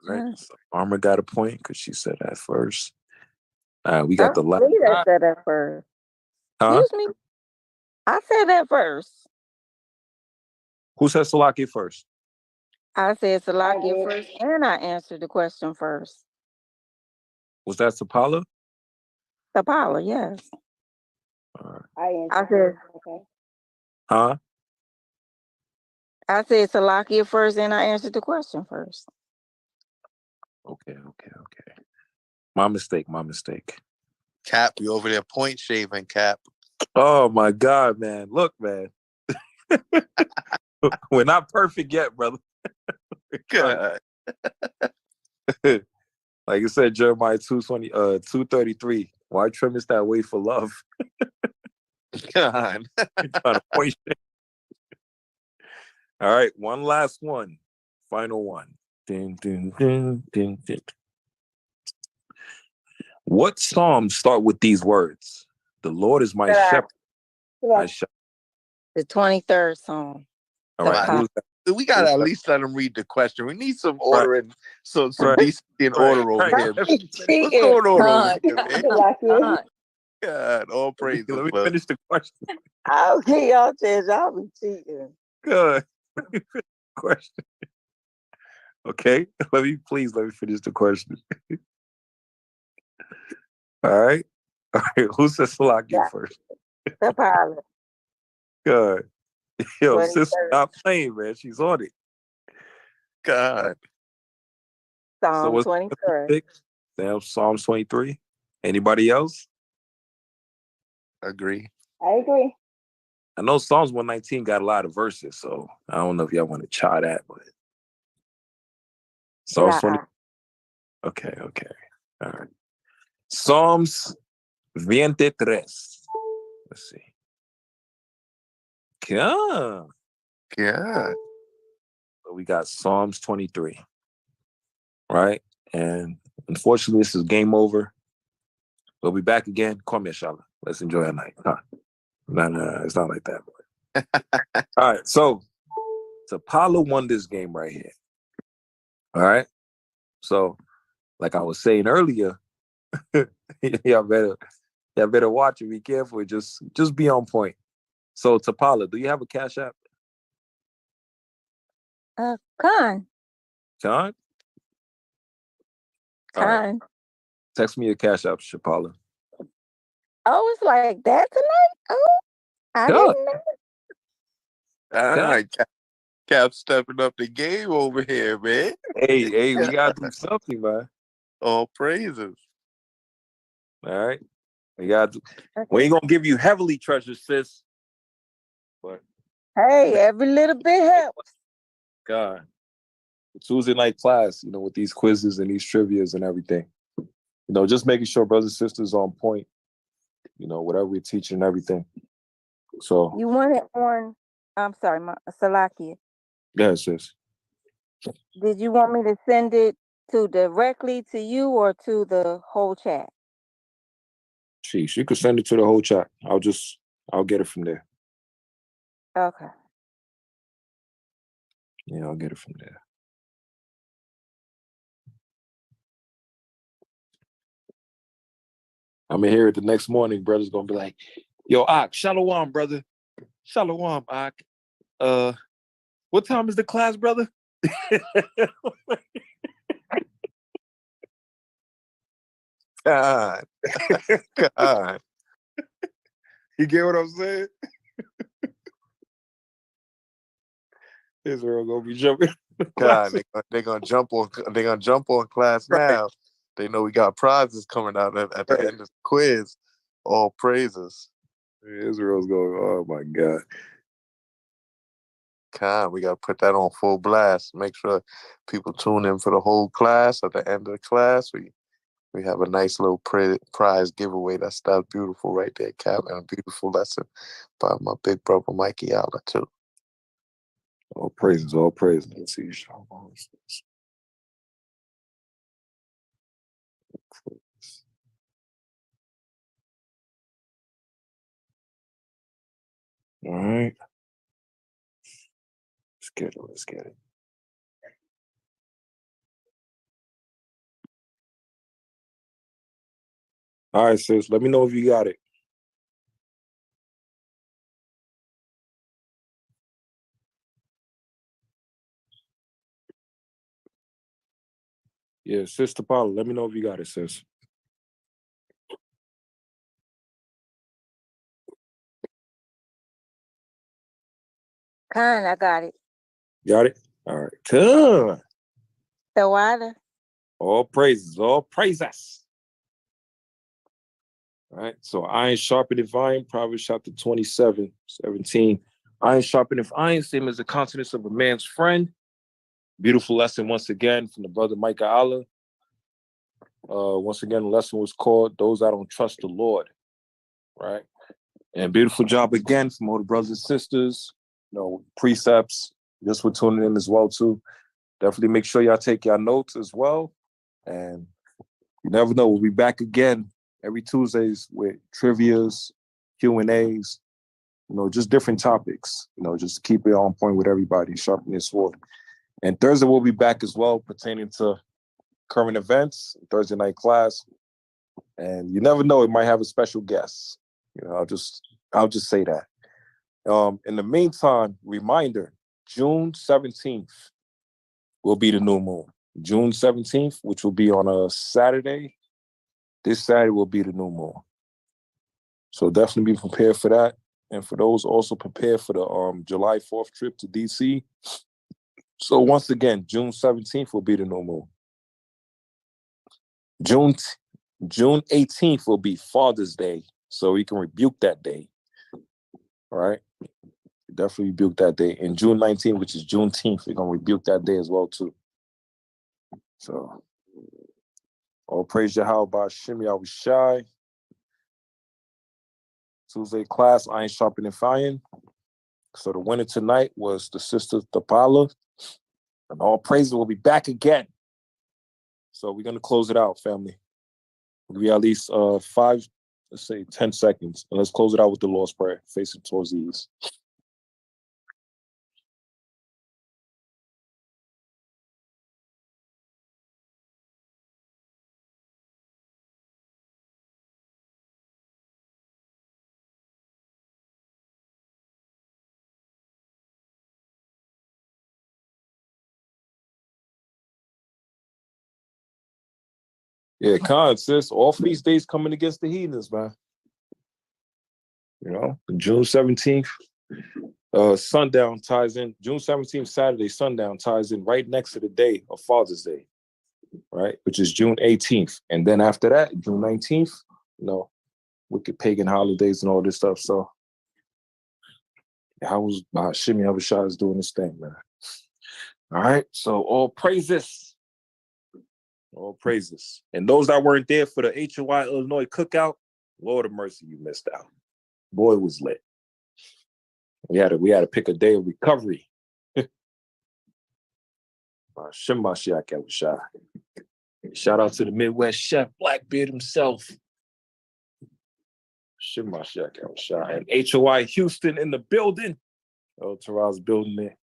Right. So Armor got a point because she said that first. We got the lack. I said that first. Huh? Excuse me. I said that first. Who said Salaki first? I said Salakia first, and I answered the question first. Was that Sapala? Apollo, yes. Right. I said, okay. Huh? I said Salakia first, and I answered the question first. Okay. My mistake. Cap, you over there point shaving, Cap. Oh my God, man. Look, man. We're not perfect yet, brother. God. Like you said, Jeremiah 2:33. Why trim is that way for love? God. Trying to point shit. All right, one last one. Final one. Ding, ding, ding, ding, ding. What psalms start with these words? The Lord is my shepherd. My shepherd. The 23rd Psalm. All right. Who is that? We gotta at least let him read the question. We need some order and some decency and order over here. What's going on over here, man? God, all praises. Let me finish the question. Okay, y'all said y'all be cheating. Good. Question. Okay. Let me finish the question. All right. Who says Salaki first? The pilot. Good. Yo, 23rd. sis not playing, man. She's on it. God. Psalm 23. Psalm 23. Anybody else? Agree. I agree. I know Psalms 119 got a lot of verses, so I don't know if y'all want to try that, but Psalms 20. Okay. All right. Psalms 23. Let's see. Yeah. So we got Psalms 23. Right? And unfortunately, this is game over. We'll be back again. Call me Miyachaahlah. Let's enjoy our night. Huh? No, it's not like that. All right, so Apollo won this game right here. All right, so like I was saying earlier, y'all better watch it. Be careful. Just be on point. So Tapala, do you have a Cash App? Con. John? Right. Text me your Cash App, Shapala. Oh, it's like that tonight? Oh, I didn't know. All right, Cap stepping up the game over here, man. Hey, we gotta do something, man. All praises. All right. We ain't gonna give you heavily treasures, sis. But hey, every little bit helps. God. Tuesday night class, with these quizzes and these trivias and everything. Just making sure brothers and sisters on point, whatever we're teaching and everything. So You want it on, I'm sorry, Salakia. yeah, sis. Did you want me to send it directly to you or to the whole chat? Sheesh, you could send it to the whole chat. I'll get it from there. Okay. Yeah, I'll get it from there. I'm gonna hear it the next morning. Brother's gonna be like, "Yo, Ak, shalom, brother. Shalom, Ak. What time is the class, brother?" God. God. You get what I'm saying? Israel gonna be jumping. God, they're gonna jump on class now. They know we got prizes coming out at the end of the quiz. All praises. Israel's going, oh my God. God, we gotta put that on full blast. Make sure people tune in for the whole class. At the end of the class, we have a nice little prize giveaway. That's beautiful right there, Cap, and a beautiful lesson by my big brother Miyachaahlah too. All praises, all praises. Let's see. All right. Let's get it. All right, sis. Let me know if you got it. Yeah, Sister Paula, let me know if you got it, sis. I got it. Got it? All right. Good. The water. All praises, all praises. All right. So iron sharpeneth iron, Proverbs chapter 27, 17. Iron sharpeneth iron, same as the countenance of a man's friend. Beautiful lesson once again from the brother Miyachaahlah. Once again, the lesson was called Those That Don't Trust the Lord. Right. And beautiful job again from all the brothers and sisters, precepts. Just for tuning in as well, too. Definitely make sure y'all take your notes as well. And you never know, we'll be back again every Tuesdays with trivias, Q&As, just different topics. Just keep it on point with everybody, sharpen your sword. And Thursday we'll be back as well, pertaining to current events, Thursday night class. And you never know, it might have a special guest. I'll just say that. In the meantime, reminder, June 17th will be the new moon. June 17th, which will be on a Saturday. This Saturday will be the new moon. So definitely be prepared for that. And for those also prepared for the July 4th trip to DC. So once again, June 17th will be the new moon. June 18th will be Father's Day. So we can rebuke that day. All right. Definitely rebuke that day. And June 19th, which is Juneteenth, we're going to rebuke that day as well, too. So, all praise Yahweh by Shem Yahushai. Tuesday class, iron sharpening iron. So the winner tonight was the sister Tapala. And all praises will be back again. So we're going to close it out, family. We at least 10 seconds. And let's close it out with the Lord's Prayer, facing towards the east. Yeah, Khan, sis, all feast days coming against the heathens, man. June 17th, sundown ties in. June 17th, Saturday, sundown ties in right next to the day of Father's Day, right? Which is June 18th. And then after that, June 19th, wicked pagan holidays and all this stuff. So, Shimmy Abishai is doing this thing, man. All right, so all praises. All praises. And those that weren't there for the HOI Illinois cookout, Lord of mercy, you missed out. Boy, it was lit. We had to pick a day of recovery. Shout out to the Midwest chef, Blackbeard himself. And HOI Houston in the building. El Taraz building there.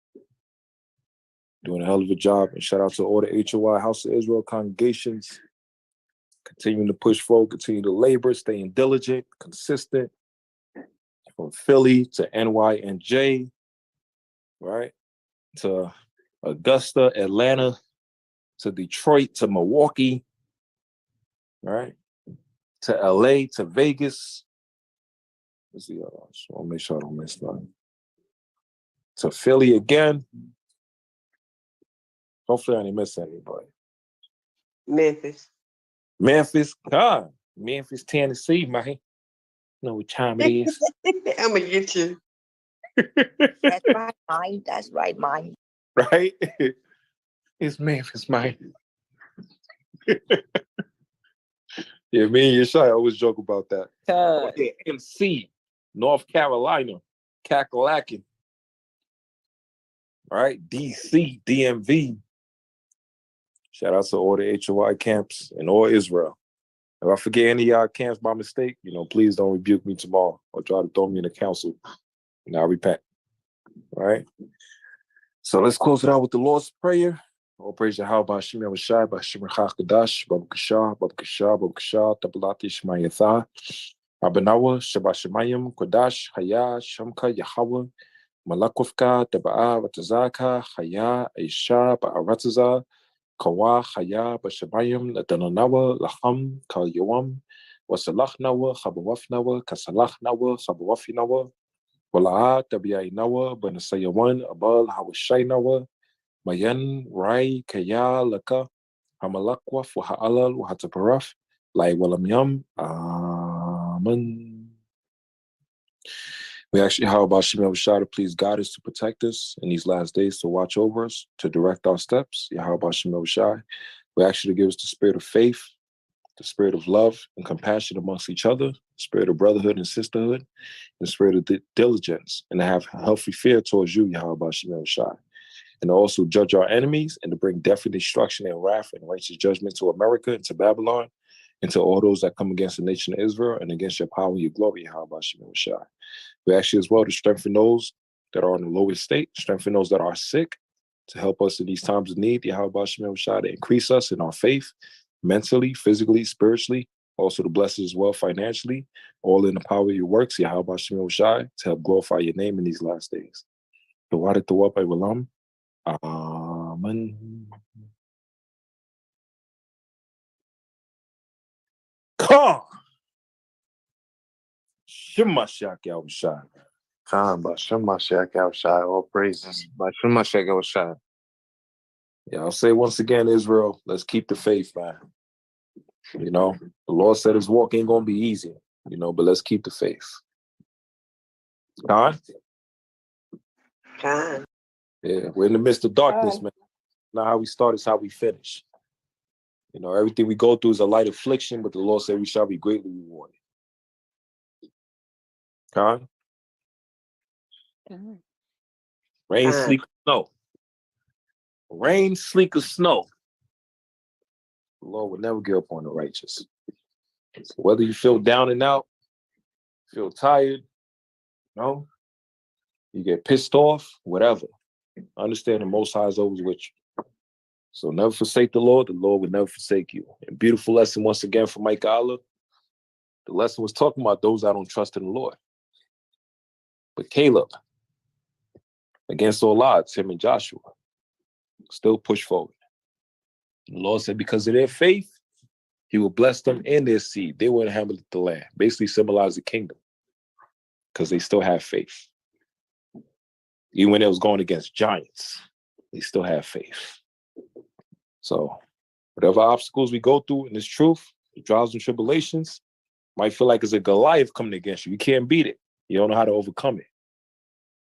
Doing a hell of a job. And shout out to all the HOI House of Israel congregations. Continuing to push forward, continue to labor, staying diligent, consistent. From Philly to NYNJ, right? To Augusta, Atlanta, to Detroit, to Milwaukee, right? To LA, to Vegas. Let's see, I'll make sure I don't miss nothing. To Philly again. Hopefully I didn't miss anybody. Memphis, God. Memphis, Tennessee, man. You know what time it is. I'm gonna get you. That's right, mine. That's right, mine. Right? It's Memphis, man. Yeah, me and Yeshai always joke about that. Yeah, MC, North Carolina, Cackalakin. Right? DC, DMV. Shout out to all the HOI camps in all Israel. If I forget any of y'all camps by mistake, please don't rebuke me tomorrow or try to throw me in the council. And I repent. All right? So let's close it out with the Lord's Prayer. All praise Yahweh, Ba'ashim Yahushai, Ba'ashim Rechach Kadash, Babakashah, Tabalati Shmayatha, Abanawa, Shabashamayim, Kodash, Haya, Shamka, Yahweh, Malakovka, Taba'a, Vatazaka, Haya, Aisha, Ba'arataza, Kawa, Haya, Bashabayim, Ladananawa, Laham, Kal Yawam, Wasalachnawa, Habawafnawa, Kasalachnawa, Habawafinawa, Wala'a, Tabiainawa, Banasayawan, Abal, Hawashainawa, Mayan, Rai, Kaya, Laka, Hamalakwa, Fuha'alal, Wahataparaf, Lai Walamyam, Amen. We actually, how about Shemel Shah to please guide us, to protect us in these last days, to watch over us, to direct our steps. How about Shemel Shah? We actually give us the spirit of faith, the spirit of love and compassion amongst each other, the spirit of brotherhood and sisterhood, the spirit of diligence, and to have healthy fear towards you, Yahweh Shemel Shah. And to also judge our enemies and to bring death and destruction and wrath and righteous judgment to America and to Babylon and to all those that come against the nation of Israel and against your power and your glory, Yahweh Shemel Shah. We ask you as well to strengthen those that are in the lowest state, strengthen those that are sick, to help us in these times of need, Yahweh Shemel Shah, to increase us in our faith, mentally, physically, spiritually, also to bless us as well financially, all in the power of your works, Yahweh Shemel Shah, to help glorify your name in these last days. Amen. Come! Shemashak Yahushua. Khan, Bashem Mashiach Yahushai, all praises. Ba'ashim Mashiach Yahushua. Yeah, I'll say once again, Israel, let's keep the faith, man. The Lord said his walk ain't going to be easy, but let's keep the faith. Khan? Yeah, we're in the midst of darkness, man. Not how we start, it's how we finish. Everything we go through is a light affliction, but the Lord said we shall be greatly rewarded. Khan? Rain, sleet, snow. Rain, sleet, or snow. The Lord will never give up on the righteous. So whether you feel down and out, feel tired, you get pissed off, whatever. Understand the Most High is always with you. So never forsake the Lord will never forsake you. And beautiful lesson once again from Miyachaahlah. The lesson was talking about those that don't trust in the Lord. But Caleb, against all odds, him and Joshua, still push forward. The Lord said because of their faith, he will bless them and their seed. They will inhabit the land. Basically symbolize the kingdom. Because they still have faith. Even when it was going against giants, they still have faith. So whatever obstacles we go through in this truth, the trials and tribulations, might feel like it's a Goliath coming against you. You can't beat it. You don't know how to overcome it.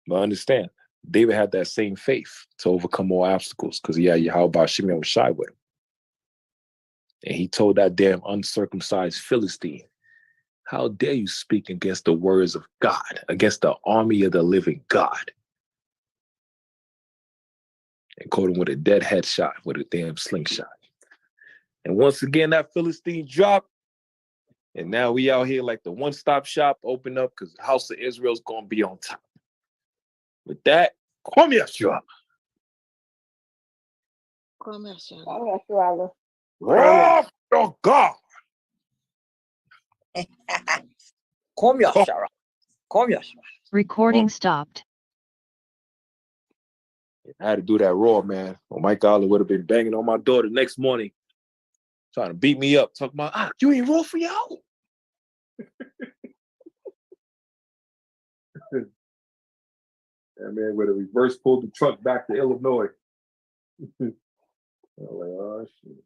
But understand, David had that same faith to overcome all obstacles because he had Yahweh Shimei was shy with him. And he told that damn uncircumcised Philistine, How dare you speak against the words of God, against the army of the living God? And caught him with a dead headshot with a damn slingshot. And once again, that Philistine dropped. And now we out here like the one-stop shop open up because the house of Israel's going to be on top. With that, call me Yeshua. I'm not sure I will. Wrath of God. Come here, Sarah. Come here, Sarah. Recording stopped. I had to do that raw, man. Or Miyachaahlah would have been banging on my door the next morning, trying to beat me up, talking about, you ain't raw for y'all. That man would have reverse pulled the truck back to Illinois. I'm like, oh, shit.